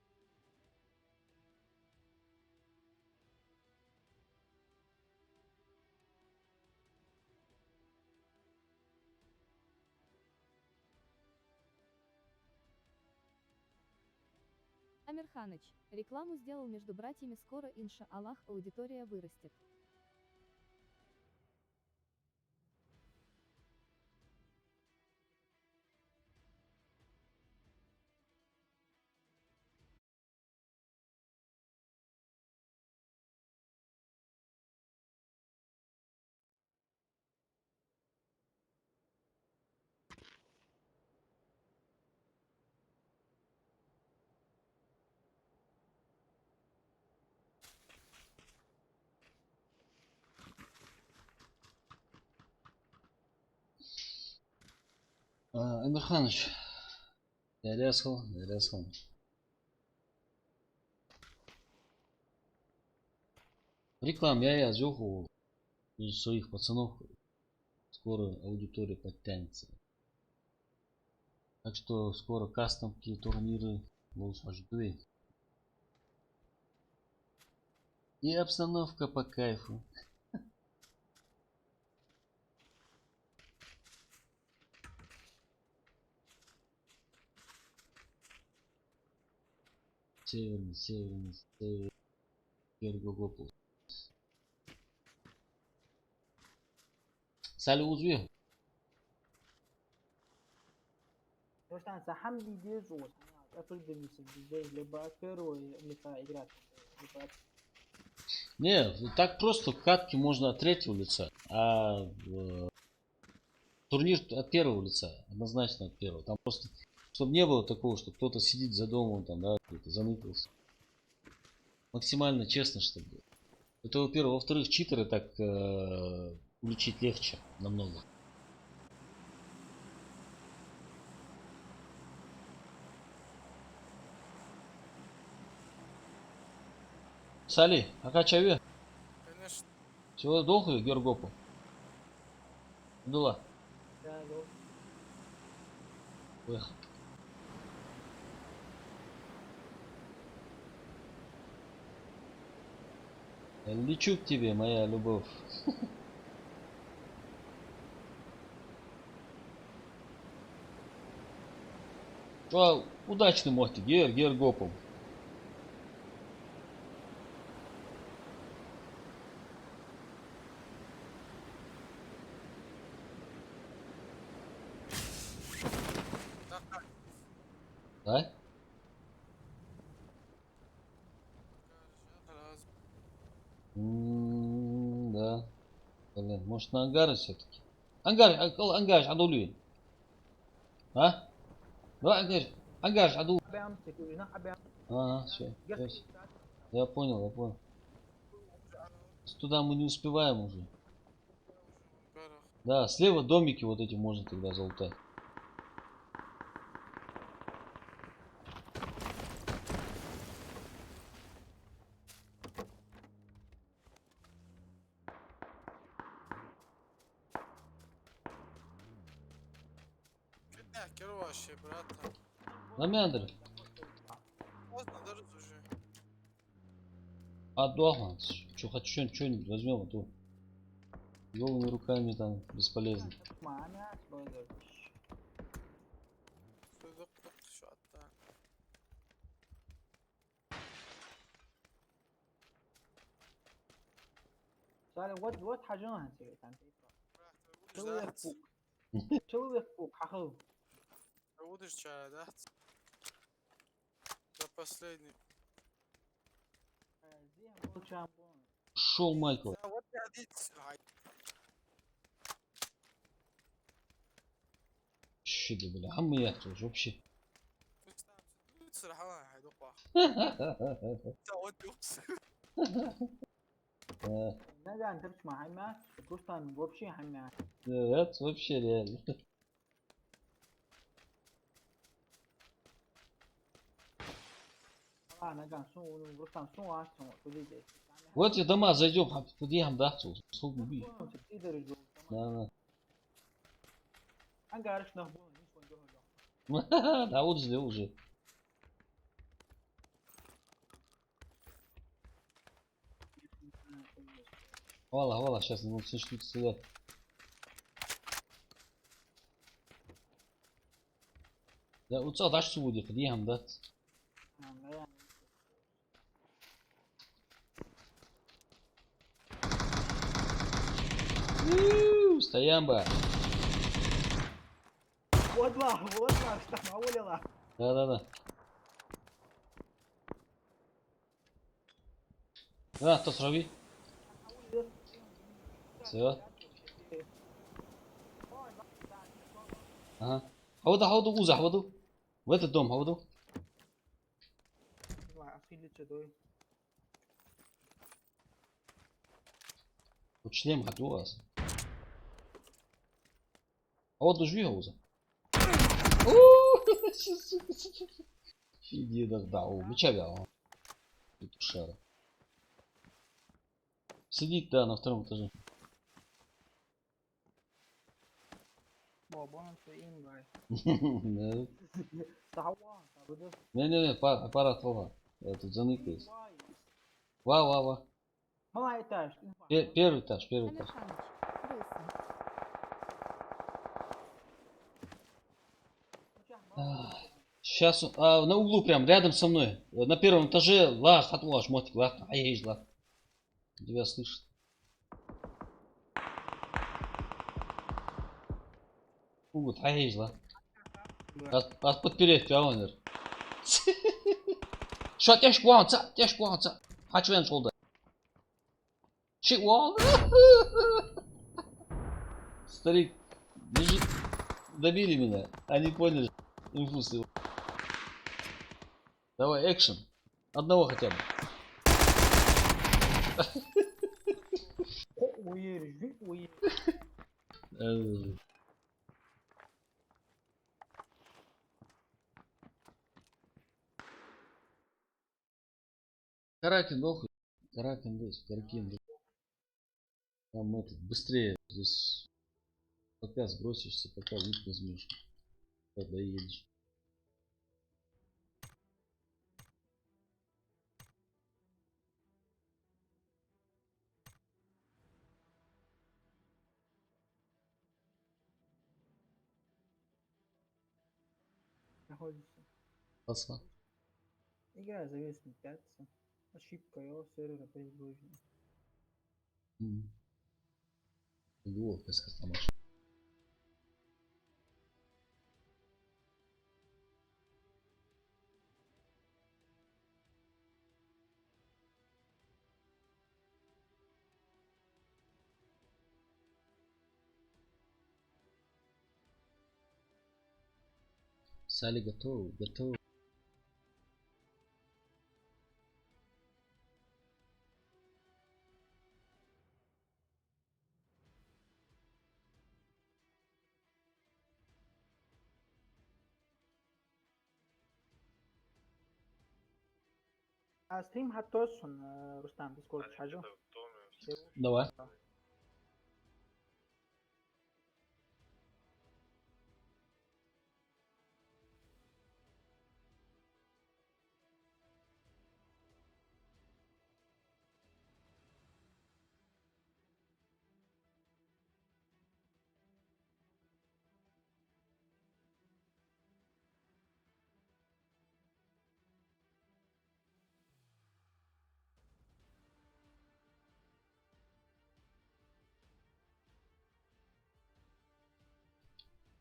Амирханыч, рекламу сделал между братьями, скоро, инша Аллах, аудитория вырастет. Амирханыч. Я рясал. Реклам я yazıyor из своих пацанов. Скоро аудитория подтянется. Так что скоро кастомки, турниры будут ждать. И обстановка по кайфу. Северный. Гергогопул. Салют, Узве. Рустам, сахам видео зос. Apple Devices, здесь либо первый, либо играть. Не, так просто катки можно от третьего лица, а турнир от первого лица, однозначно от первого. Там просто, чтобы не было такого, что кто-то сидит за домом, там, да, кто-то заныкался. Максимально честно, чтобы было. Это во-первых. Во-вторых, читеры так уличить легче намного. Сали, Акачаве. Конечно. Всего долго, Гергопу. Абдулла. Да, да. Поехал. Я лечу к тебе, моя любовь. Что, удачный мохти, гер гопом. Да? خلاص. Да. Блин, может на ангары все-таки? Ангар, عدولين. ها؟ لا ангар, عدو. حابب امسك هنا حابب Ага, все. امسك Я понял. Туда мы не успеваем уже. برا. Да, слева домики вот эти можно тогда залутать. كده كروش يا براتها. На мяндр. поздно درس уже. Отдохнуть. Что хочу, что-нибудь возьмем, а то голыми руками там бесполезно. معانا سبايدر صدق شو عطان. سالم وات حاجه هنسوي شو دهت. يفوق شو يفوق حخو Будешь чая дать? За последний. زين بول شامبون Шел Майкл. Вот я дить. Щиты, бля. А мы яхту уже вообще. صراحة واحد وقع. تعود يقص. نجا انت مش مع حماس كوستان вообще حماس Это вообще реально. نجا سو كوستان سو عشان تقولي Вот и дома зайдем, подъехим дахцу. Сколько убить. تقدر جو Да. انا عارف نهبون مش وين Да вот сделал уже. Вала, сейчас мы начнут стрелять. Да, вот сюда дашь сегодня, подъехим, да? Стоямба. والله استحمى اول يلا Да. Да, то срави. Все. Ага. Хаваду, уза, хаваду. В этот дом, хаваду. Вот шлем хаду вас. Хаваду жви, уза. Иди, да, у меча вяла. Петушара. Сидит, да, на втором этаже. بابا انت این وای Да. تعوان تعبده Не, аппарат, Вова. Я тут заныкаюсь. Ва. ما يتاش Первый этаж. Амирханыч, крысы. Сейчас на углу прям рядом со мной. На первом этаже лаш, отложь, мотик, лаш, ай, лаш. Тебя слышит. Вот, ай, лаш. Аз подпереть, пионер. Что, тяж куанца. Хочу вен шолда. Шик вон. Старик, бежит. Добили меня. Они поняли. Инфуз его. Давай, экшен. Одного хотя бы. وير Каракин, нахуй. Каракин, Каракин. Там этот, быстрее. Здесь пока сбросишься, пока лут возьмешь. Когда едешь. находится. Пацан. Игра зависит от пятницы. Ошибка его сервера перегружена. Ловко сказал. Сали готов, готов. ستريم هتوصل رستم ديسكورد مش حاجة. Давай.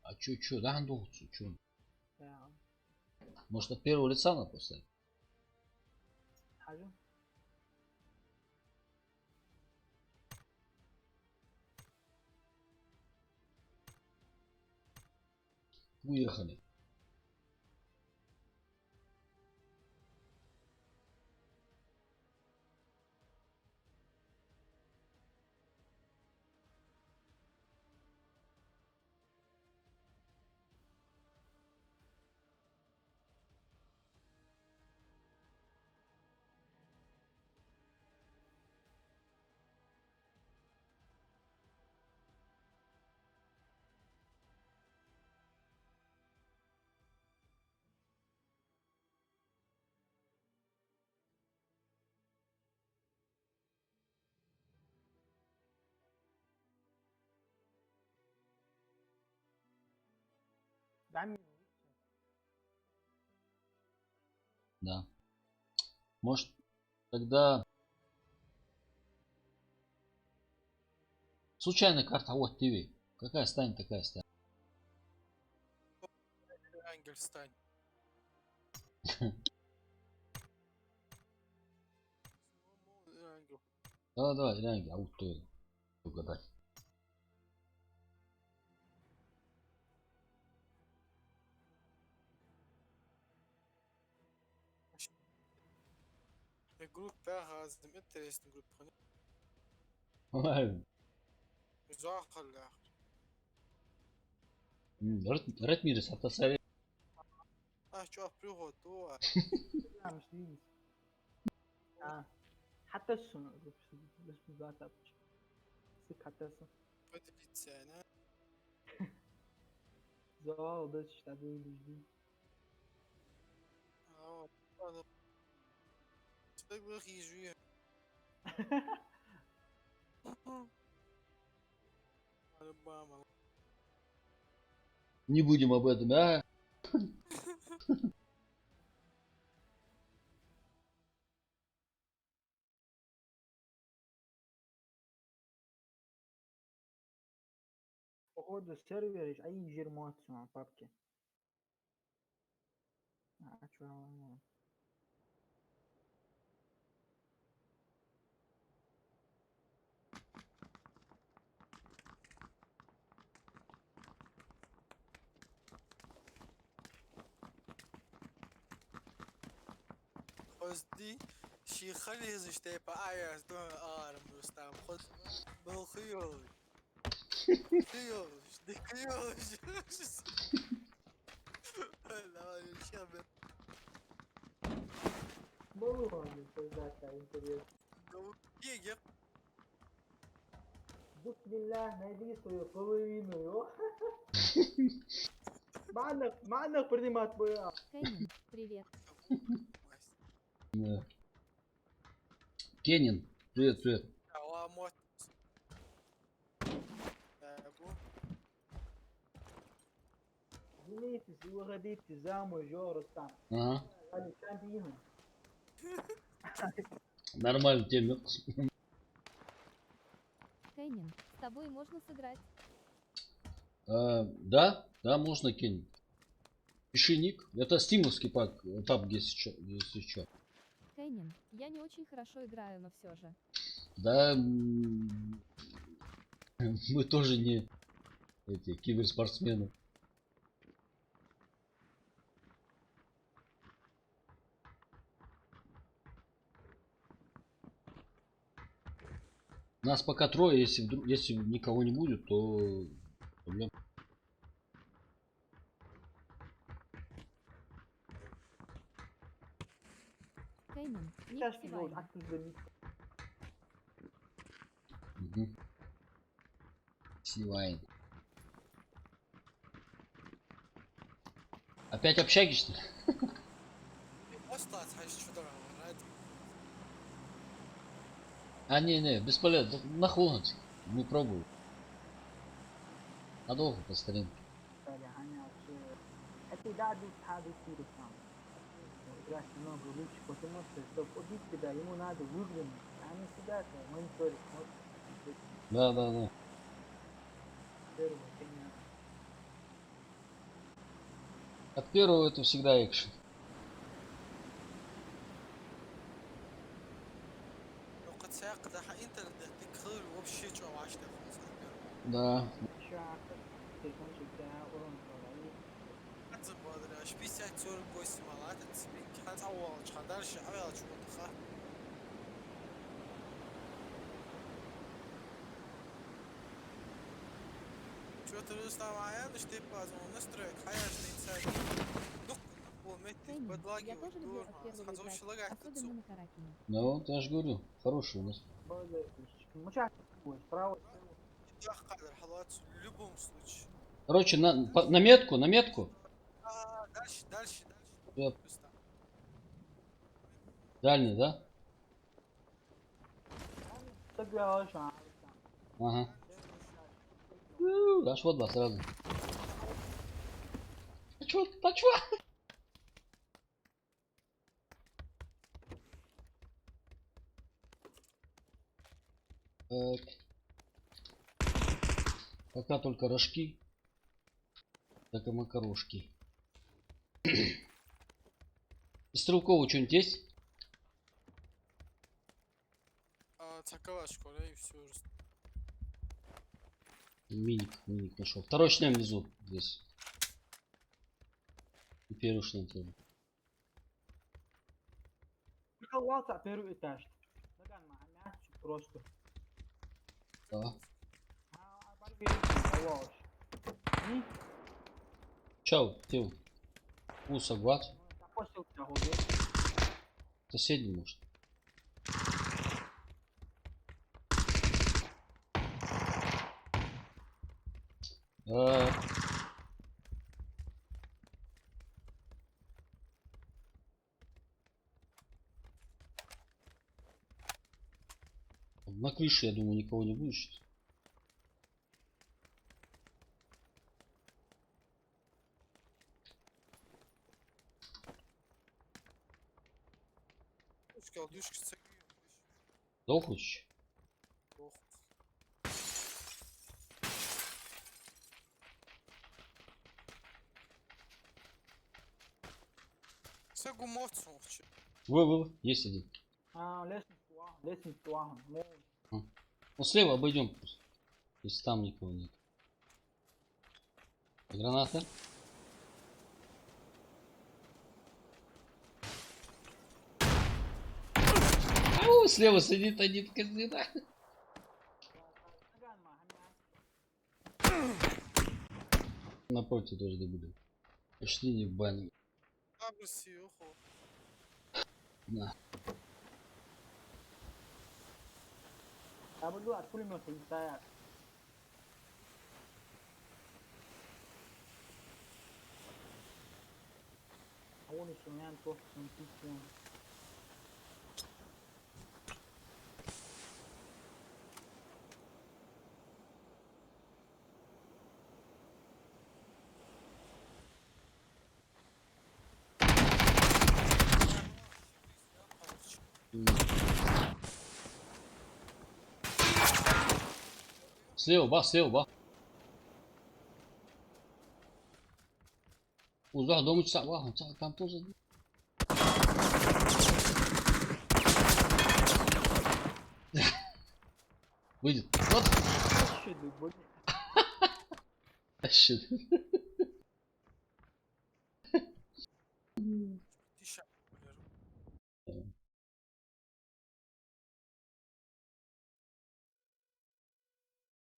А чё, да, Андухцу, чё? Да. Может от первого лица надо поставить? حاجة. Уехали. يا عمي Да. Может тогда... Случайная карта, вот ТВ. Какая станет, такая станет. Ангель стань. Ангел. Давай, глянь, а вот кто это? Угадать. Grup هازم انترستنج جروب خلينا Ой, نزوق الاخر Ратмирис, это совет. شوف بريغو تو لا مش دي. حتى السنة بس بذات أبش. سك حتى السنة. بدي تسانا زوال ده تشتغل جديد. هذا تقدر يجي Алабама. Не будем об этом, а? Походу сервер أي جرمات مع بابكي. قصدي شي خلي زشتي بقايا دون مستعم خد بالخيوش خيوش دي خيوش لا الشاب والله ذات الانتريور. يجي بسم الله ناديته يقوينه يو. معنا بريمات بويا. Кеннин, привет. Кенин, привет, привет. موت ابو Benítez, o Raditz, Zamo, Joros, там. Ага. Александр. Нормально, тебе. Кеннин, с тобой можно сыграть? Да, да, можно кинуть. Пиши ник. Это стимовский пак, паб, если что. Кеннин, я не очень хорошо играю, но все же. Да, мы тоже не эти киберспортсмены. Нас пока трое, если никого не будет, то проблем. Кеннин, ник Тяжкий гол, Сивайна. актив Benítez. Угу. Сивайн. Опять общаги, что ли? Осталось, что дорого, ради. А, не, бесполезно. Нахлонать. Мы пробуем. Надолго по старинке. يعني حتى يدعدوا اتحاد يصير الثاني راح نوع بلوش كتموس لو قديت كده يمون هذا ويغلم يعني كده وين صار Да. От первого это всегда экшен. لو قد ساق ده انت اللي تدخل وبشي جو 10 Да. شاعر تلفون شفتها أورون طالعين حتى بقدر اشبي ساعه تور كويس مالات تسبين كانت اول قدرش اول شو دخل شو تلوسنا معايا مش تبقى زي نسترك حياة انسان دق ومتي Кеннин, بدلاقي я тоже люблю والدور от первого خنزوش играть, لقاك особенно تتسوق на Каракине. Ну, я же говорю, хороший у нас. مش عارف справа يا قادر حضرات любом случае Короче, на метку, на метку. дальше Я- Дальний, да? تقرا شو Ага. Аж вот два сразу. А чё? Так. Пока только рожки. Так и макарошки. Стрелкового что-нибудь есть? цакалашку, да, и все уже. Миник нашел. Второй шлем внизу здесь. И первый шлем тоже. الواقع بيرو إتاش لكن مع الناس просто Да. بعرف يواش ني Чау, ты. Соглад. تقصد تاخذ Соседний может. А, на крыше, я думаю, никого не будет сейчас. Сказал, душка цакалашку. Дал хочешь? Сагу мовцу хоче. Вы. Есть один. ليسن واحد مو Ну слева обойдем просто. Если там никого нет. Граната. Ау, слева сидит один козлина. Напротив тоже добили. Пошли не в баню. Абрси, охо. На. أقول له كل ما تنسى أول سنين توه سنتين Слева, бах, слева, бах. Узбах, дом учится, бах, там тоже. Выйдет. Вот. Shit, dude, boy. Shit. Тища, блядь.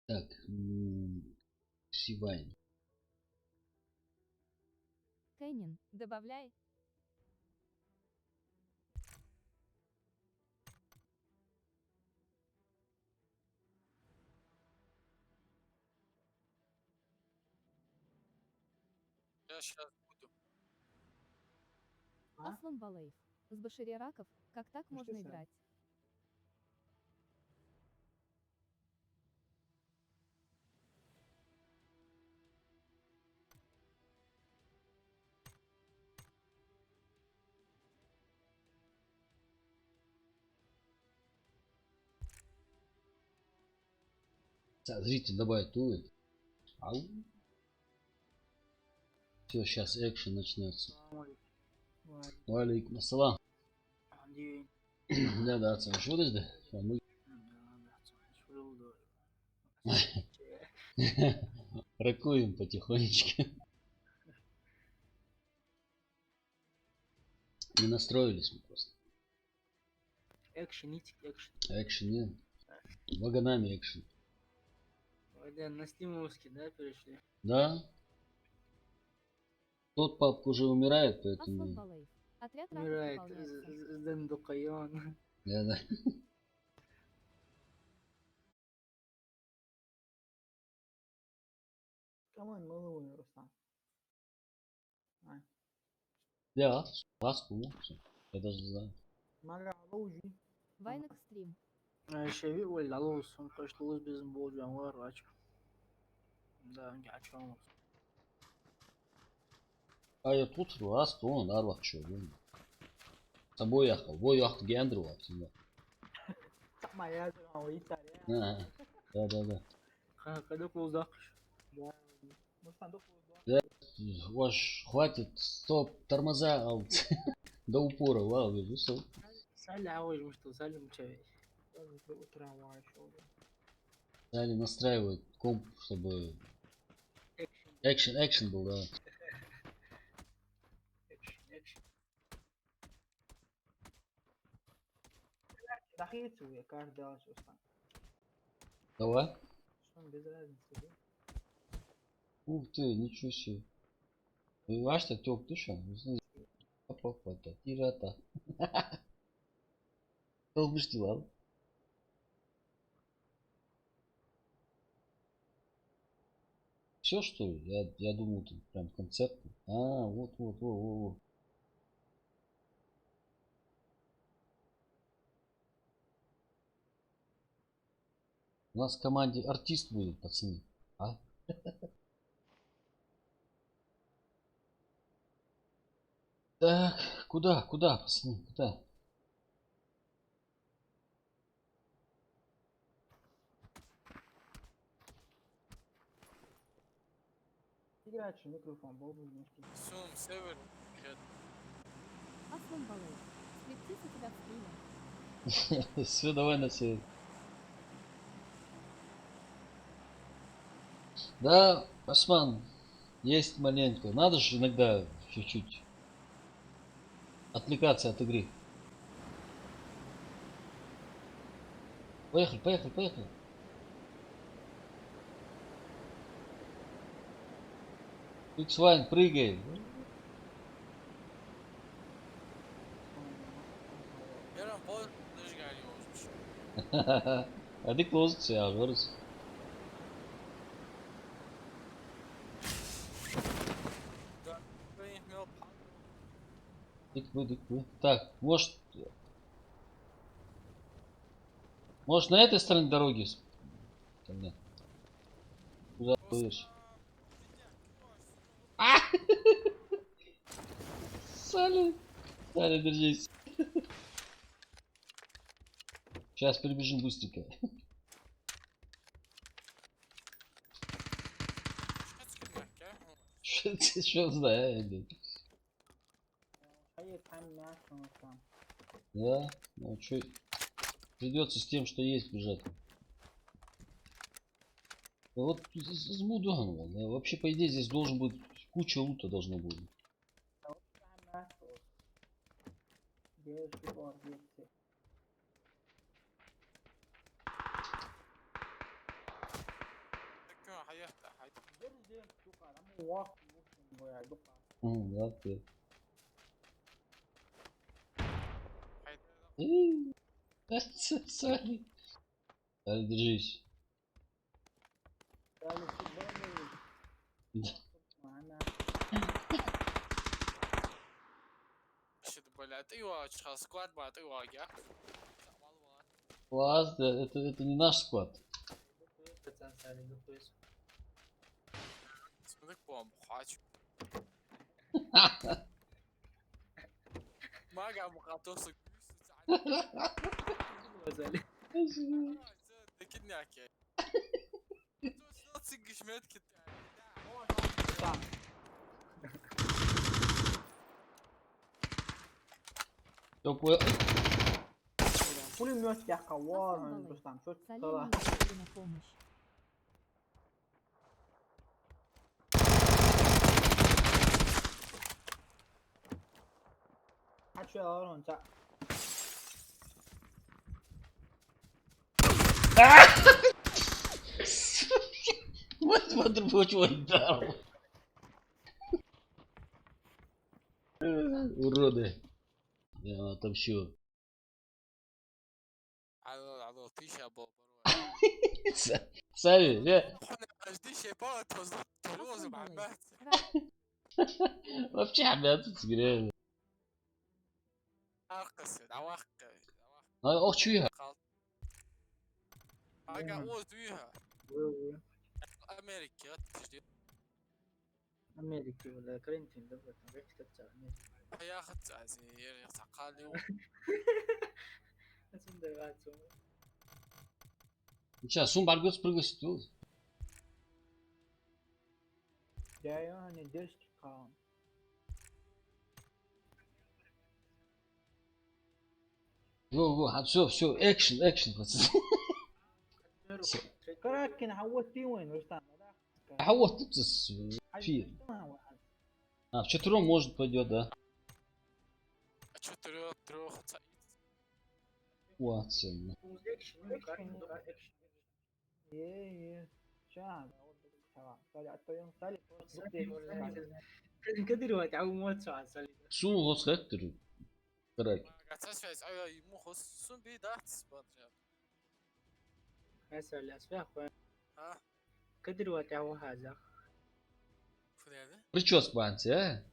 Так. Сивайн. Кэнин, добавляй. Я сейчас буду. А? Аслан Балаев. С Башире Раков, как так Ну, что можно сам? играть? Так, зритель добавить тует. Ау. Все, сейчас экшен начнется. Валейкум ассалам. Да, sen şuradaydı. Sen ракуем потихонечку. Не настроились мы просто. Экшен, экшен. Экшен, нет. Вагонами экшен. На стимовский, да, перешли? Да. Тот папка уже умирает, Аслан поэтому... Балаев. Отряд Раков Умирает. пополняется. Зендукайон. Да. Камон, малый Руслан. Я ласку, я даже не знаю. Мага лужи. Вайнак стрим. شبيه ولا لوز مقاش لوز بيزن بول جوار واجه да قاعد شامل А я тут раз, то он арвах что, с собой ехал, бой ехал гендру, всегда. ما يازر هو يتاري Да. كدوك لوز داقش مش صندوق Да, ваш, хватит, стоп, тормоза, до упора, вау, вижу, все. سالي عاوج مش توصل مشاوي وترى واي شو Стали настраивать комп, чтобы экшен был, да. экшен دقيقة تسوي كارت داش اصلا Давай. شلون без разницы Ух ты, ничего себе. Понимаешь, так тёп, ты что? Папа, тирата. Толбыш дела. Все что ли? Я думал, тут прям концепт. А, вот. У нас в команде артист будет, пацаны. А? Так, куда, пацаны, куда? играть что микрофон был бы вместе Сунum север. Блядь. Аслан Балаев. Стриптиз у тебя в стриме. Все, давай на север. Да, Осман, есть маленько. Надо же иногда чуть-чуть отвлекаться от игры. Поехали. X-Wine, прыгай. Yarın bol dış geliyor olmuş. Hadi close ya, varız. Ben ihmiyel pan. Диквы. Так, может на этой стороне дороги? Тогда. Куда будешь? Салют, держись. Сейчас перебежим быстренько. Что знаю, Hayır sen ne yapıyorsun? да? Ну что, придется с тем, что есть бежать. Вот с Мудоном, да, вообще по идее здесь должен быть куча лута должно быть. Sen ne yapıyorsun? Gel şu orada. تكون حياتها حي Gel şu kadar ama walk boya duka. Да, ты. حي Сори. Держись. Yani şu böyle. Да. Mana. شد بلاد ايوه اشخاص سكواد مالت ايوه يا Класс, да, это не наш склад. Sen sen dukuyorsun. اسمك بوم حاج ما قاعد مقاطوس Özel. لكني اكيد صوت سق شميتك Tamam. Такое. Пулемет слегка ворон, Рустам, что Салим ты не пришли на помощь. А что ворон, ça? Вот смотри, очень дал. Уроды. Я отомщу. على طيشه بابا Сами, احنا اجدي شي با تولوز مع مات вообще обязательно сгорели. اقص عواق Ох, чуя. اقا اوز ويها امريكا تجدي Amerika ولا كرينتين دولة غير تتسع Amerika. يا اخي تعزير يتقالي Nasıl da rahat sonra. Сейчас, сум баргот спрыгнуть тут. Ya yani ders çıkan. Во, все, экшен, пацаны. Karakin عودتي وين رستم؟ Вот тут фир. А, вчетвером может пойдет, да? А что трех Вот, ценно. ايه شاب طلع الطيون طلع كدر وتعو موت على سالي Сум вот хэктер. Караки. قاعد تسفيس ايوه مو خصوصا بيدات سبونجر اسال اسفه اخوان ها كدر وتعو هذا فلان Прическа банти, а?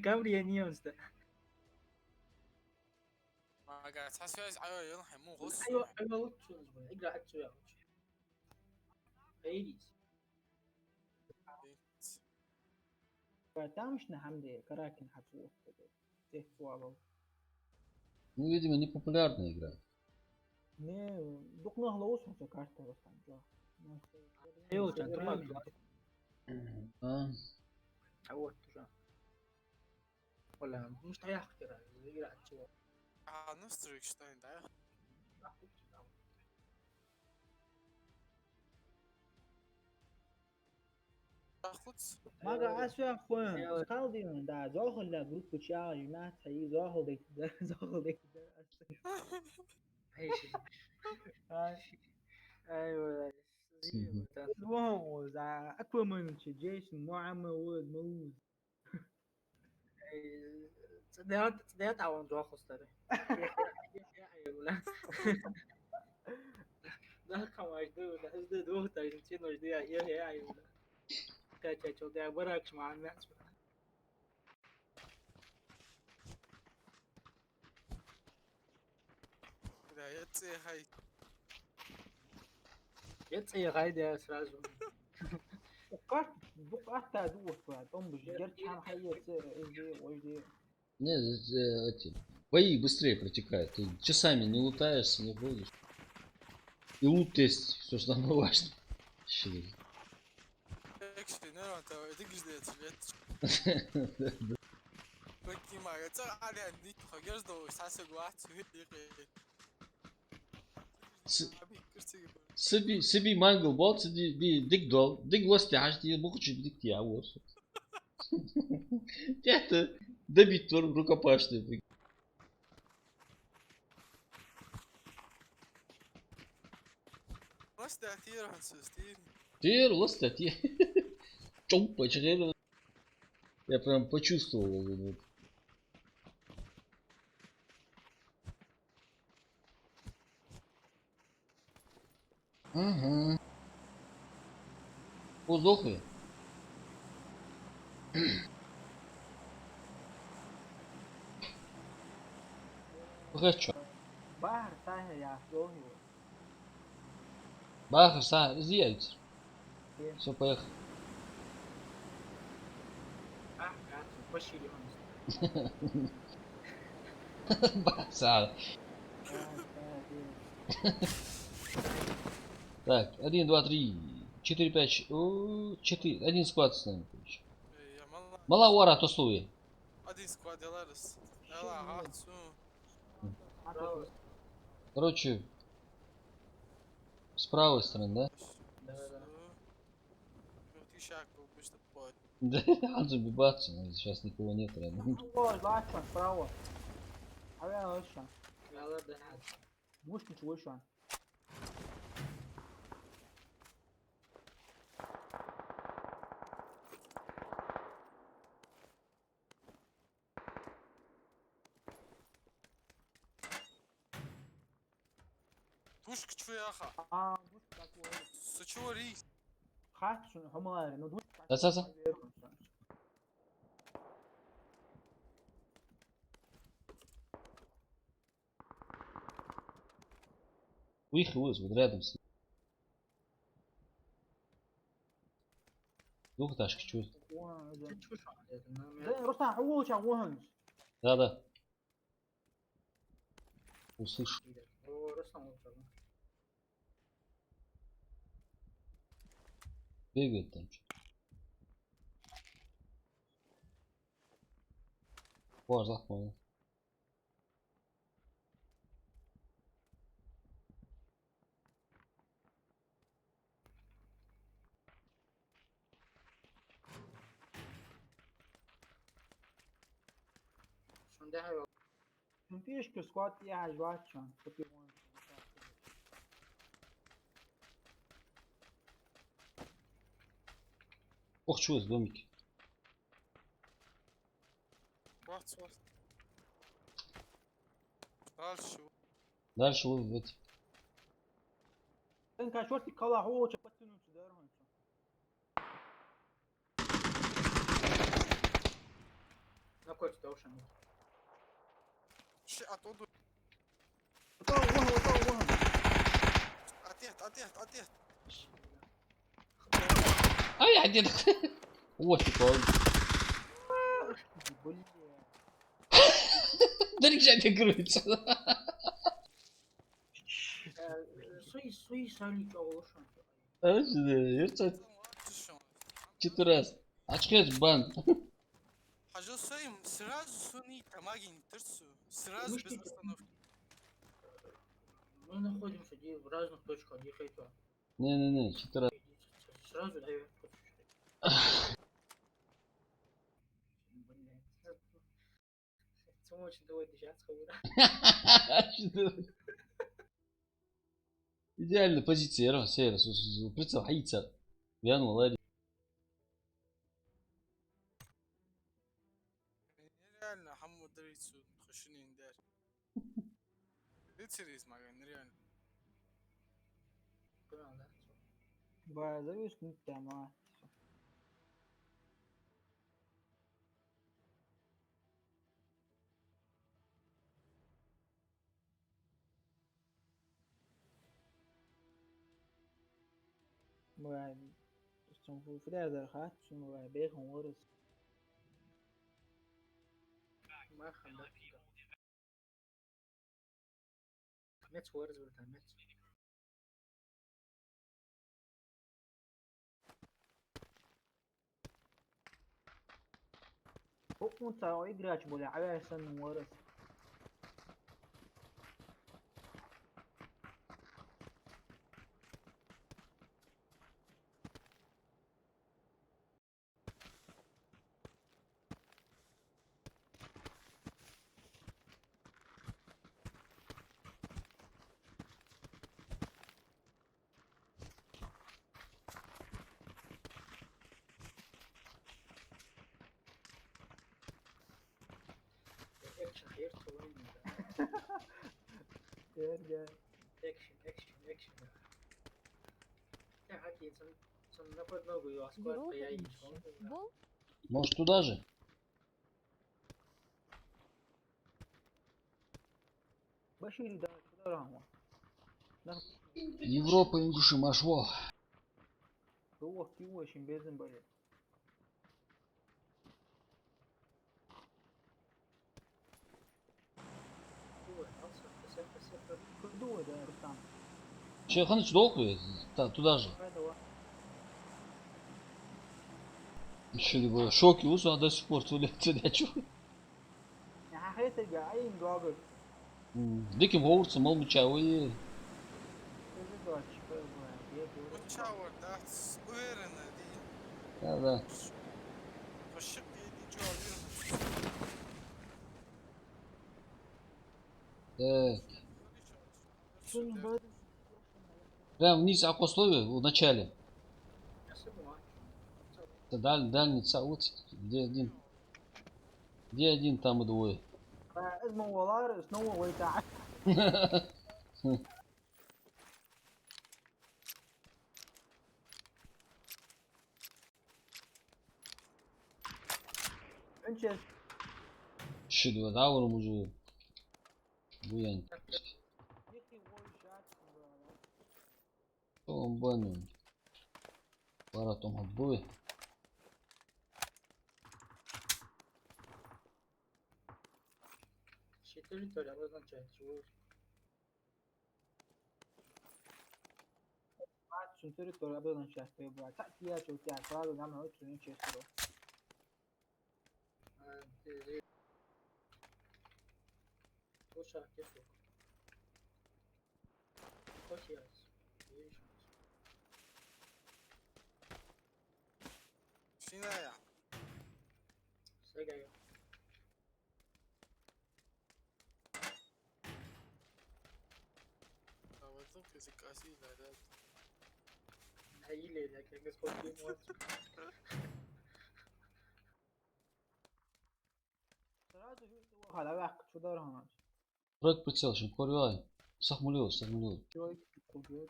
كامري نيوز ده ما قاعد تسفيس ايوه يروح مو خص ايوه ايوه وتشوز اقرا اتشو ايديس там на хамде каракин хату тех фуало Ну, видимо, непопулярная игра. не дукна хлоус он карта рустам жо ايوه تمام А, عودت شو ولا مش تيختر اقرا اتشو نستريك شتاين ده تاخذ ما قاعد اسوي اخوان قاضي من دا زوخل لا جروب تشارج ما تحيي زوخل ديك زوخل ديك اي شيء ايوه وهو ذا اكبر من جيش معمر ولد موز صدقت عوان دوا خستره ده كان واجدو ده ازدي دوه تايزين واجدي ايه ايوه كاتشو ده براكش مع الناس لا يتسي هاي يتصي غايدة سرازو وقعت بقعت ادور فاتهم بجرت حام حي ازدي واجدي не, эти. Бои быстрее протекают. Ты часами не лутаешься, не ходишь. И лут тест, все что самое важное. Actually, no, انت دقش ده تبيت. بكي ما قلت على عندي خجرت دو ساسق واحد سوي دقيقة. سبي مانجل بوت دي ديك دول ديك وستي حاجتي بوخش بديك تعور تحت دبيتور рукопашный بس ده كثير هنسوستين. Тер лостати чоп почему я прям почувствовал вот. Ага. Удохли. Хорошо. بحر سهل يا أخوي. Бахар са изъявится. Окей. Все, поехали. Ah, gato, пошли он. Бахар са. Так, 1, 2, 3, 4, 5, 4, один склад с нами, короче. يا مالا. Мала уара тусуе. أدي سكواد يلا رس. يلا هات سو. Короче, с правой стороны, да? يعطي شاك بوش تبود. Да, он же бибаться, сейчас никого нет рядом. Ой, лачон, справа. А я лачон. يلا ده حد. Муж не чего еще. دوش كتشو يا أخا. Муж такой. سچو ريس. Хачун, хамар, ну душ. Да. Уехал, вот рядом с... Двухэтажки, чё? شو شو عليك؟ Да, Рустам, هو شغوهن. Да. Услышь. هو رسم وصل. Бегает там что-то. Барлық понял. شونده هاي مفيش كسكوات فيها جواتشون. Ох, чего из домики. واحد صوت. قال شو. Дальше вы в эти. انت شورتي كلا هو شفتنو تدارهم. ناكل توشن. شيء أتودو. وطوهم. أتيت. Ай, один. Вот такой. Да нельзя не крутится. Суй салик олошан. Ерца 4 раз. Ачкет бан. حاجة صايم سراز سوني تماجين ترسو سراز مش без كده. остановки. Мы находимся в разных точках, где это. Не, 4 раз. Сразу даю. Очень давай десятка. Идеальная позиция, серия. Прицел хаица. Ян молодец. реально حمو دريتسو خشني ندار. دريتسيريز معانا реально. Завис не тема. Bueno, son fuera de hat, son big hombres. ما خلصت. ميت وورز ولا ميت. فوق منطقة يقراش بولا على سن ورث اكشن خير طويل يرجع اكشن اكشن اكشن يا حكي سن نفر نوغو يواسكوات Герой قياي помощи. Бол Может туда же? بشيري ده كده راه Европа ингуши машво. هو كيو شين بيزن بره هو اصلا صفر كدوه ده رسام Че, ханыч долго? Туда же. هذا واحد Еще либо шоки усу, а до сих пор цулячу. يعني حيث الجاعين جوجل Диким говорится, мол, мучавые. كذا دوت شكل متشاور ده ويرنا دي Да. والشق دي جوالين Так. شنو بعد Прям вниз условия в начале. اسمه Дальний вот где один. Где один, там и двое. اسمه والله شنو ويتاع انت Шиду, да, он уже. Буян. Он баню. Пара там отбой. شي تريتوري обозначает чего شنو تريتوري ابدا نشاستي بقى تاكيا شو تاع كلاد نعمل هيك شنو نشاستي وش كيف وش ياس سينايا سجايا أظن كذيك أسيل هذا هاي لي لكن بس كل يوم هلا واحد شو دار هنا Проект прицел, чем корюай. Сахмулёв. شوي كوبيت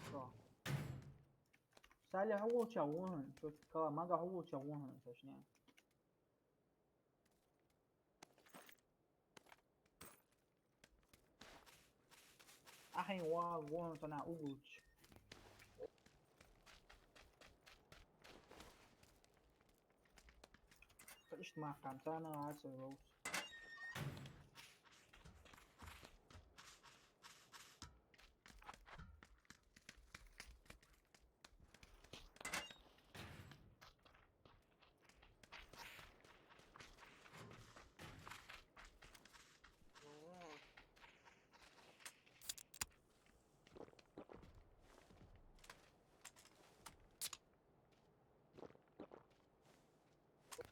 سالي هو شاوهن شو كلا ما قا هو شاوهن شنو أخي وان صنع أوج فإيش مع خمسانة عشر روس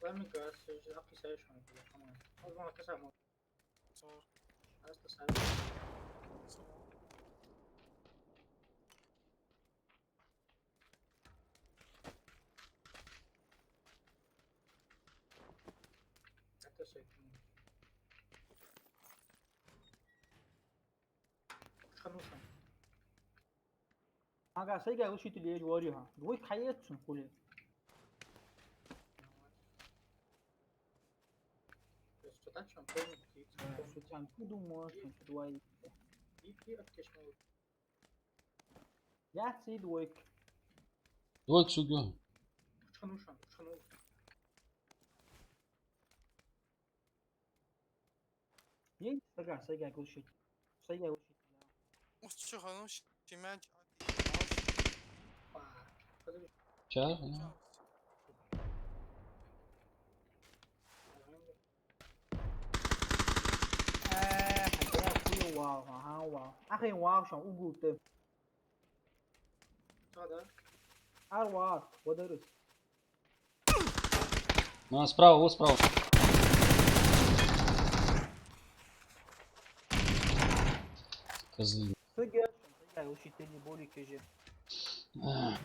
Let me guess, there's an accusation of you. Come on. I was going to say more. صار That's the same. صار That's the same. وش خلوشن؟ ما قا سيجا وش تلي جواريها دويك حياة سنقولي بس تتعشم كل كيك. شو كان كودو موش شو دواي في أكتشف يا سيد دويك Двойка сугё. وش خلوشن؟ وش خلوشن؟ ين سيجا وش سيجا وش وش خلوش تيمات Ча? واو ها واو اخي واو شو قلت هذا ار ودرس Ну, справа, вот справа. Козлы. صدق وش تاني بولي كجي واحد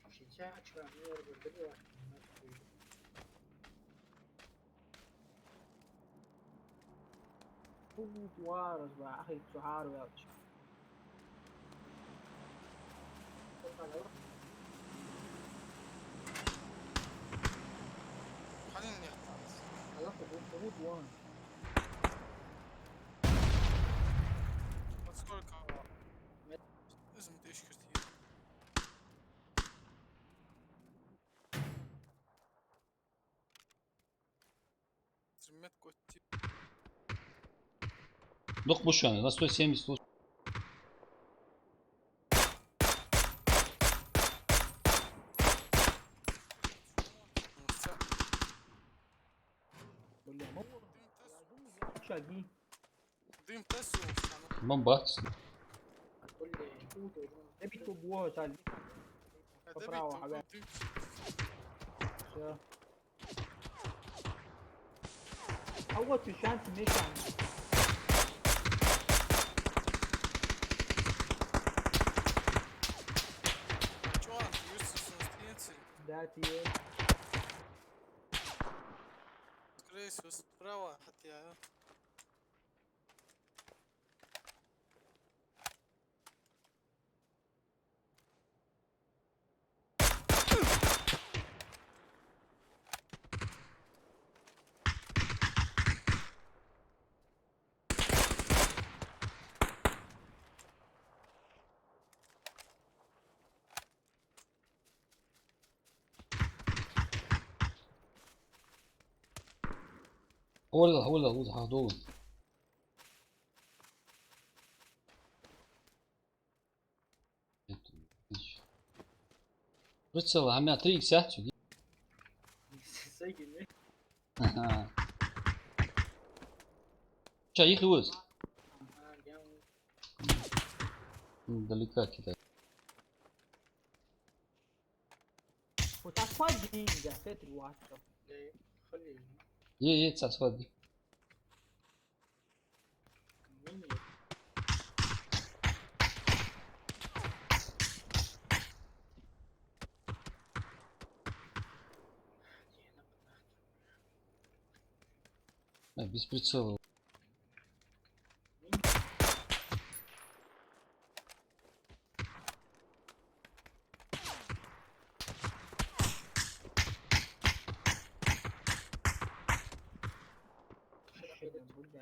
من شجاع كان يربط واحد قلت وارز بقى اخي سحار يا خليني نقطع. قلت وان مذكور كهرباء. لازم تعيش كتير. Тримет котти. Док Бушан, на 170 лучше. ولا مو شاقي ديم تاسو. Бомбакс. كل فوتو ابي تبوها تالي هذا حبايبي. بيت. اول شانس ميشان Чувак, Юсус инстинкции. ذاتي Скорее всего, справа, хотя... ولا هدول. Прицел, а меня 3 сюда. سجن Ча, их и вот. جامد Далека кидать. وتعصب دي جافت الواتساب ليه خلي Едет со свадьбы. كمية Без прицела.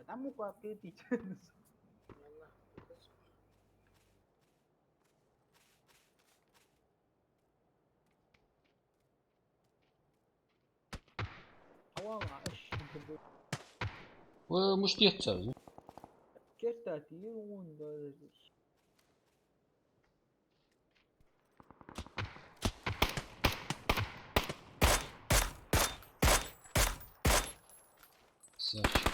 دمو قاقيتي يلا والله ايش ومش تيخسر. كرتاتي ون Саша.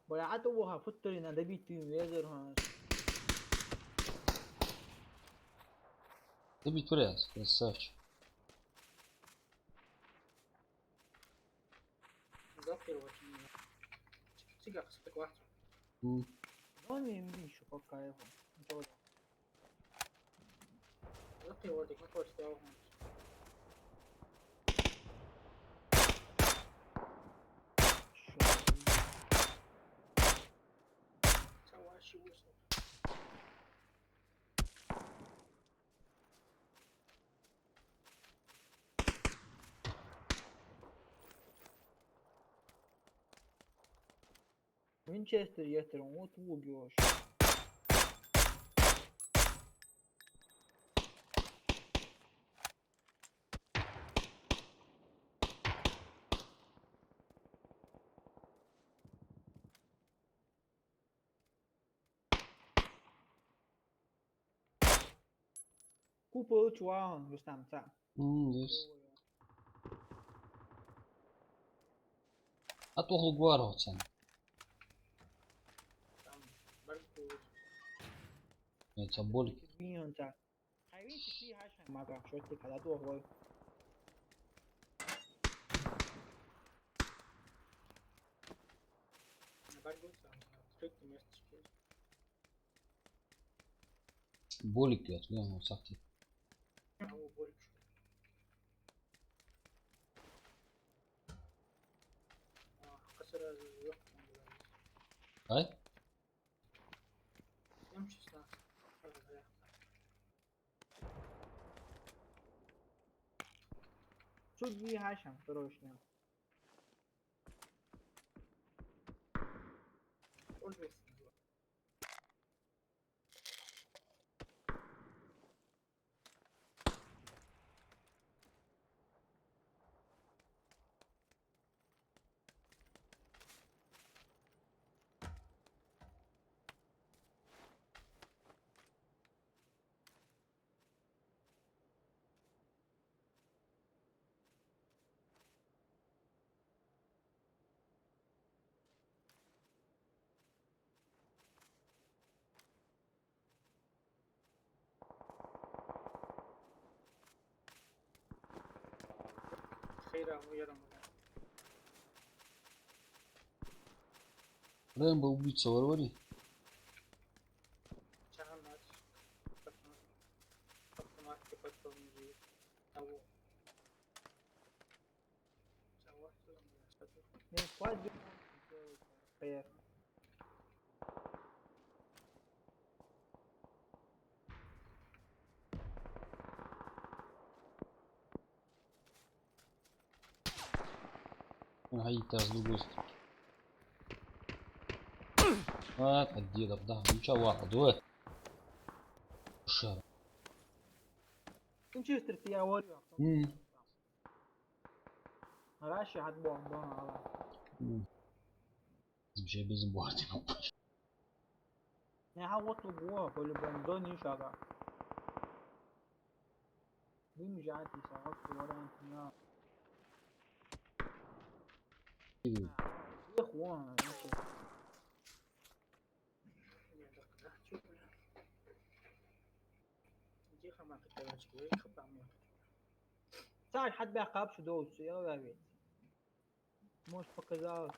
ولا عتوها فترنا ده بيتي ويزرها Ты туряс, красавчик. ذكر وجهي سيجا قصتك واحد نون يمدي شو فكايهم ذكر وجهك ما كنت تعرفون سوى شي وصل وينشستر يترون وتوجوش Купа чуан, рустам. Yes. Atoğlu guaro sen. Там برضو Evet, bolik. Vinho, tá. Aí vem aqui, racha. Maga, deixa eu ter cada tua voz. برضو sürekli mesaj çıkıyor. Bolik ya, hatırlıyorum o sakti. Ama böyle bir şey. Kasır yok. Ay? Yemşiz lan. Судьи хашам, срочно. Olmuyorsun. Hayır ama yarım. Рэмбо убийца Варвари. Çağın aç. Автоматики подполнили. Того. Не, свадьбы. Поехали. Ага, и tas другой. Отдедов, да. Ничего, ладно, давай. Шар. Manchester يا وريو. راشي حد بوندونا على. Вообще без борта. Не حاولت جوا كل بوندوني شغال. مين جاتي ساعات ورا انتنا. يا اخوان Саш, حد بيعقاب شو دوس يا بابي. Может показалось.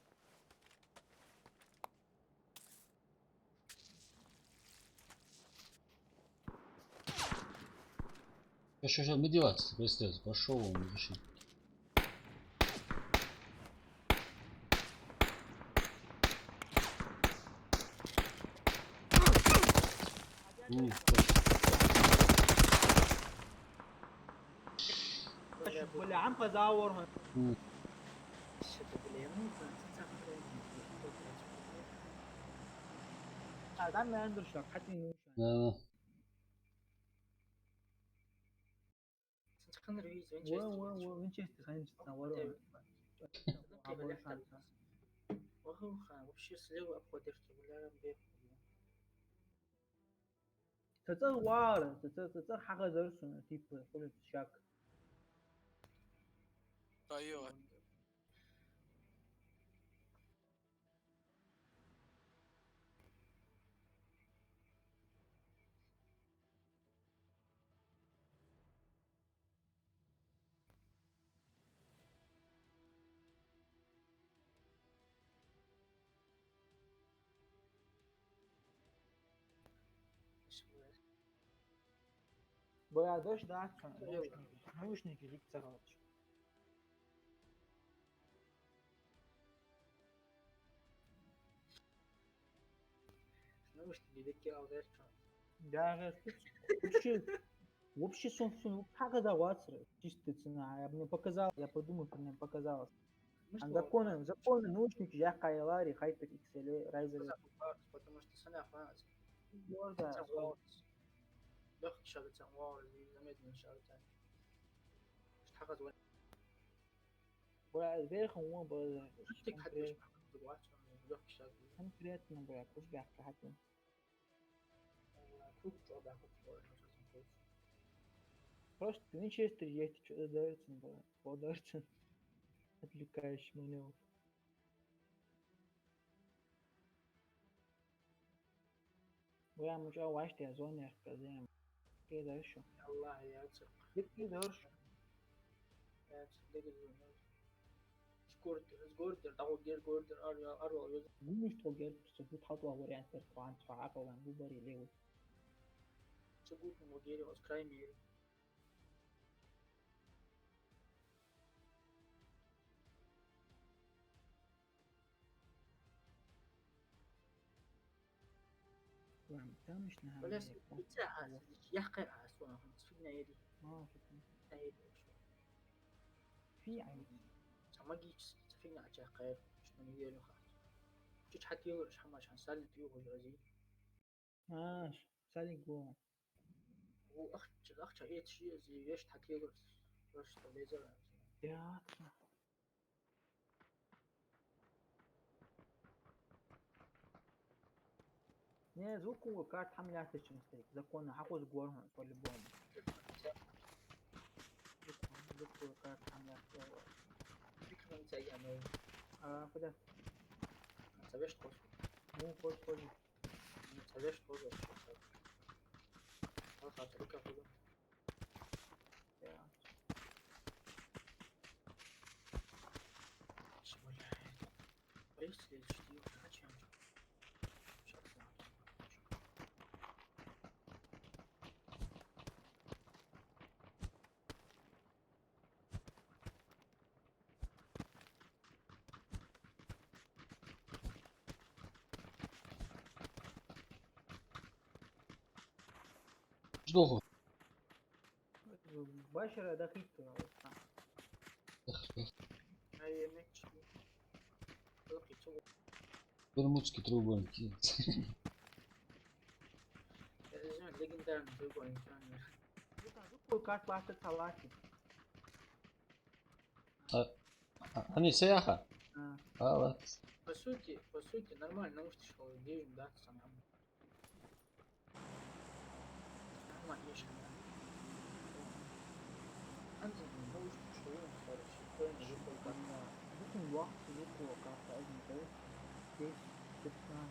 Сейчас мы деваться, пиздец. Пошел он, мужчин. ولا عم بزاور هون. هذا ما عنده شك حتى ينوش. Да. وين وينشستر خلينا نتصور. вообще слева обходишься гуляем бег. تتصور تتصور حاجة درسنا تيب كل شك. ايوه Боя дождь да, наушники липца. Наушники такие алгоритмы. Да, вообще сон как это ватсер чисто цена. Я бы не показал, я подумал, что мне показалось. А законы наушники я кайлари хайпер XL райзер. потому что сама фанат. Да. لخ شغلة واو زميلنا شغلة حقد وين боя верх он боя. تك حد مش حقد واتش لخ شغلة هم приятно боя كوش بيحكي حتى. كوك جواب كوك جواب Просто Винчестер есть, что-то дается, подается. Отвлекающий маневр. ويا مش وعشت يا زون يا كذا كده شو الله يعزك كده شو سكوردر تاخد جير جوردر أروع يوزر مش توجد سقوط خطوة وريان ترفعان تفعك ولا بوبري ليه سقوط مديري وسكرايمي مش ولا نهاية بتاعها يحقر أصلا فينا يدي ما شفنا يدي في عين sama gigs فينا عشان خير شنو يديروا خاص تيجي حتى يورش حما عشان سالم تيوه الرزي ماشي سالك جوا وأخت الأخت هي تشي زي يش حتى يورش يورش تليزر يا не звуку карт حملة تشمستيك زكونا حقوز جوارهم كل بوم звуку карт حملة فكرة أنت يعني كده ما تبيش تخش مو كوش ما تبيش تخش خلاص هتركها كده كويس للشتي وحاجة Ждоху. بشرة دقيق هاي ماتش لقي تو Бермудский треугольник. لازم ليجندار نقول إنسان звуку карт بحث ثلاثي Они сяха. Evet. по сути нормально может что лежим да сам нормально есть أنزل من موش شوية خارج كوين يقول لك ممكن الوقت звуку карت أجل كده здесь تسمع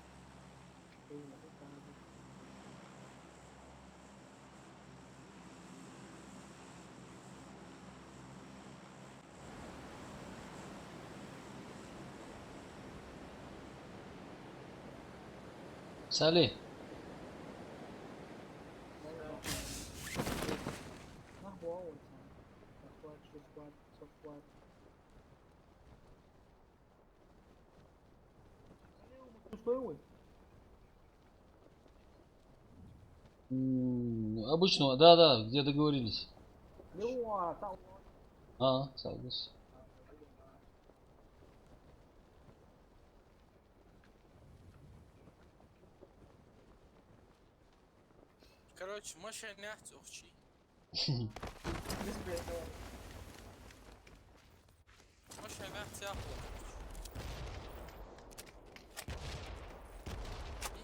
Salih. ما هو أول سنة صفوات что его? Обычного, да, где договорились. Его там согласен. Короче, Маша нахт ухчи. Маша нахт яхло.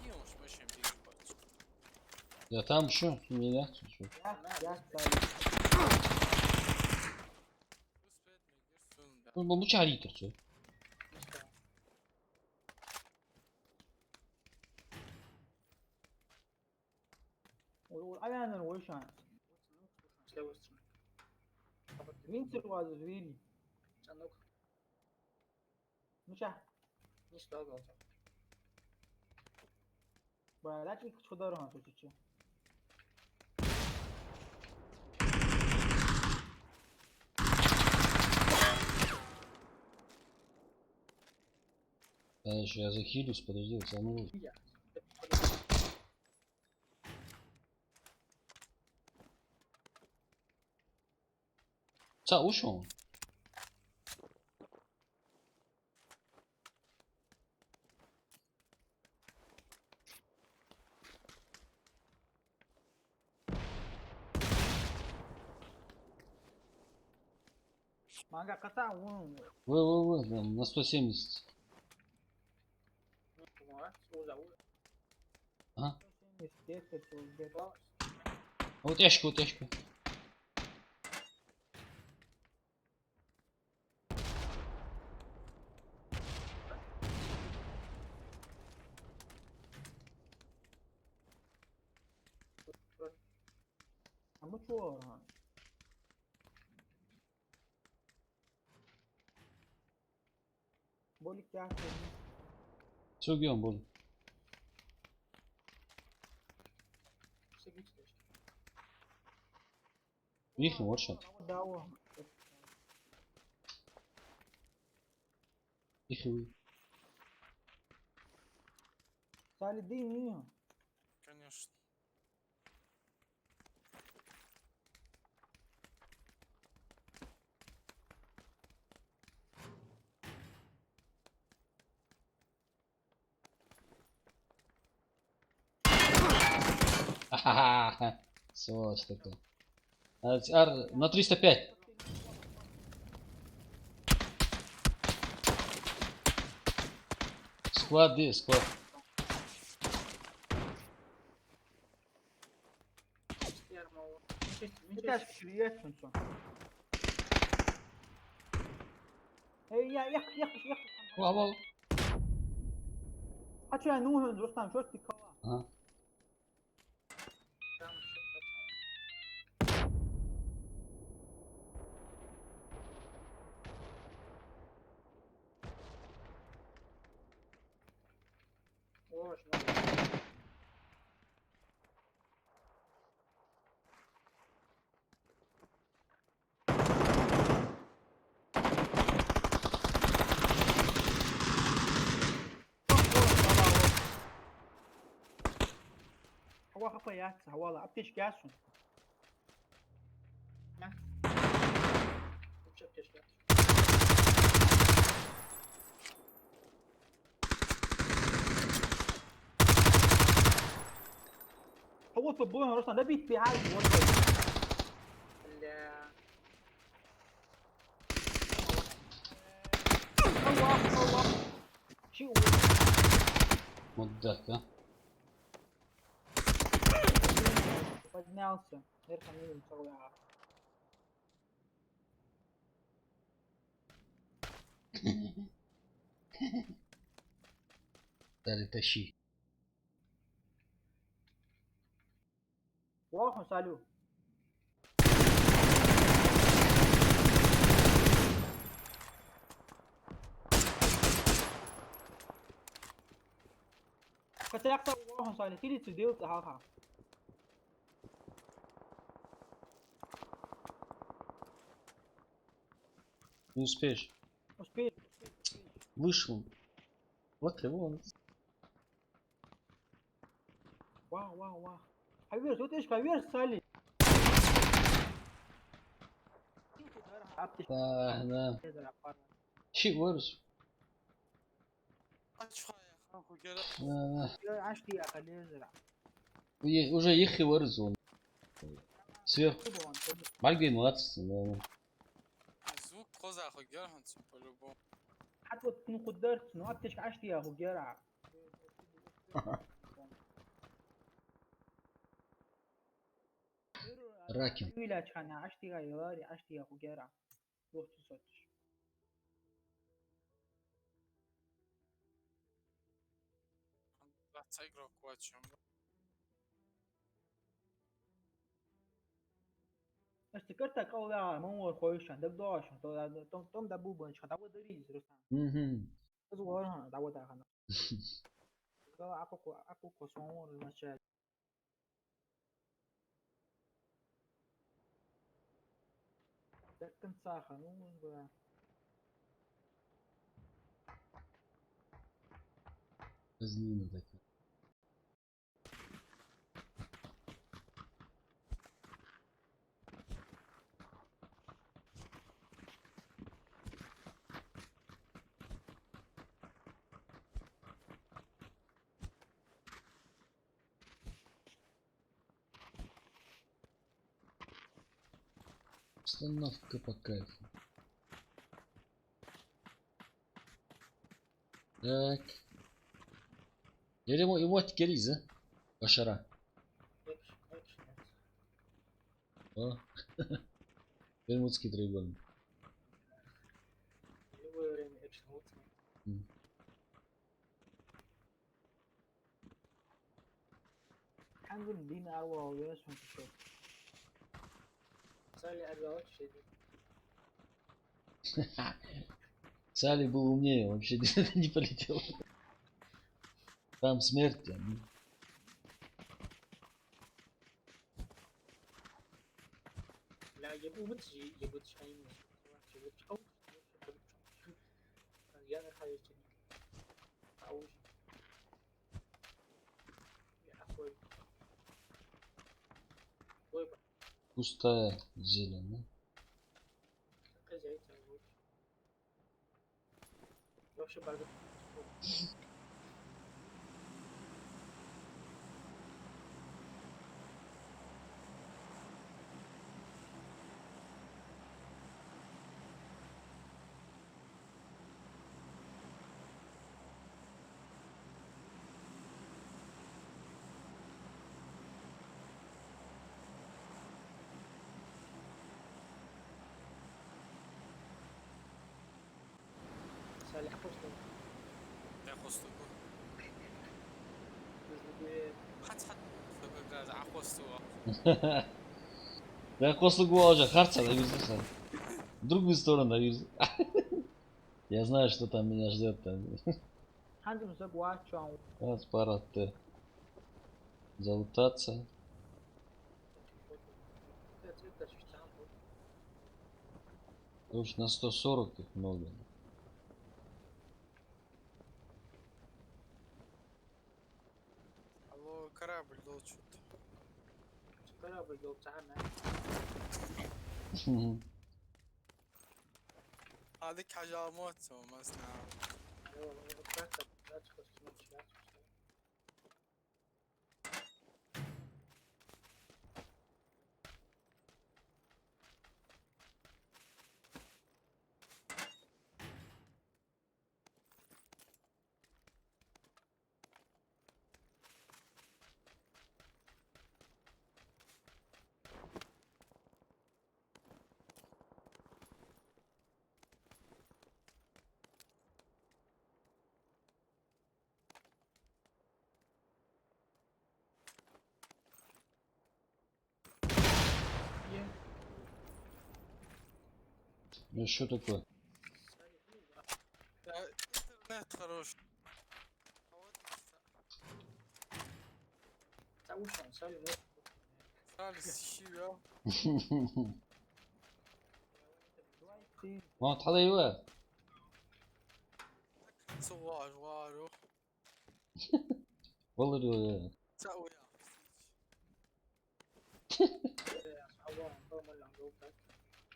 İyi olmuş Maşa'm bir parça. Я там еще, не ляг, чё. я ставлю. Uspet mi girsin da. Ну, bu çarıydır, çö. والأيان ويشان مين سوى زويلي مش بلاكي شو دارها تشوف Конечно, я захилюсь, подожди, самого. ушел. Мага кота вон. Вы, там, на 170. Ага. А вот ящик, Kaç var ha? Bolik ya. Все, геом, боль. Seguinte, deixa. Их вот шот. Dawa. Их и вы. Salih değil mi? Конечно. Ахахаха. Сволочь такая. Ар, на 305. Склад, где склад? Iar mă... Birkaç kişi yersin son. Yak. Вау, вау. Kaç ay Nuh'un Rustam çok dikkat. Ага. Можно. هو خفا ياتس والله ابتش جاسون. Çok keşke. هو في البوين رسنا ده بيت في حاجه الله شيء مدك ها. поднялся верхом не целый Дали тащи. واحد سالو хотя я кстати واحد سالو تيجي تديو تهاها Не успеешь. успеешь Вышел. Вот его. واو حبيبي صوت ايش كبير سالي Да. Щи вырос. Aç ya kanka gel. عشتي يا خليه يزرع Уже их и вырос он. Сверху. Мальгин молодцы. Звук коза خو gel hansı по-любому. حتى تكون قدرت انه ابتش عشتي يا اخو جرع Ракин. علاج خانه عشتي يا ياري عشتي يا اخو جرع روح تصدش Да, це ігрок квачем. افتكرتك اول مو خويش عندك دوش توم دبو بنش خدعو دريز رسان Угу. صغير هنا دعوة ده خنا اكو كوسون المشاهد لكن صاخة مو Злина такая. Установка по кайфу. Так. Emote geliyiz ha. Başara. О. Бермудский треугольник. Любое время экшен ultimate. حنقول دين اروى وياس وانت شوف Сали отзывать шеди. Сали был умнее, вообще не полетел. Там смерть. لا يبغى يبغى شيء مش يبغى أو يعني حاجة كذي أو يا أخوي ويبقى Пустая зелень, да? كذا يتعود вообще بعد سالي أخوي يخصو بس حد فقاعد عخصو Ben Koslug'u alacak. Harçada yüzde sen. В другую сторону, да, yüzde. Я знаю, что там меня ждет. Там. عندي مساق واتشون Вот пора ты залутаться. Уж на 140 их много. الله корабль дал что-то. كراب الجو بتاعنا هذيك حاجة موت ما اسمع. Ну что такое? интернет хорош. ثالث شيء يا ما تحضر ايوه. سوار وارو والله دو تسوي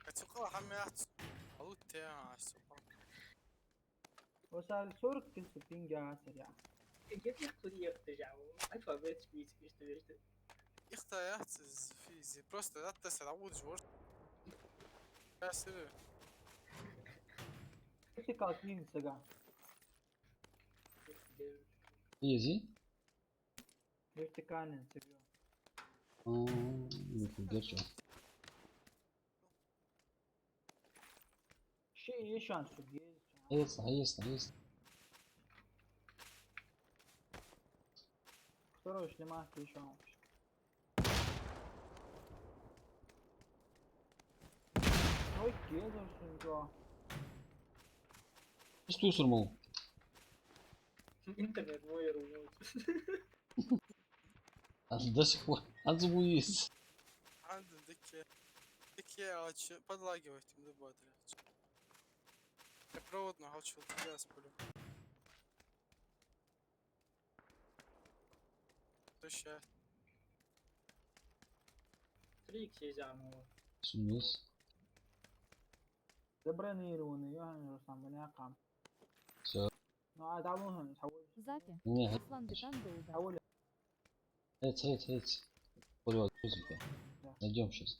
اتوقع حميات او تاع وسال سورك كسبين جا سريع اختيارات فيزي просто لا تسعود جورج كاسر كيف كاتين سجا ايزي. كيف كان سجا Не фигачу. شيء شان سجى Есть. Второй шлема шан Ой, кезерсің жо. Что сурмал? интернет мой румут А до сих пор отзвуесть. عندي دكية подлагивать им добавить. Я провод нахал что-то я сплю. Прощай. трикс يزعموا Сунес. Забронированный, я не сам не акам. Все. Ну, а там он حول Запи. Не, Аслан Бетан Долга. حول Эц. Поливал, тебя. Найдем сейчас.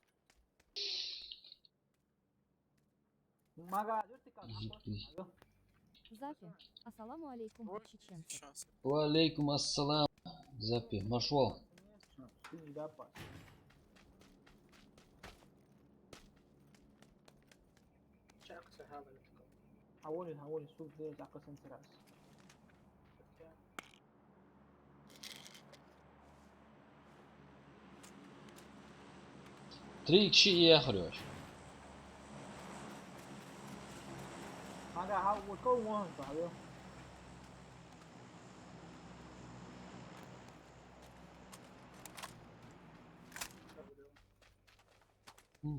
ما قاعد ارتكب Жуткий. Запи. Ассаламу алейкум, Ой, чеченцы. шанс. Валейкум ассалам. Запи. Машвал. شاك سهالة حول السوق ده على قسم تراس 3 kişi iyi akırıyor. Kanka ha bu kau mu tahu.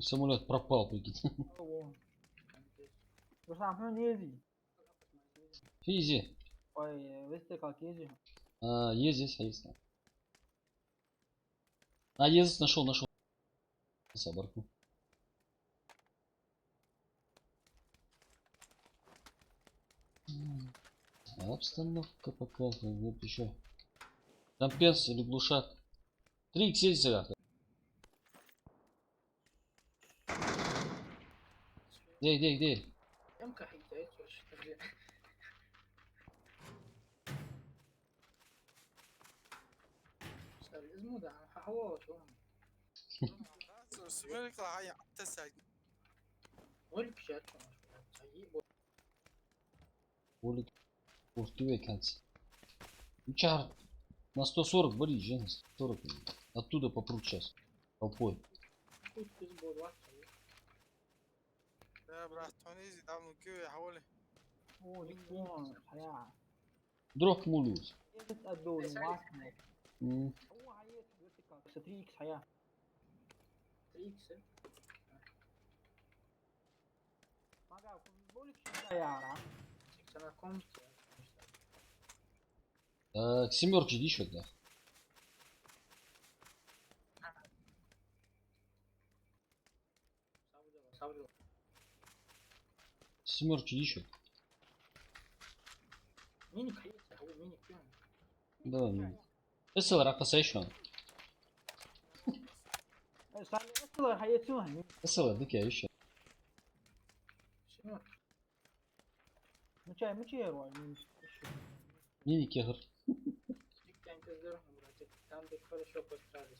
Самолет пропал, прикинь. Kau. Bersama ni sih. Физи. Ой, вeste какие. Есть здесь, есть там. Есть, нашел. Соборку. Обстановка пока, вот еще. Там пенс или глушак. 3 х есть сюда. Где? كم كحيتات وش تبي صار اسمه ده هو شو سميرك هاي تسعد. وين بشات شو Более пустые концы. Чар на 140 бори, жена, 140. Оттуда попрут сейчас. Толпой. كنت تزبط واحد لا براحتوني زي دعم الجو حوالي. Oh, ni pun saya. Дрог мулюс. Itu ado luas. هو هاي vertical 3x saya. 3 Maka boleh kita ya. انا كنت К семерке иди еще, да. صابر Семерки еще. مين كحيت هو مين كيون Да. اسأل رقص ايش Saya itu هاي tu. اسأل ذيك ايش شنو Macam hero ni. مين كهر كان تزور مراتب كان بيكفر شو بستراليس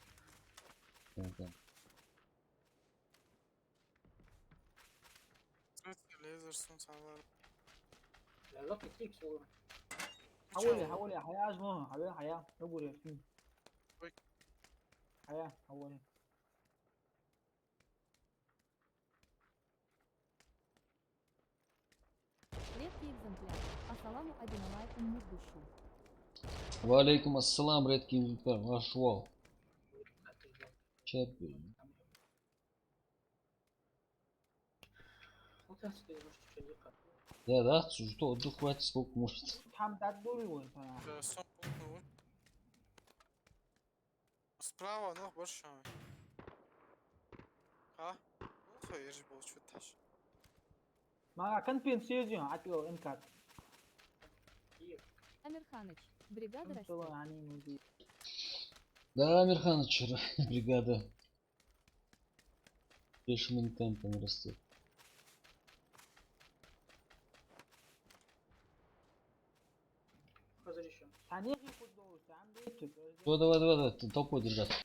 سمعت الليزر سون صار. لا لا كتير شو حولي حياة اسمه حياة نقول فيه حياة حولي Редкий экземпляр. Ассаламу алейкум мурдушу. وعليكم السلام редкий инвентарь. Вошел. Чапи. Вот это скажи, что человека Да, что отдых хватит сколько может. там дадули вот сон пункт. Справа, ну больше. А? Ну, я же получу таш. ما كان بينسيجي عتلو انكات Амирханыч, бригада растет. طلع يعني مدي Да, Амирханыч, бригада. Бешеным темпом растет. разрешен. ثانية في فوتبول عم بيتك Давай, толпой держать.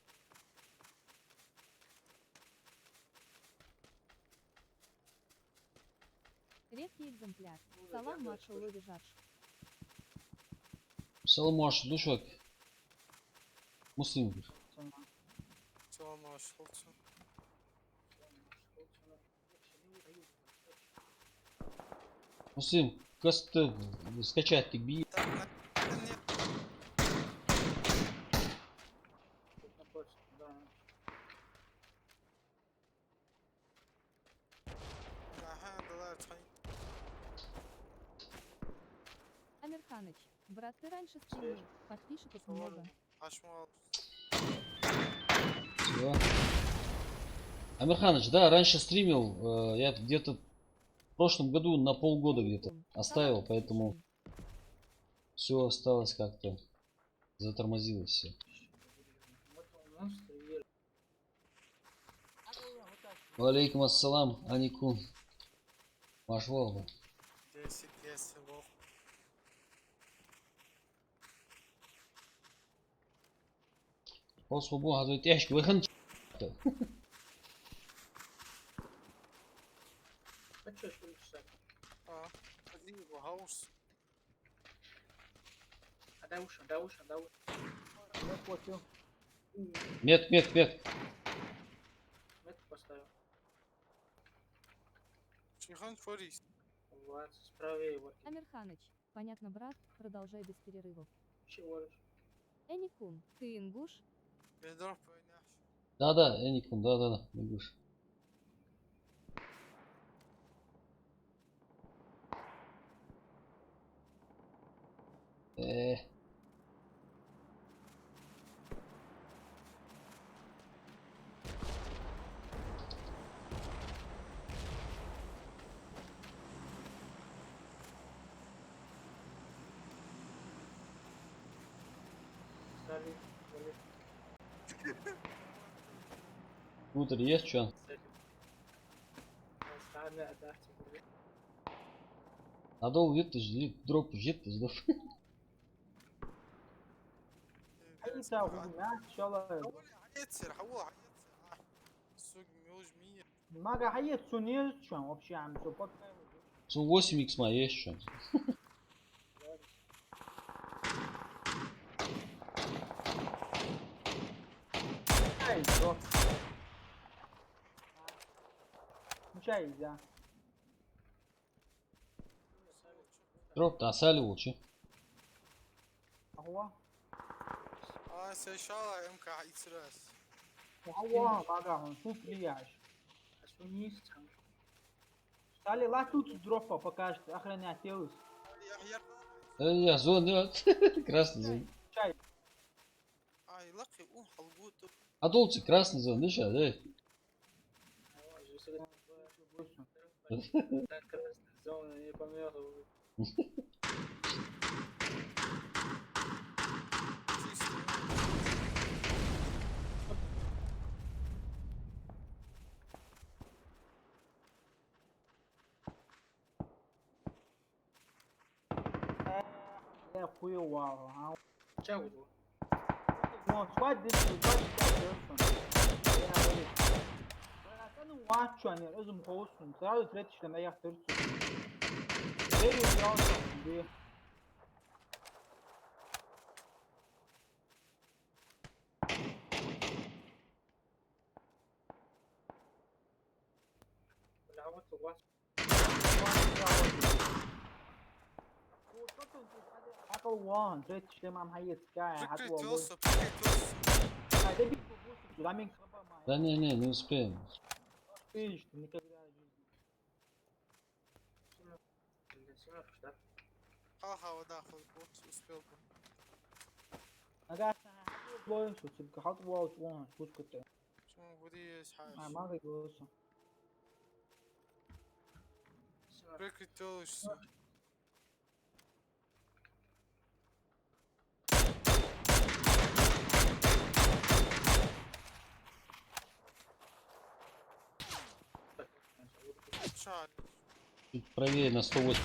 Редкий экземпляр. Салам маршал Ловижарш. Саламаш, душок. Муслим. Салам алейкум. Муслим, касты скачать ты би. Тут напротив, да. Ага, да, тань. Амирханыч, брат, ты раньше стримил. Подписчиков много. Ашмал. Всё. Амирханыч, да, раньше стримил. Я где-то в прошлом году на полгода где-то оставил, поэтому все осталось как-то затормозилось все. Вот он монстр и Валейкум ассалам, Аникун. Пошел бы. 10 лох. О, свобода, за тяжкий выход. хочу что лишь А, ходи в хаус. Адауша. ما فوتو Мет. Мет Шихан Форис. Вот, справа вот. Амирханыч, понятно, брат, продолжай без перерывов. Чего? Эникун, ты ингуш? Бедров пойняш. Да, Эникун, да, Ингуш. Сали, вали, Внутрь есть что? сали. Сами отдахте, блин. Надолго жетті, дроп жетті, ждав. حيث ما شاء الله حول عيتسر حول عيتسر. السوق ميوج 100. ما قاعد حيث سونير شو вообще عم سوبر 8x ма есть что? Чай, бро. Чай, да. Дроп, да, сали лучше. هو سيشالا ام كعيتسراس. هو قاعد شوف ليش Сунис, там. قال لي لا тут дропа покажет охранять теус Я зон, да. Красный зон. чай يلقي او حلقوته. Адолцы, красный зон, да сейчас, да? Так, красная зона, не померла. يا اخوي واو Чего? سواد دي سواد انا واتش يعني لازم خوصن تعالوا تريتش لما يخترت فيري جراوند دي لعبت الوقت. حكوا وان تريتش لما عم هي سكاي فكرة حتى والله توصل فكرة توصل. هذا بيكون رامين خبا ما Да не успеем. فيش никогда Семерка, да? ها وداخل بوت успел бы. انا قاعد شو تبقى حط واو وان شو كنت شو بدي حاجة. ما بيقول Семерка. فكرة توصل. شعر. Чуть правее на 108.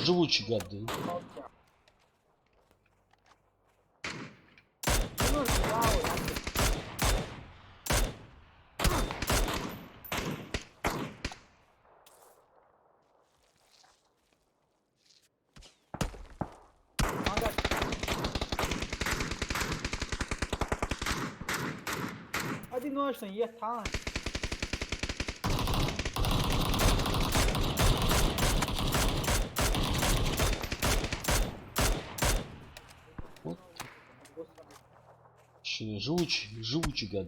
Живучий гад, да. одиночный есть танк Вот. Живучий гад.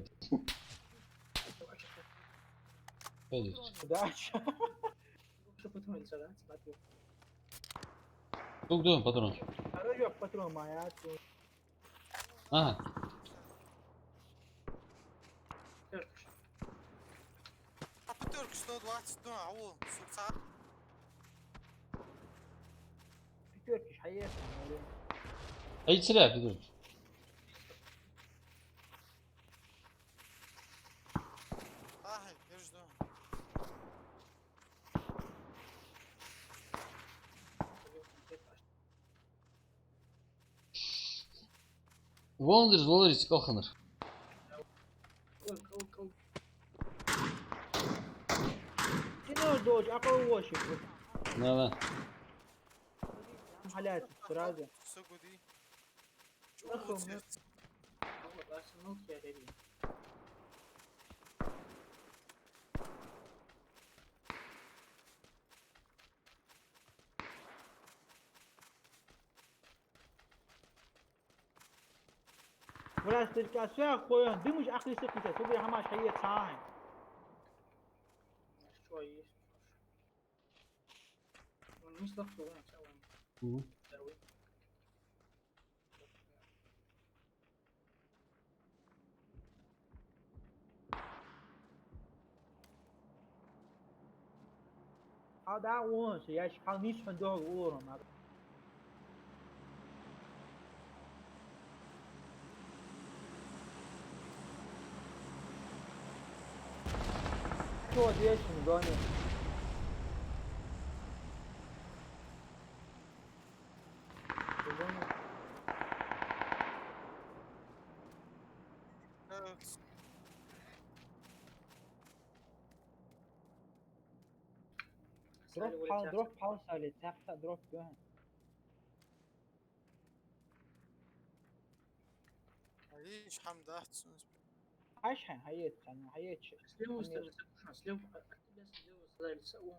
Пойдет. удача Что потом да? Смотри. Ну где он, патрон? короче патрон моя Ага. Терпишь. А пятерка 120, ну, а о, сукца. пятерки حياتي Ай, царя, Петр. Ага, я жду. Wonders Valoris kalkanır. قول شنو دوج اقوى شيء Ne lan? حالات استراليا سقودي أخو، هو ارسنال يا دبي ولا استركاسيا خويا دي مش اخي سكتة تبي هماش هي صاحي شوي مش ضغط وين Hı. هذا وانس يا شحال نيش عنده اورم شو ديش مدوني دروب باوس على تحت دروب جوان عيش حمد احسن عشان هيت انا هيت سليو سليو سليو سليو سليو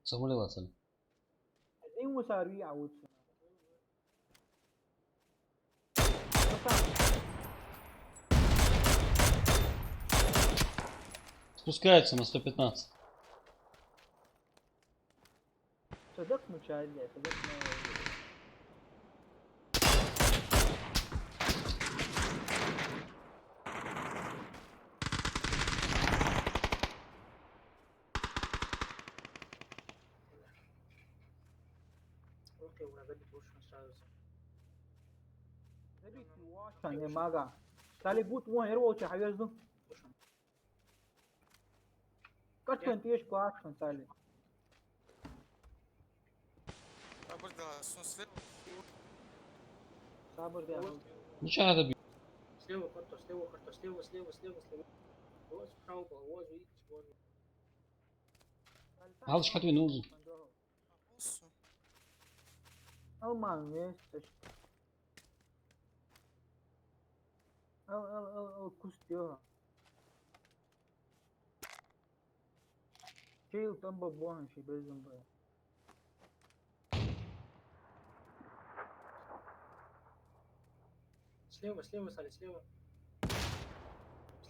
Samule basın. ايه مساري عود Спускается на 115. صدق مشاهد صدق اوكي ولا بدي بوش مستعد ne maga sali but one hero cha hayazdu kaçın tiş ko action sali burada sosle sabır de Nичего надо бить. سليو خطه سليو هو سبراوبا هو ويكس هو Al şu katı ne uzun. olsun. Alman mesaj al kustiyor şey tam babon şey bezim böyle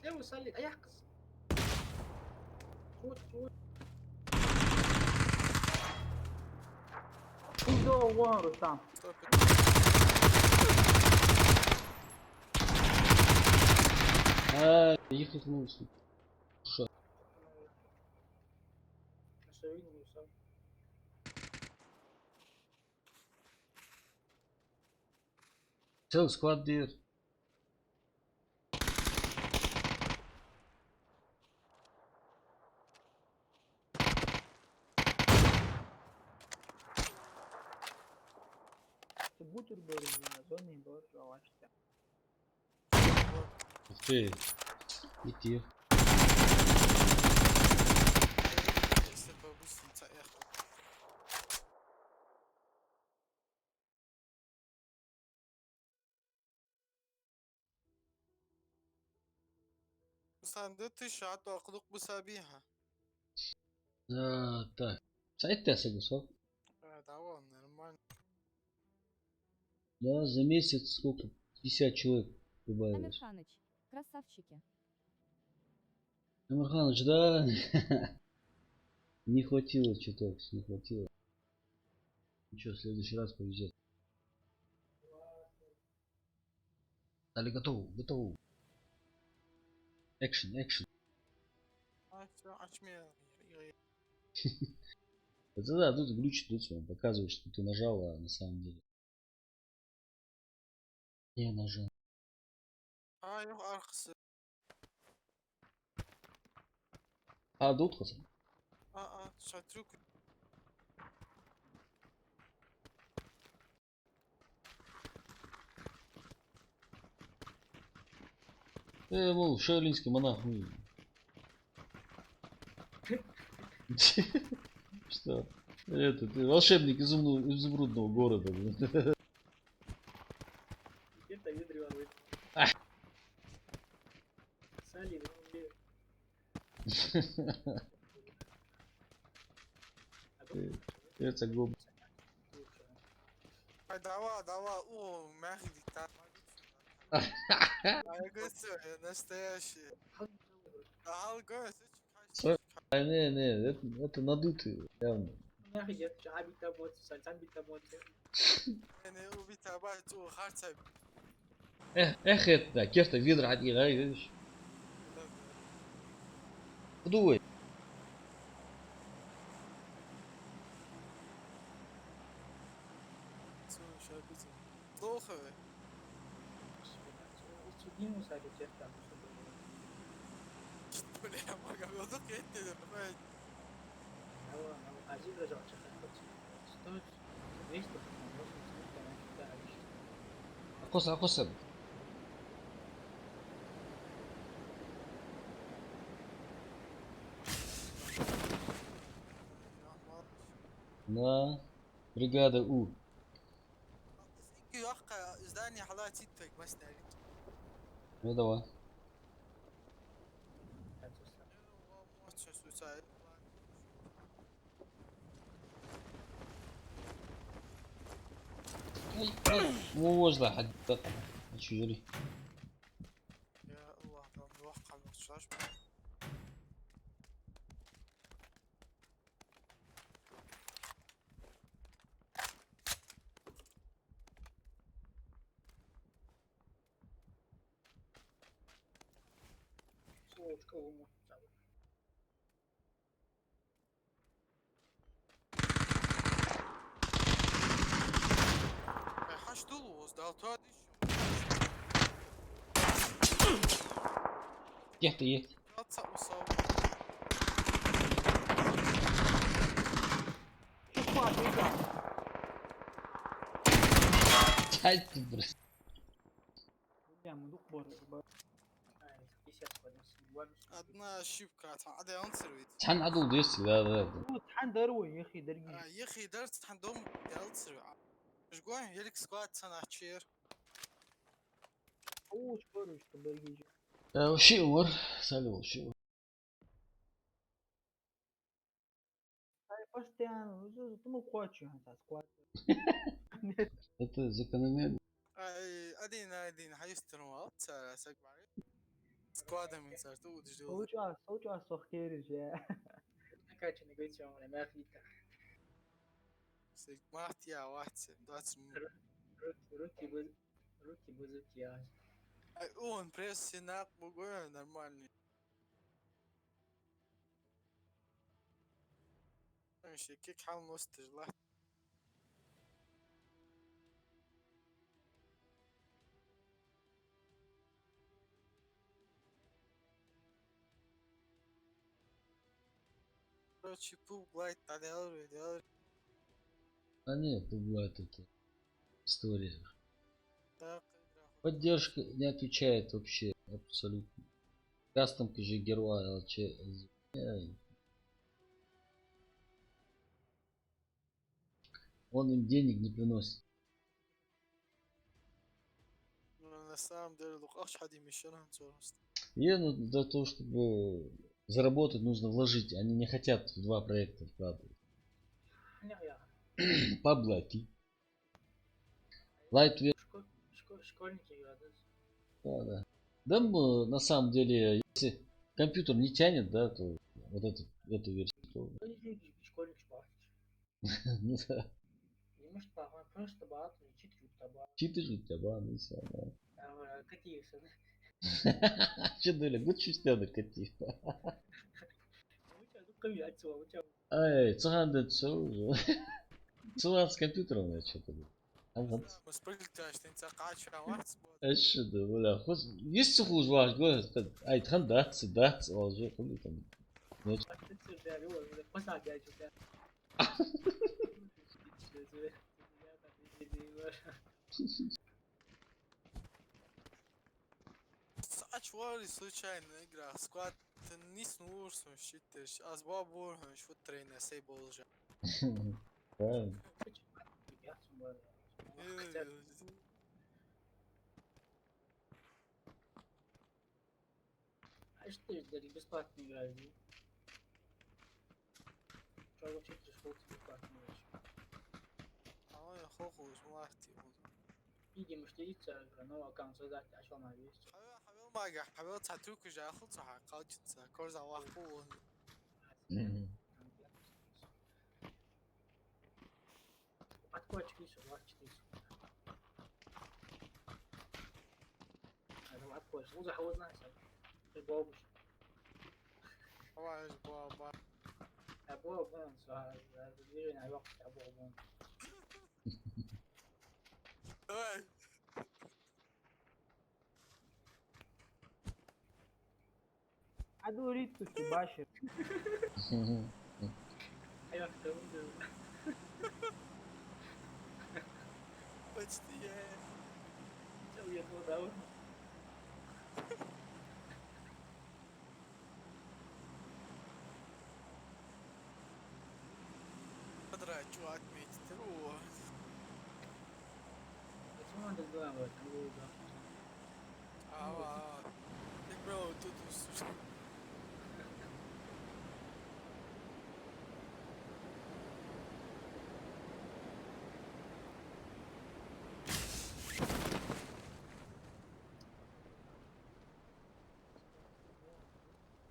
سليو سالي ايحقز فوت kuzo one rustam Stop it. Ехать нужно. مسويني مسوي Cel squad diyor. butur böyle zone bor yavaşça Ух ты. Идти. Если побыстриться, эхо. Sende tişat akılık bu sabiha. Так. Сайт ты согласовал? Да, вон, нормально. Да, за месяц сколько? 50 человек прибавилось. Амирханыч, красавчики. Амирханыч, да. Не хватило чуток, не хватило. Ничего, в следующий раз повезет. Дали готово. Экшен. Açmıyor. Это да, тут глючит, тут он показывает, что ты нажал, а на самом деле не нажал. Yok arkası. А, тут хотел. Şatruk. Мол, шаолинский монах. Что? Это ты волшебник изумрудного города. Блин. Это выдривал. Сали, Это гоб. Ай, давай, о, мягкий так. А я говорю, настоящий. А, говорю, Это надутые, явно. يا اخي جت شعبي تابوت سلطان بتابوت يعني وبيتابعت وخارطة Это, كيف تفيد راح يغير ايش؟ Подуй. شابتي طوخة سودين وساكت جت تقول يا ما قبل وضوك انت لما هو عايزين رجع شغال ستوج ليش قصة. На бригада У. يا أخي إزداني حالات ستك بس ناري Ну давай. مو وجده حد شو جري. يا الله لو نوقع المخشاش حاش دلوز ده تادي يحتي لا تصوصو حد برس. أدنى شبكة عادي أنصرويت حن عدو ديس لا. تحن دروي يا اخي درجي يا أخي درت عندهم يا أنصروي مش قوي يلك سكوات سنة تشير هو شكرا درجي وشي أمر سالو وشي أمر. هاي постоянно ну квачу هذا سكوات Это закономерно. أدين حيستنوا ساق بعري سكوادا من سارتو ودجدول سوجا سوخير جا كاتش نيجوتيون ولا ما في سيك مارت يا واحد داتس روكي بوزوكي يا اون بريس سيناق بقول نورمالني ماشي كيك حال مستجلة короче пул глайд делали А нет, бывает это история. так Поддержка не отвечает вообще абсолютно. Кастомка же героя ЛЧ. Он им денег не приносит. на самом деле лукаш حد يمشينا نصورست И ну, для того, чтобы заработать, нужно вложить. Они не хотят в два проекта вкладывать. Поблати. Лайтвер. школьники играют. Да. Да, на самом деле, если компьютер не тянет, да, то вот эту версию. То... школьник шпарт. Ну да. Не может пахать, просто бат, читрют таба. Читрют таба, ну все, да. Какие сны? Че доля, год чувственно катив. Ай, цыган все уже. Цыган с компьютером на что-то. مسبرتاش انت قاعد في واحد ايش ده ولا خذ يسخوز واحد قول اي تخن دات واجي كله تمام чували случайно игра. Склад не снурсом, считаешь. А с бабуром, что тренер, сей был уже. Правильно. يحسن بقى. А что дали бесплатно играли? Что вообще пришел бесплатно играть? А я хоху, смахти. Видимо, что яйца, но аккаунт создать, а что на есть? حبيبي ما جا حبيبي تعطيك جا أخذ صح قاعد كورزا واحد Подходишь, видишь, 24. Это подходишь. Ну, заход знаешь, ты бабуш. هو بابا أبوه بون صار غير أنا وقت أبوه بون. Adorito Subashir. أيوة كمان почти سوي هو داون. قدرة شو أتميت تروح بس ما عندك دوام بس هو ده. يقبلوا تدوس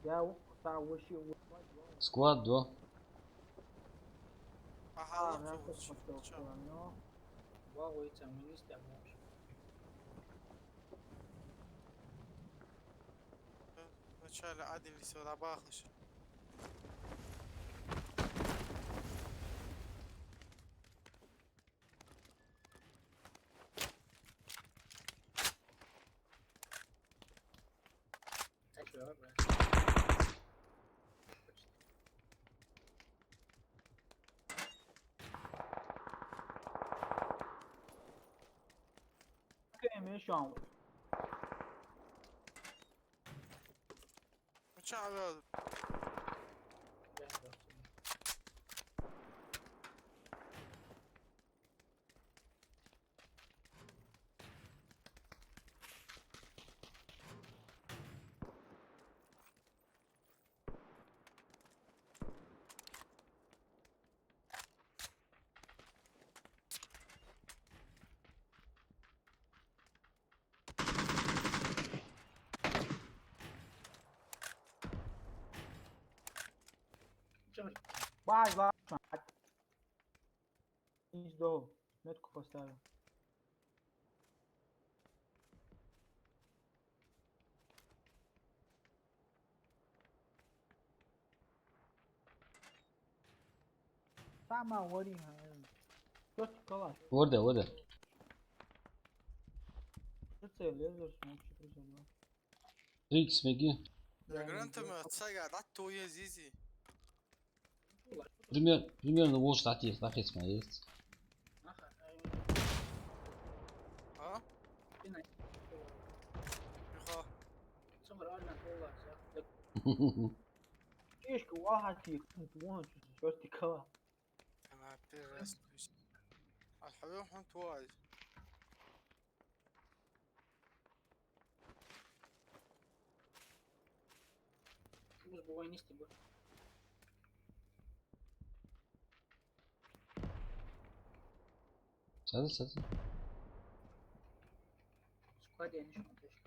Я вышел. Склад 2. А, أحاول я أفوز посмотрел, но واو يسموني استعمار. вначале عادي اللي سوى باخش أشوف كيمي شلون؟ وشعب Vai. Издал. Метку поставил. Сама вори. Что ты калаш? Orada. Что лезешь? Вообще призывал. 3x MG. يا جرانت ما تسجل عدتو يا زيزي Примерно вот штатив, нахрен есть. ها يخا Фишка, واحد يكون شو ты калаш? أنا بيرس الحبيب حنت وايد Муж бывай не с тобой. Сады. Складе я не смотришь.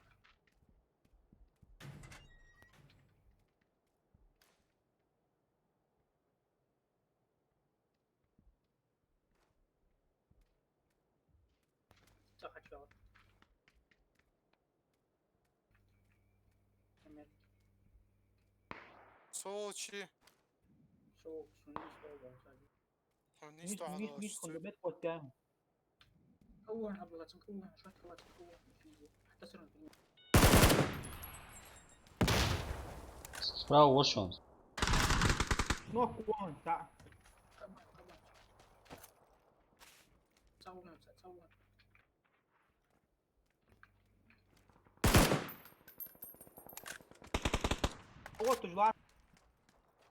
Что хочу. صوتشي Шоу, не стал, مش نيستو على خلي بالك قدام. هو انا ابغى تنكون شويه خلاص تنكون حتى صرنا في Справа вот что он. Ног вон, да. كمان تصور outros lá.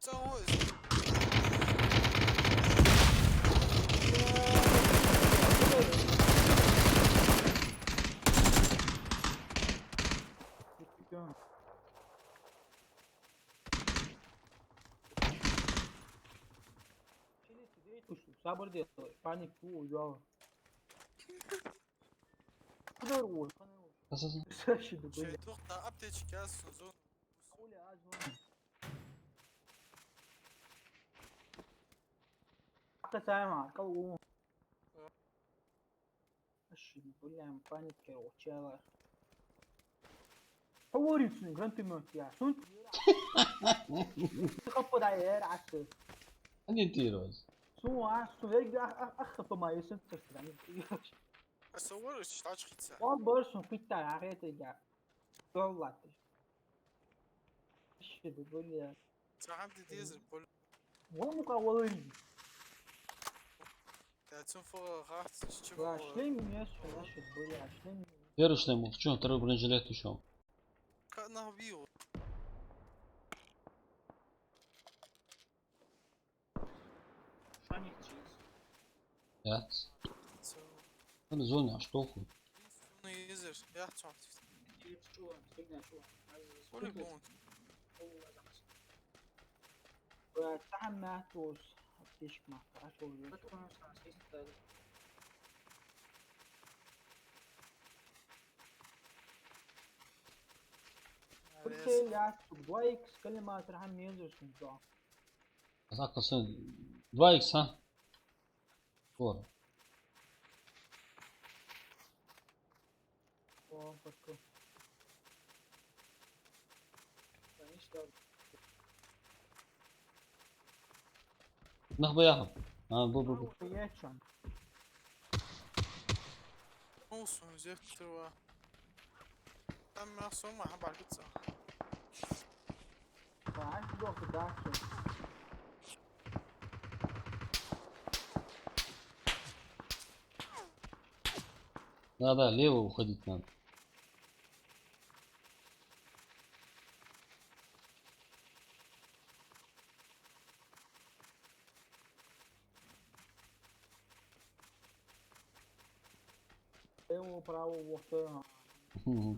São hoje. Sabır diyor. Panik bu ya. Kadar olur. Nasılsın? Şimdi Şey böyle. tokta apteci gelsin zon. Öyle az var. Hatta sama kavu. Şimdi böyle yani panik ya uçağlar. حوريتني جرانتي موت يا سنت خفض على عسل Hadi diyoruz. سو عسل يرجع اخف ما يسنت يعني اصورش تعش خيتسا. والله شو في تاع عريت يرجع والله ايش بقول يا تعبد ديزل بول. مو مقاولين تاتون فوق غاحت شوف. شلين يا شو بقول يا شلين Віруш не мов, чого треба бронежилет що? كأنه بيو. Funny cheese. Ya. سو. Hadi zone aç tofu. سونو يزر يا تعب. Chips شو سيجنا شو. قولي بونك. وتعمت وش هتيش ما عشو بتكون سانسيس قلت يا دوايكس كلمات راح ينزل سنجا Haklısın. 2x ha. Doğru. وفكر Nah bayağı. Ha bu. وياتشان اوصل زفت و. اما صوم ما حب على البيتزا. فعايز دوق داكشن Да, лево уходить надо. eu para o Warfare Hı.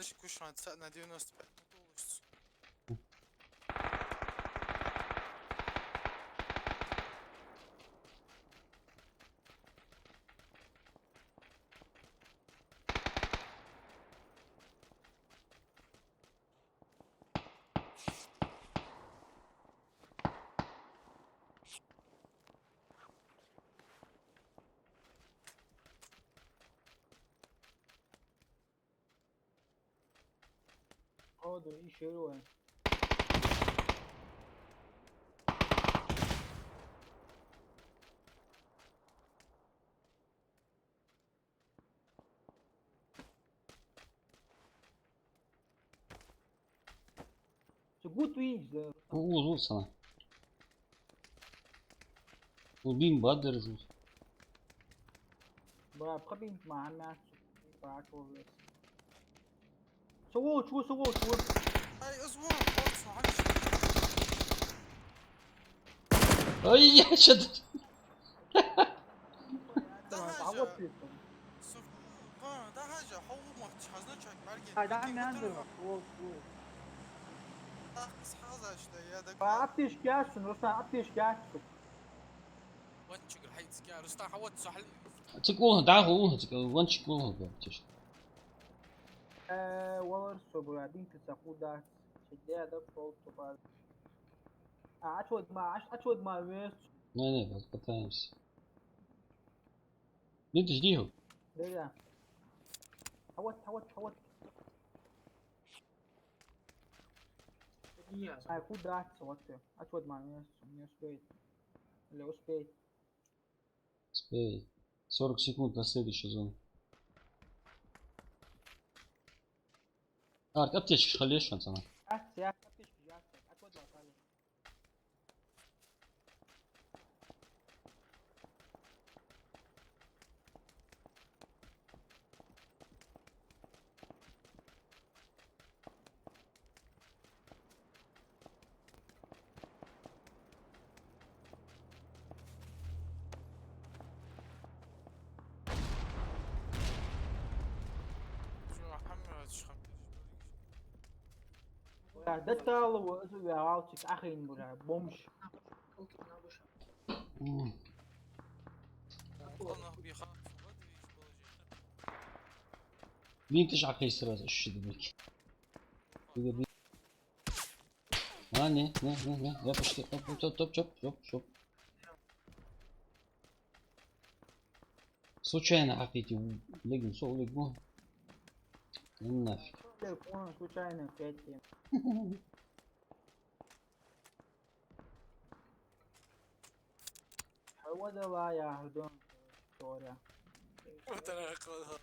ليش كوش عن سأنا ديونوس تبعت مطولش. هذا يشيلوه So gut wie ich Vur sana. Bu bin bad держу. بقبل مع الناس بعتوا سووا هاي اسبوع بوكس معلش. Ay yaşadı. تعوضت فيكم سوف ده حاجة حو ما تحزنش على مرجع. هذا عم ينزل بس حاجة شده يا ده. فعبتش كاسن رصا عبتش كاسن وانت حيت سكار رستا حوت سحل. Çık oğlum daha oğlum çık. Van çık oğlum ben. والله رسو بلعبين تساقو داس شديها ده بطولته بعد أشود ما ويست. Не, попытаемся. Видишь, жди его. ده حوت دي هيكون ده صوتي أشود ما ويست بيت اللي هو سبيت. Успей. 40 секунд на следующую зону. Аптечки халешь, пацаны. يا فتش بجاسك أشود ما طالع. شو محمد شو ده تالو وأسوي عاوتك أخي ولا بومش. اوكي انا بوش خمسة بيخاف بدري Видишь, ахай сразу. Щит, А, не. Я почти. Топ. Случайно ахайте. Легну. Нафиг. телефон случайно 5. هو ده بقى يا هدون سوريا. وتناقضها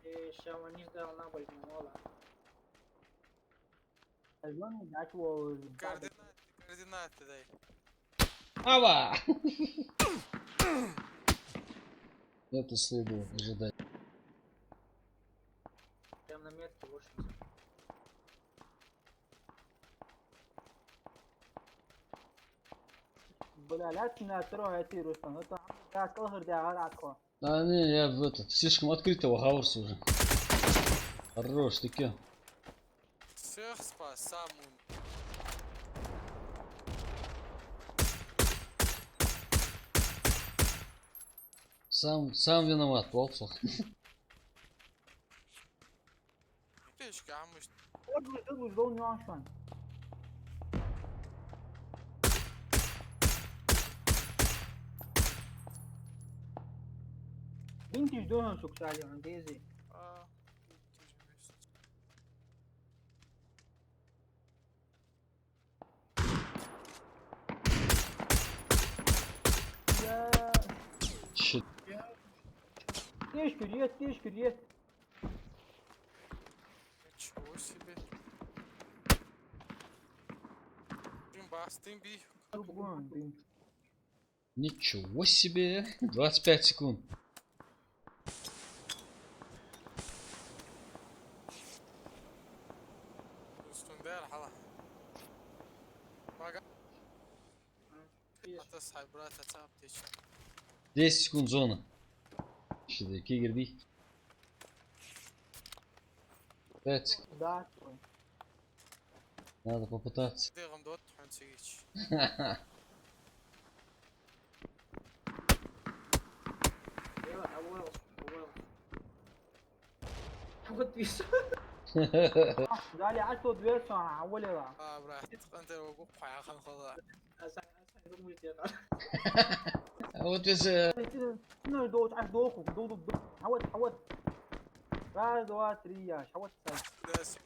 الشاوانيش ده والله بالموضوع الزون actual координат дай. Ава! Это следовало ожидать. прям на метке 80. بلا لا تناطروا هاتي رستم это я калгыр да аратко. Да не, я в этот, слишком открытого хаоса уже. Хорош, ты кё? Всех спас, сам умер. Сам виноват, полцах. ليش يا عم مش ادوش دول نوعشان. بنتي جدوها سوكسالي عن ديزي. تيجي بس. يا Щит. تيش كريت Ничего себе. Бастым бей. Ничего себе. 25 секунд. استندال حلا. ما قاعد فيش تصحى براسها تابتش. 10 секунд зона. Şimdi 2 girdik. 5 секунд. Да. Надо попытаться. ديغم دوت حنسيج. يلا اول حوت بيش قال لي 10 دوير صار اول بقى. براحتك انت وقوق يا خل خلاص. اسا رميت يا Вот из... شنو دوت عش دوخو دو حوت. بعد دوات رياش حوت ساي. داس.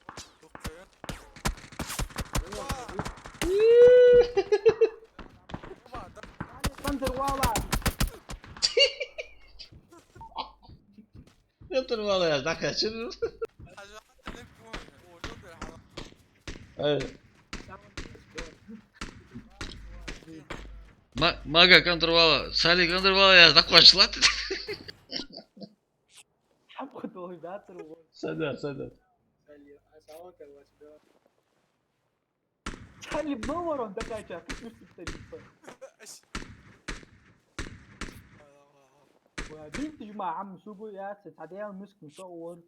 طنجر والله. Это мало, я так хочу. حاجة حتى لك وجود الحلا. Мага контрвала. Сали контрвала, я закончила. حبخ دوي باتر. Сада. خلي بنورهم دكاتره مش تستدفى. وبنت جماعة عم سوقوا يا ستعديها مسك مصور.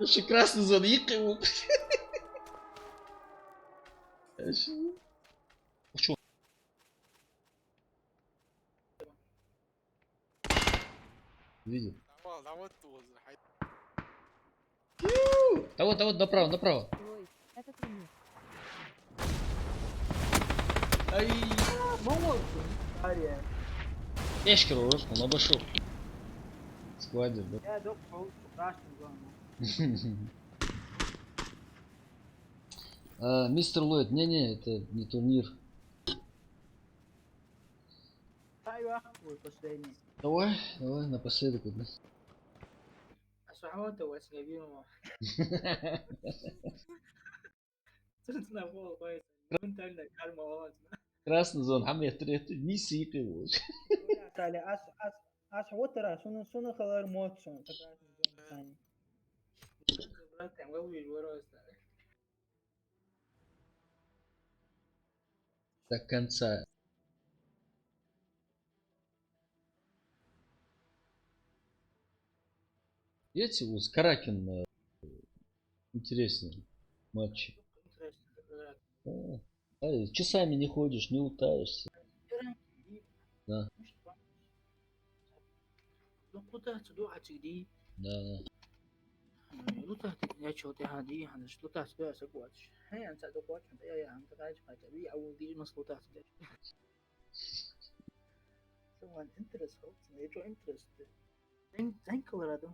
Еще красный задик его. Чё? Видел? والله عودت وزن حي. Того, направо, направо. Лой, это тренер. Ай! Молодцы. Ария. Эшкер урос, он обошел. Сквадер, да? Я доктор, красный главное. Мистер Ллойд, не, это не турнир. Айва, ой, последний. Давай, напоследок. Вот. أصحابه واسجابينه صرنا فوق كويس وانت عندك كلمة Красный зон, это не сикай лучше. Стали, ас вот раз, он халар моцон, так раз. كان قوي ورا До конца. Эти вот Каракин интересные матчи. Часами не ходишь, не утаешься. Да, لو كنت تدوح تجدي да. لو تهت شوتي هذه هنش لو تهت بقى سقواتش هي أنت دوقات أنت يا أنت قاعد تبي أو دي مصلو تهت someone interested major interest then Colorado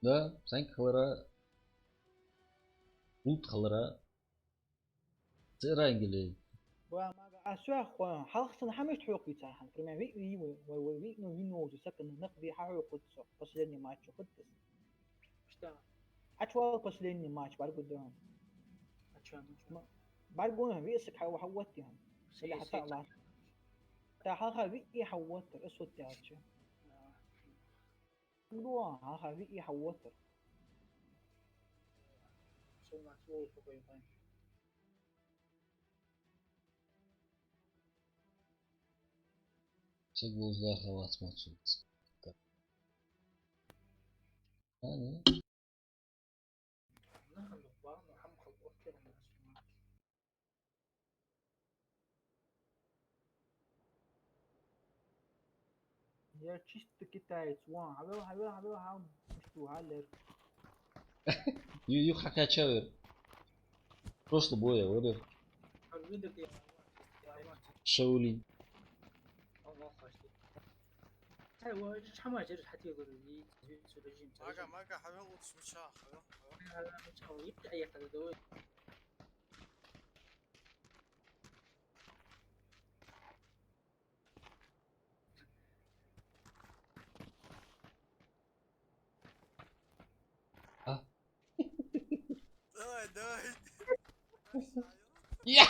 Да, Санька Халара. Ут Халара. Церангели. أسوأ أخوان حلقة حمش حقوقي تاعها كمان في نو سكن نقضي حقوق بس لاني ماتش خدس اشتغل أطول بس لاني ماتش بعد قدام عشان بعد قدام في اسك حوتهم اللي حتى الله تا حلقة في حوت اسود تاعش قدوا حلقة في حوت so much work for you fine Все глаза халат смотрится. Не? نخلق بعض وحم خلق كده Я чисто китаец вон хавел мش تو هالر Ю хакачавер. Прошлый бой, орер. الفيديو دي Шаулин. الله خاشتي هو شحال جرت حتى يقول لي سولوجين ماكا حبيب وش مشاخ هذا مش هو يبدا اي حاجه دوي давай Я!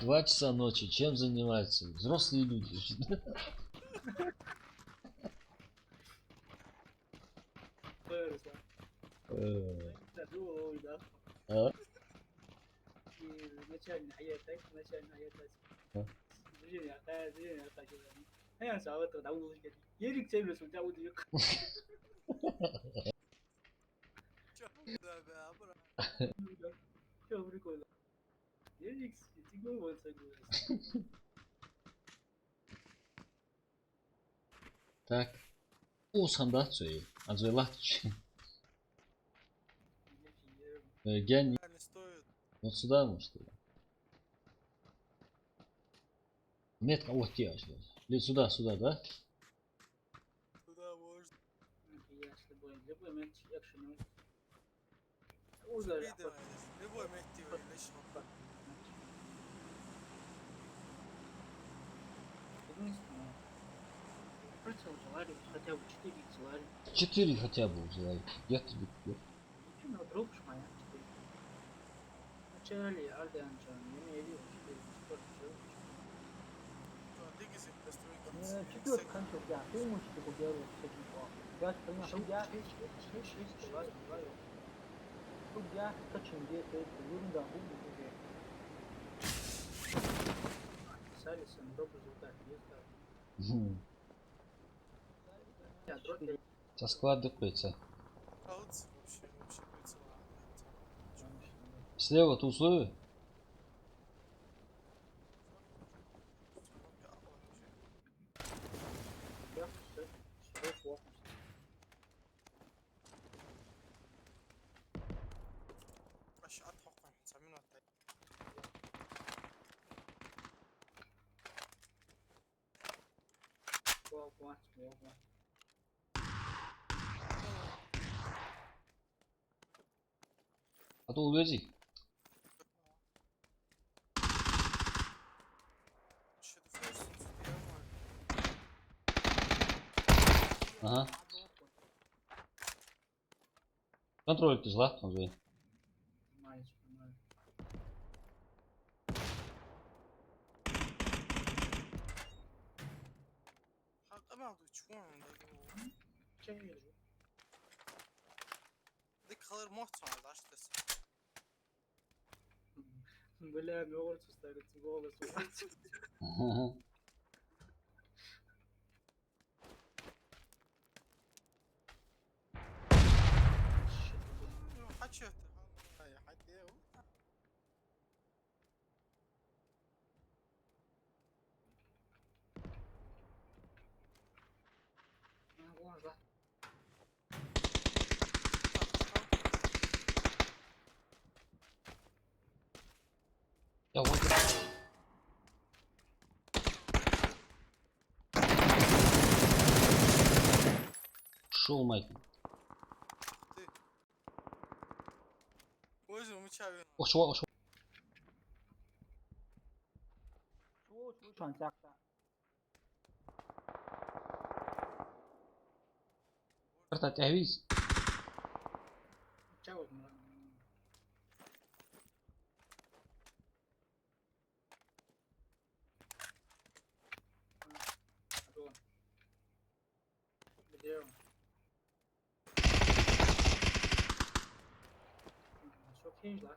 2 часа ночи. Чем занимаются? Взрослые люди. А? مشان حياتك مشان حياتك زين يا اخي زين يا اخي هيا ساوت داوود كده يريك تسوي سو داوود يك شوف ريكول يريك تقول وتقول Так. Улсан да, цой. Азуйлахч. Ген. не стоит. Вот сюда, может ли? Метка, вот я. Или сюда, да? Туда можно. я с тобой любой матч экшен Видно, любой мотив лишь. Просто желали хотя бы 4 желали 4 хотя бы желаю. Я тебе. почему дроп шмая вначале ардиан чан я не видел Двигайся к постройке. четвертый концов я ты можешь такой делать с этим я понимаю я тут я качем где то это ерунда Салисон дроп результат есть я дроп Со склада пыца. Вообще прицела. Слева тут условие? Squat, squat. Hadi ol verecek. Should first diyorum var. Aha. Kontrol ettiyiz la Ozay'ı. Mais, mais. Hatta ben de uçuyorum da. Çevir. Dik kalır muhtemelen açtı. Bela mi olur sustarı bola su. Kaçıyor. Hadi ya. Guarda. Ya bak. Şu olmaydı. Özüm uçağı. O şu. Şu çancakta. Karta تعويز. Ciao. Adoro. Video. Só que lá.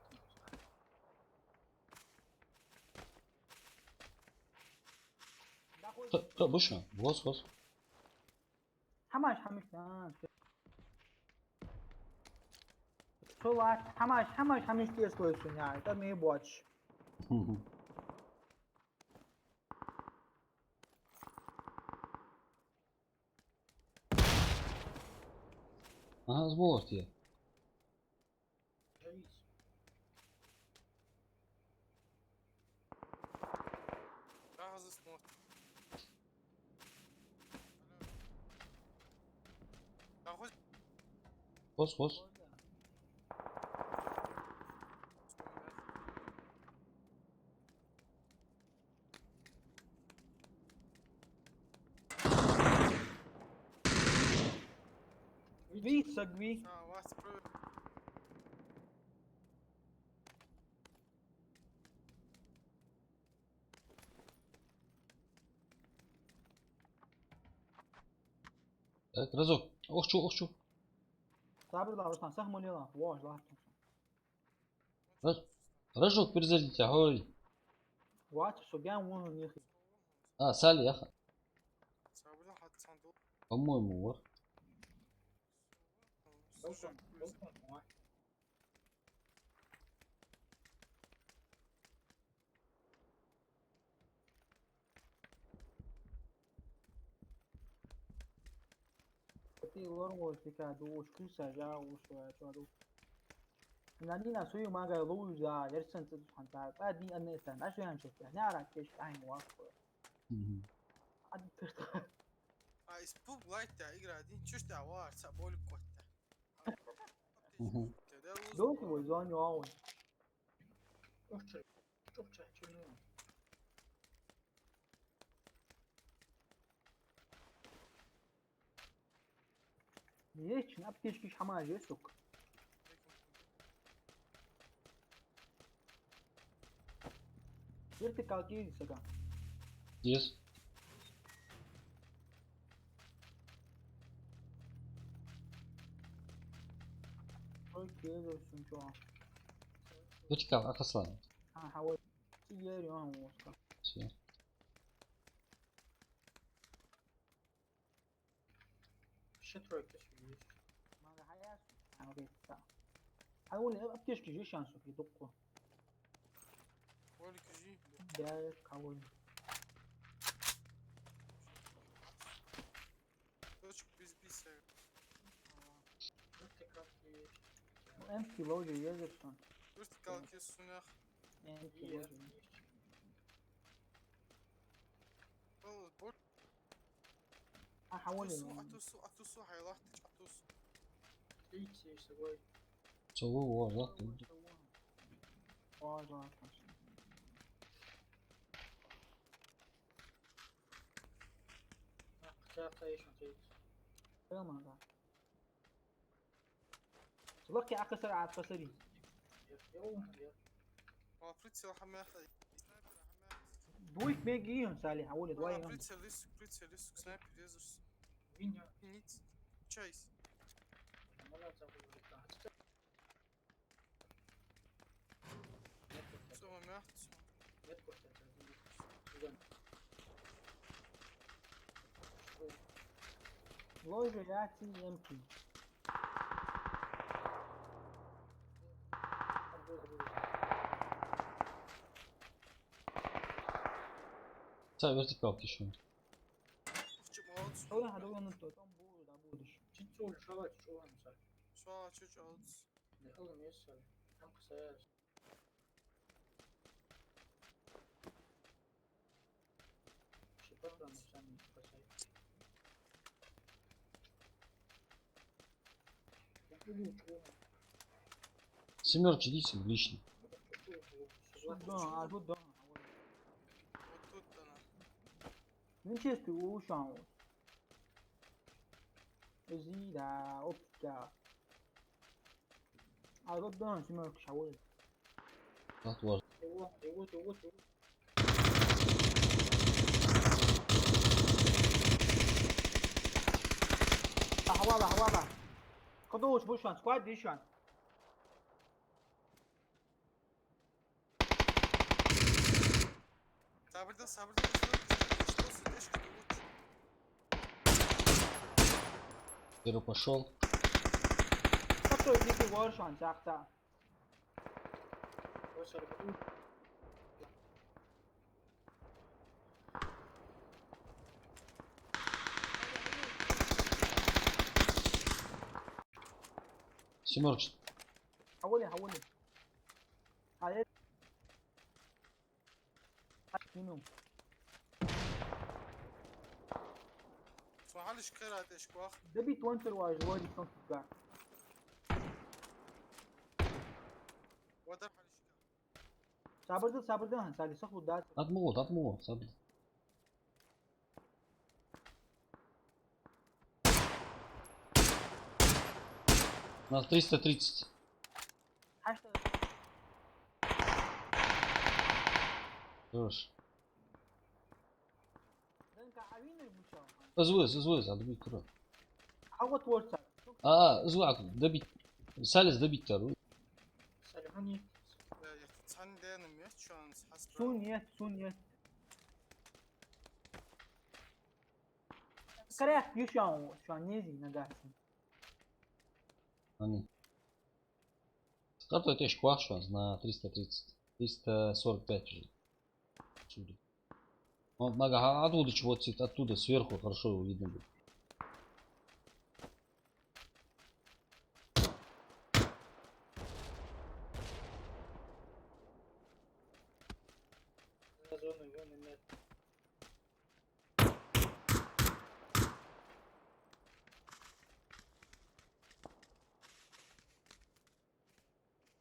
Boş mu? Boz. همش تو وقت همش دیس کویشون yani da me watch. Aha zbor diye. É isso. Gaz smart. Boz. Gwi. What's pro? Evet Razok. Okçu. صبر دارستان سهم ولی لا واش لا Razok bir zerlik ya. Hoy. واش شو جان وون يخي Salih ya. Sabırdan hat sandığı. По-моему var. Open. تي لون وش كادو وش كوسا جا وش شادو نادينا سوي ما قال لو جا يرسن تدخل تا دي ان انسان ايش يعني شفت نعرف كيش عين واقف عاد ترتا Spuk light ya igradin çüş de var sabol kotta. دوك وزون يواون Çok çekiyor. ليش نبكيش كيش حماج يسوق يرتك كاكي سكا Yes. اوكي درسون شو Utikal akaslan. ها حاول سيجاري وانا موسكا Şey. Şetroy kesiyor. ما حياس انا بيت حاول ابكيش كيش شانسو في دقه Oli kuji. داير حاول Çocuk biz. Tekrar ki. امتي لوجي يزرسون Üst kalkıyorsun ya. امتي İyi. لوجي Oğlum bot. حولي اتوسو حيلاحظ اتوسو. ايش سويت؟ سووه ضغط. واي واي اخترت ايش نسيت؟ تمام هذا تبقى عكسر على قصري يوم وفريتسل حماخي. دويك بيجي سالي حولي دواي فريتسل لسه سنايبر يزرس. وين يا؟ نيت تشايس. ولا تقول لك سو ما ماخت. يدخل لوجو ياتي يمكن Stai vertical еще. هو هذول انتو تنبو دابودش تشول شو مسك شو تشوج اوتس. لأول ما يسأل كم قصاص شباب مثلا قصاص يقولوا شو Семерки идите лишний. دون دون وتوت انا. وينشستر وشان زيدا اوبكا عرض دون سمعك شاول ضغط ورد. لحظة خدوش بوشان سكواد ديشان صابر Первый пошел. خطو يجيكي ورشان ساقطة Семерочка. حولي هاي منو فحالش كيرات ايش كواخ. دبي توانتر واجوادي كونتر ودر حالش صابر ده هنسالي صخو دات Отмолот. Sabır. У нас 330. حشت Хорош. دنك عاوين المشاو Ызвыз, надо бить куда. حوت ورسا ызвак, добить. Салис добить вторую. سلموني يتصحن دين ميت شانس حسب. سونيت كريات يشان شان نيزي نجاسي Они. Стартует еще квах шанс на 330. 345 уже. Отсюда. Он оттуда чего-то сидит, оттуда сверху хорошо его видно будет. зону вон нет.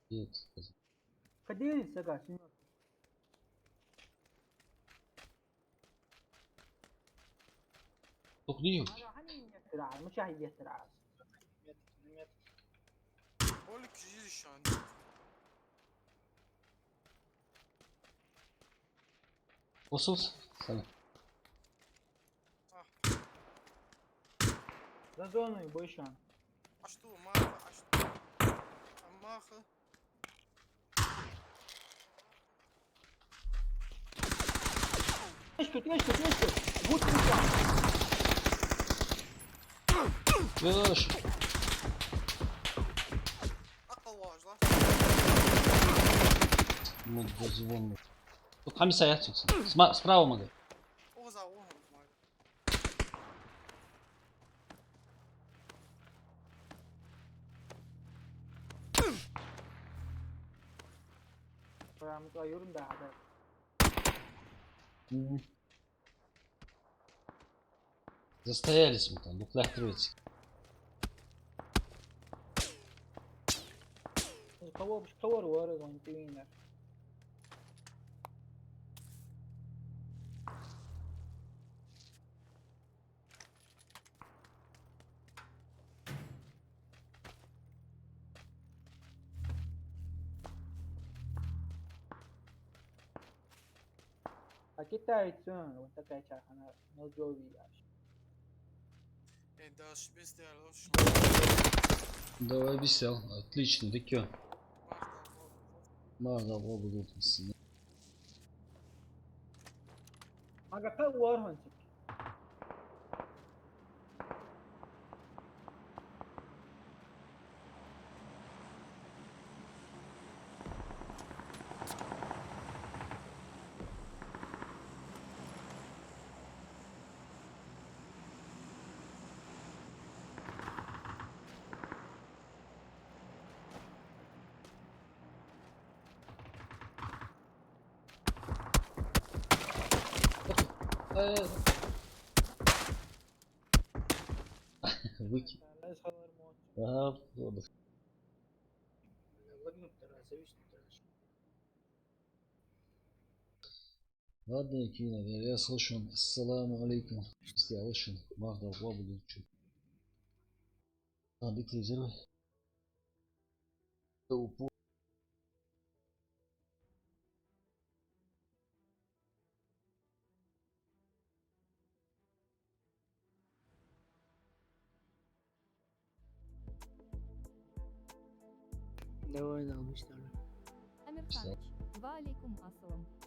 Нет. كديري سكا سينور Только не هذا هني يخترع مش هي يخترع нет. بقولك جيلي شان. Осус. Салам. ده زوني بوشان عشتو ماخ عشتو. ماخ. يشكت قلت بوشان Ёж. اقل واجد. Вот дозвон. Тут хамиса яцукс. Справа могу. وزعوهم معي. متغيرون ده هذا Застоялись мы там, дуклах троицы. Cover var on TV'ler. Китайцы, вот такая чахана, но джови. Даш без диалож. Да, обещал. Отлично, да кё? Barda Mağda o bulutmasın. Aga cover hunting. Выки. Let's cover more. Ага, вот. Лагнуть тараса, вечно тараса. Ладно, Якина, я слышен. Ассаламу алейкум. Я слышен. Махда о bulutçu. Hadi kızım. Bu Давай, да, обычно. Амирханыч, ва алейкум ассалам.